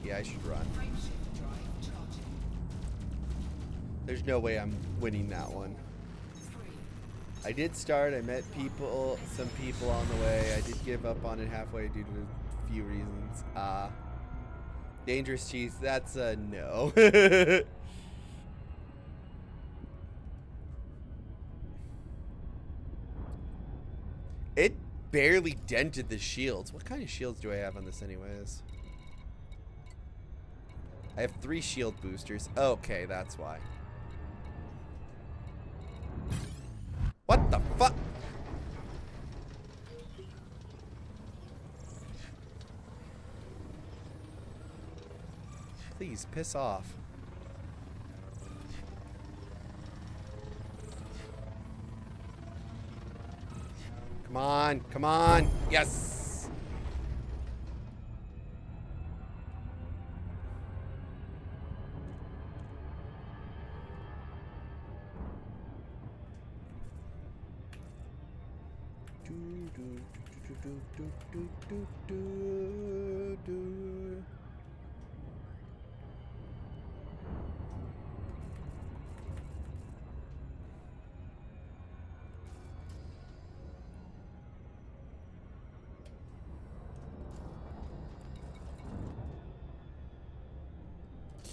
Yeah, I should run. There's no way I'm winning that one. I did start, I met some people on the way. I did give up on it halfway due to a few reasons. Dangerous cheese, that's a no. It barely dented the shields. What kind of shields do I have on this anyways? I have 3 shield boosters. Okay, that's why. What the fuck? Please, piss off. Come on, come on. Yes.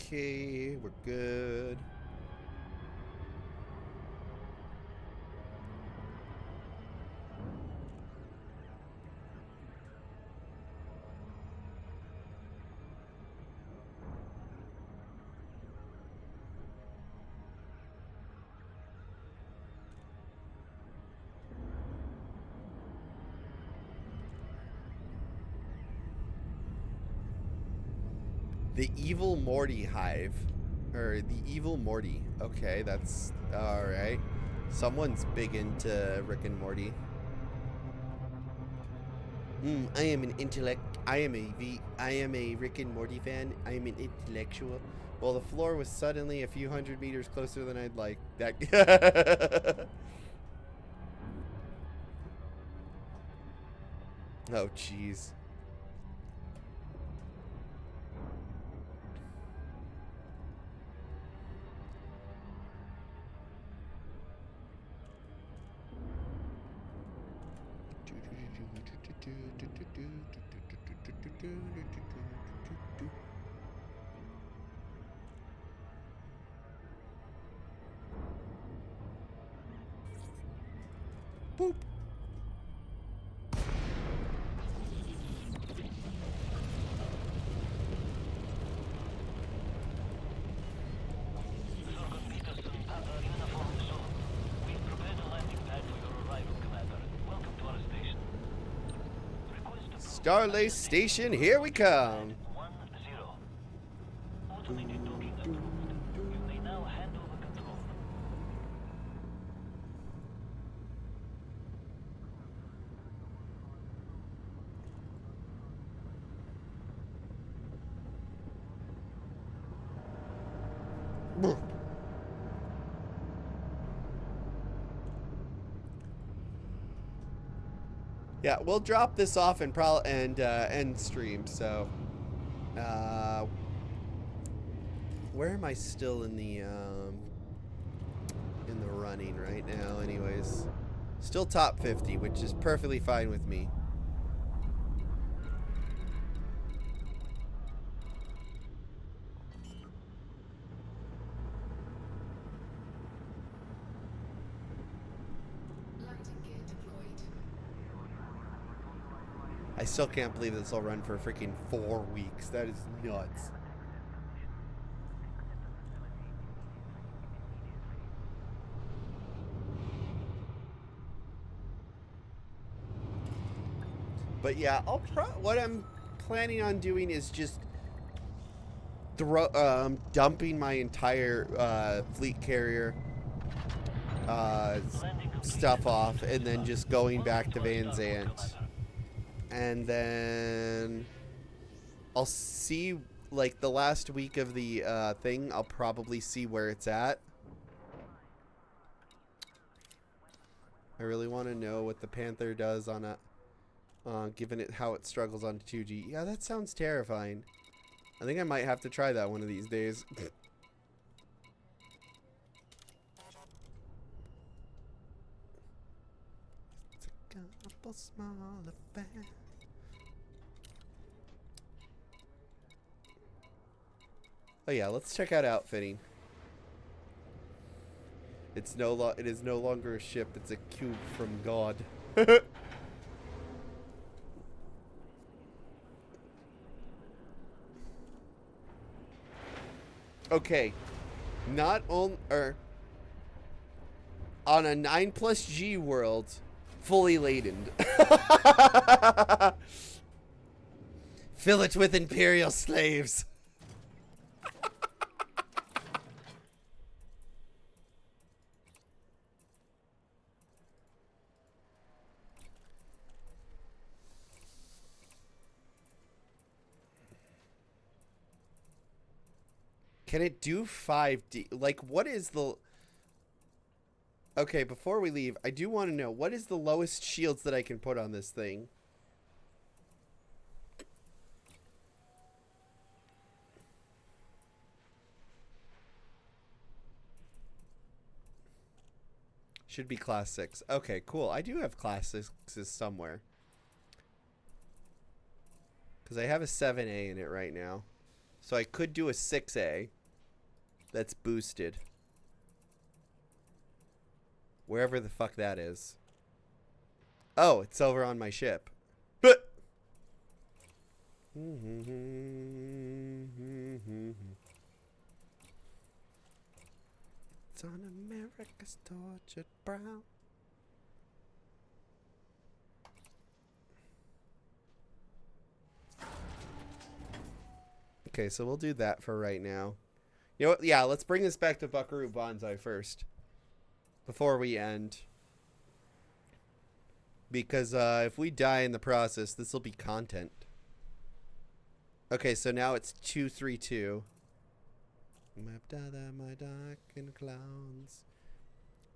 Okay, we're good. The Evil Morty Hive. Or the Evil Morty. Okay, that's alright. Someone's big into Rick and Morty. I am an intellect. I am a Rick and Morty fan. I am an intellectual. Well, the floor was suddenly a few hundred meters closer than I'd like. That. Oh, jeez. Boop. Starlay Station, here we come. 1-0. Automated docking approved. You may now hand over control. Yeah, we'll drop this off and end stream. So, where am I still in the running right now? Anyways, still top 50, which is perfectly fine with me. still can't believe this will run for freaking 4 weeks. That is nuts. But yeah, what I'm planning on doing is just dumping my entire fleet carrier stuff off, and then just going back to Van Zant. And then I'll see, like, the last week of the thing, I'll probably see where it's at. I really want to know what the Panther does on a, given it how it struggles on 2G. Yeah, that sounds terrifying. I think I might have to try that one of these days. It's a couple small affairs. Oh yeah, let's check out outfitting. It is no longer a ship, it's a cube from God. Okay. Not on on a 9+G world, fully laden. Fill it with Imperial slaves. Can it do 5D? Like, what is the... Okay, before we leave, I do want to know, what is the lowest shields that I can put on this thing? Should be class 6. Okay, cool. I do have class 6s somewhere. Because I have a 7A in it right now. So I could do a 6A. That's boosted. Wherever the fuck that is. Oh, it's over on my ship. It's on America's tortured brow. Okay, so we'll do that for right now. You know what? Yeah, let's bring this back to Buckaroo Banzai first. Before we end. Because if we die in the process, this will be content. Okay, so now it's 232. My darkened clouds.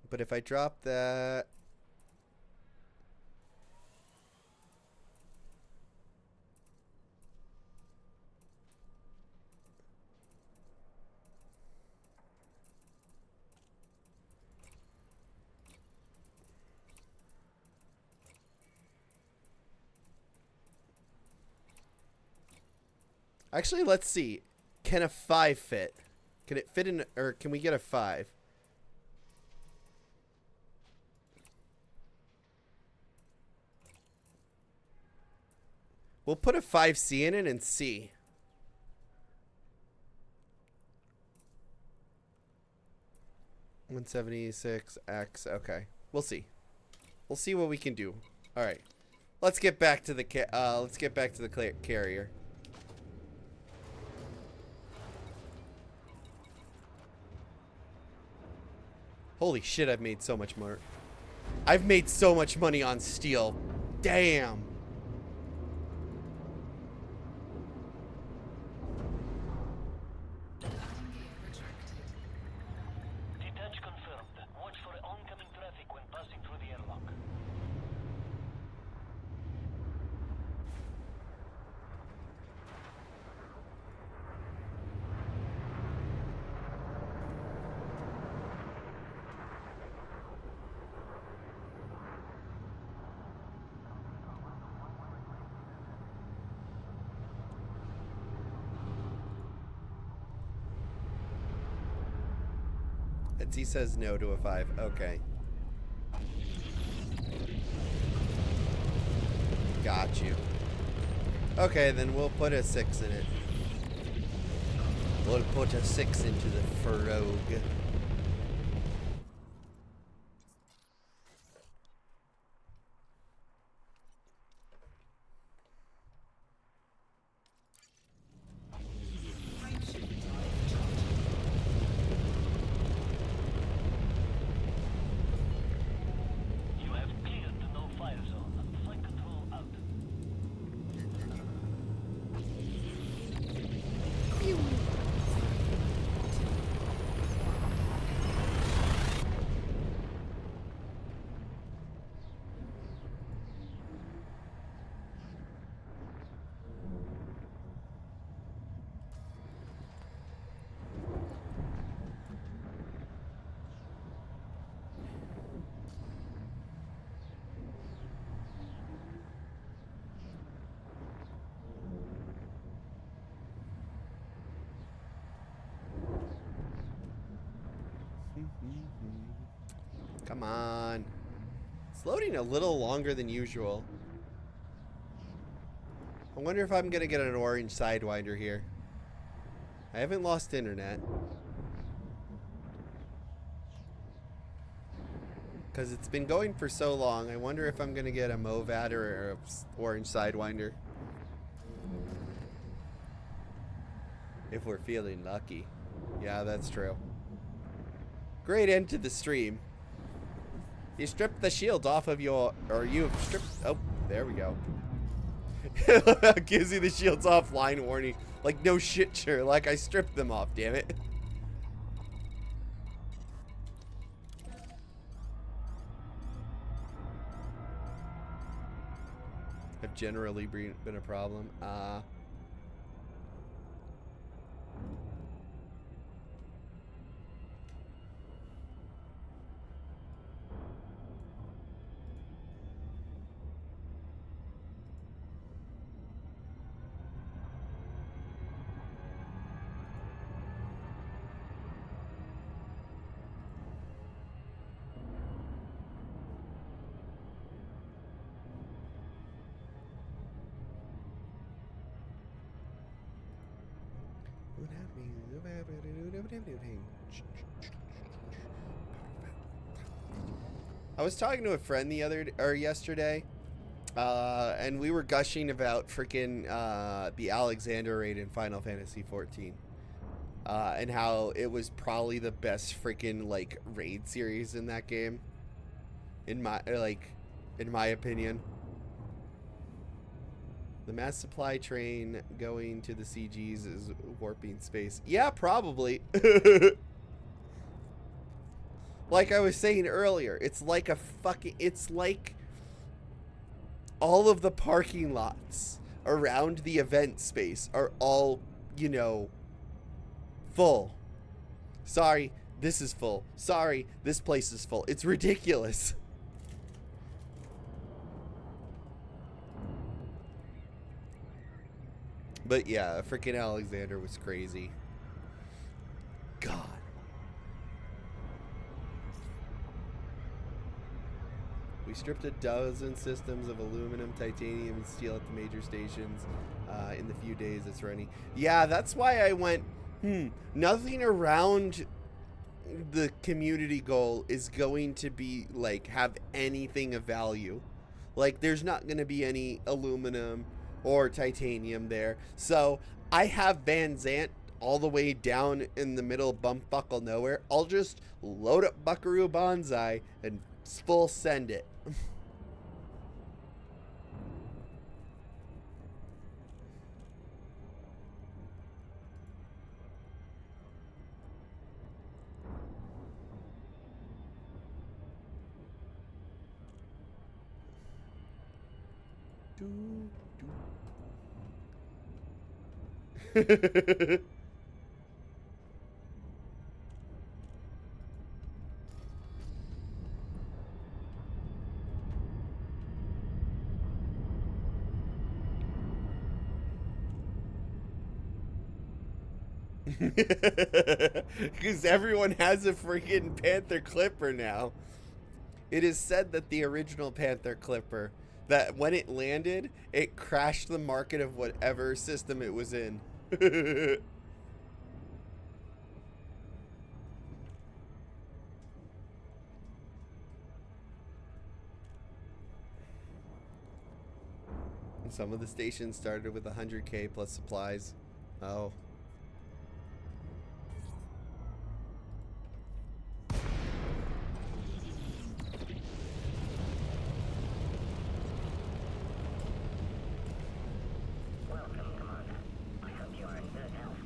But if I drop that... Actually, let's see. Can a 5 fit? Can it fit in, or can we get a 5? We'll put a 5C in it and see. $176X. Okay, we'll see. We'll see what we can do. All right, let's get back to the carrier. Holy shit, I've made so much more. I've made so much money on steel. Damn. Detach confirmed. Watch for oncoming traffic when passing through the airlock. He says no to a 5. Okay. Got you. Okay, then we'll put a 6 in it. We'll put a 6 into the Frog. You have cleared the no-fire zone. Flight control out. Come on. It's loading a little longer than usual. I wonder if I'm going to get an orange Sidewinder here. I haven't lost internet. Because it's been going for so long. I wonder if I'm going to get a Movat or an orange Sidewinder. If we're feeling lucky. Yeah, that's true. Great end to the stream. You stripped the shield off of your... Or you have stripped... Oh, there we go. Gives you the shields offline warning. Like, no shit, sure. Like, I stripped them off, damn it. Have generally been a problem. I was talking to a friend yesterday, and we were gushing about freaking the Alexander raid in Final Fantasy XIV, and how it was probably the best freaking like raid series in that game, in my opinion. The mass supply train going to the CGs is warping space. Yeah, probably. Like I was saying earlier, it's like it's like all of the parking lots around the event space are all, you know, full. Sorry, this is full. Sorry, this place is full. It's ridiculous. But yeah, freaking Alexander was crazy. God. We stripped a dozen systems of aluminum, titanium, and steel at the major stations in the few days it's running. Yeah, that's why I went, nothing around the community goal is going to be, like, have anything of value. Like, there's not going to be any aluminum or titanium there. So I have Van Zant all the way down in the middle of bumfuckle nowhere. I'll just load up Buckaroo Banzai and full send it. Because everyone has a freaking Panther Clipper now. It is said that the original Panther Clipper that when it landed, it crashed the market of whatever system it was in. And some of the stations started with 100K plus supplies. Oh. Welcome, Commander. I hope you are in good health.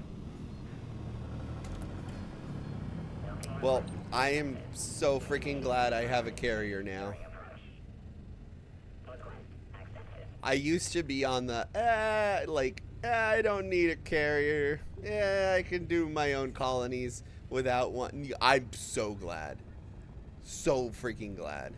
Docking Well, request. I am so freaking glad I have a carrier now. Approach. Request accepted. I used to be on the, I don't need a carrier. Yeah, I can do my own colonies without one. I'm so glad. So freaking glad.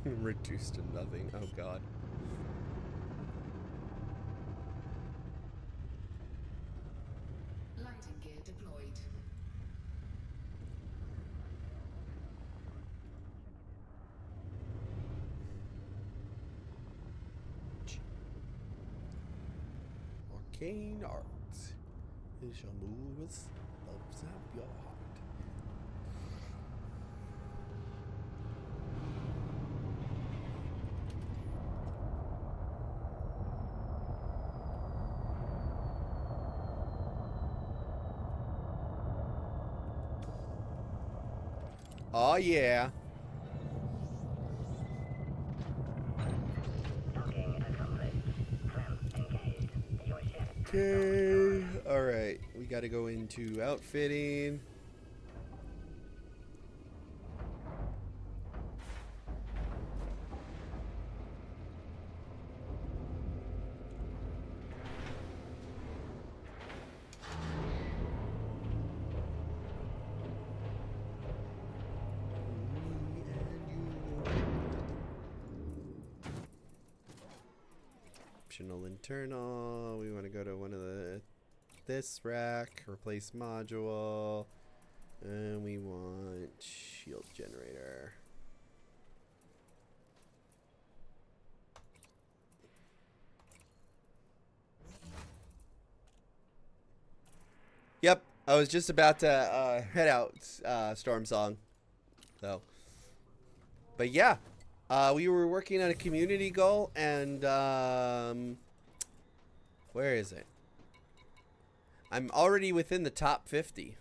Reduced to nothing. Oh god. Lighting gear deployed. Arcane arts. It shall move us, loves up your heart. Oh yeah. Docking accomplished. Clamp engaged. Your ship. Okay. All right. We got to go into outfitting. Optional internal. We want to go to one of this rack, replace module, and we want shield generator. Yep, I was just about to head out, Storm Song, though. But yeah, we were working on a community goal, and where is it? I'm already within the top 50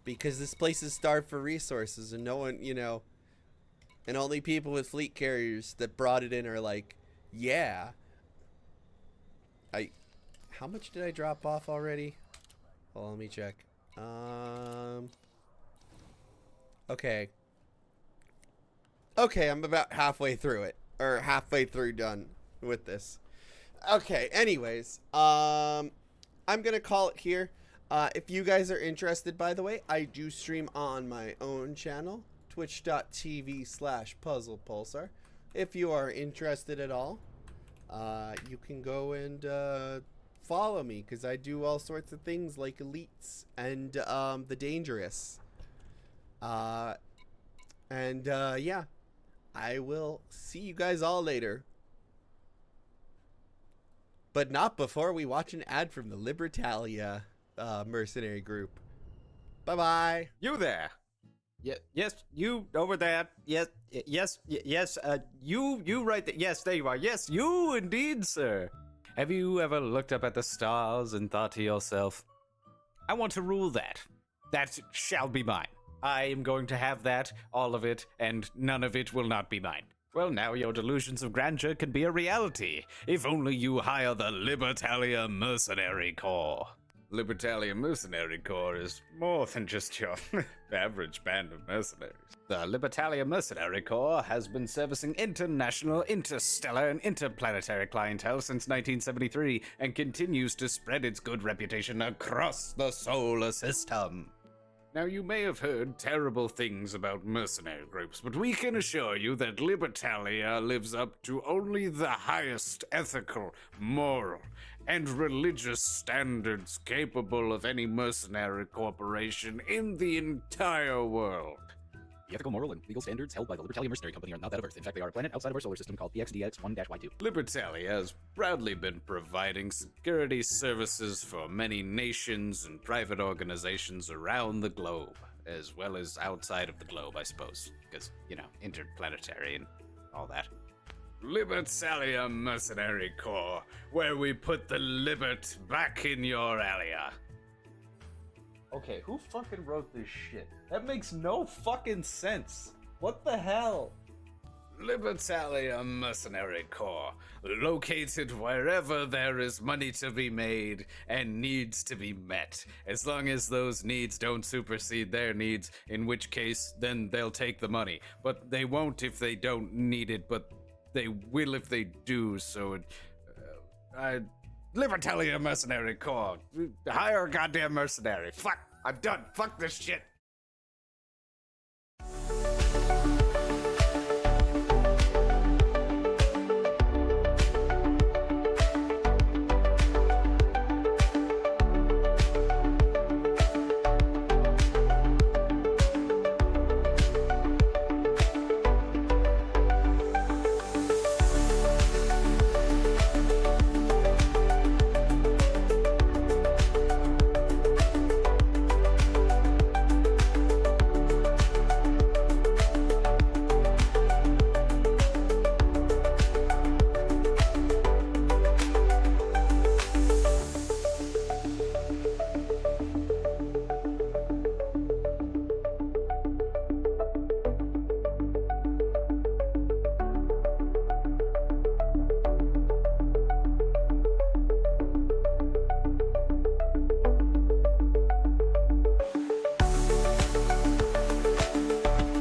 because this place is starved for resources, and no one, and only people with fleet carriers that brought it in are like, yeah. How much did I drop off already? Hold on, let me check. Okay. Okay, I'm about halfway through it, or halfway through done with this. Okay, anyways, I'm gonna call it here. If you guys are interested, by the way, I do stream on my own channel, twitch.tv/Puzzle Pulsar. If you are interested at all, you can go and follow me, because I do all sorts of things like elites and the dangerous. Yeah, I will see you guys all later. But not before we watch an ad from the Libertalia mercenary group. Bye-bye. You there? Yes, you over there. Yes, you right there. Yes, there you are. Yes, you indeed, sir. Have you ever looked up at the stars and thought to yourself, I want to rule that. That shall be mine. I am going to have that, all of it, and none of it will not be mine. Well, now your delusions of grandeur can be a reality, if only you hire the Libertalia Mercenary Corps. Libertalia Mercenary Corps is more than just your average band of mercenaries. The Libertalia Mercenary Corps has been servicing international, interstellar, and interplanetary clientele since 1973 and continues to spread its good reputation across the solar system. Now, you may have heard terrible things about mercenary groups, but we can assure you that Libertalia lives up to only the highest ethical, moral, and religious standards capable of any mercenary corporation in the entire world. The ethical, moral, and legal standards held by the Libertalia Mercenary Company are not that of Earth. In fact, they are a planet outside of our solar system called PXDX-1-Y2. Libertalia has proudly been providing security services for many nations and private organizations around the globe, as well as outside of the globe, I suppose, because, interplanetary and all that. Libertalia Mercenary Corps, where we put the Libert back in your area. Okay, who fucking wrote this shit? That makes no fucking sense. What the hell? Libertalia Mercenary Corps, located wherever there is money to be made and needs to be met, as long as those needs don't supersede their needs, in which case, then they'll take the money. But they won't if they don't need it, but they will if they do, so Libertalia Mercenary Corps, hire a goddamn mercenary. Fuck, I'm done. Fuck this shit.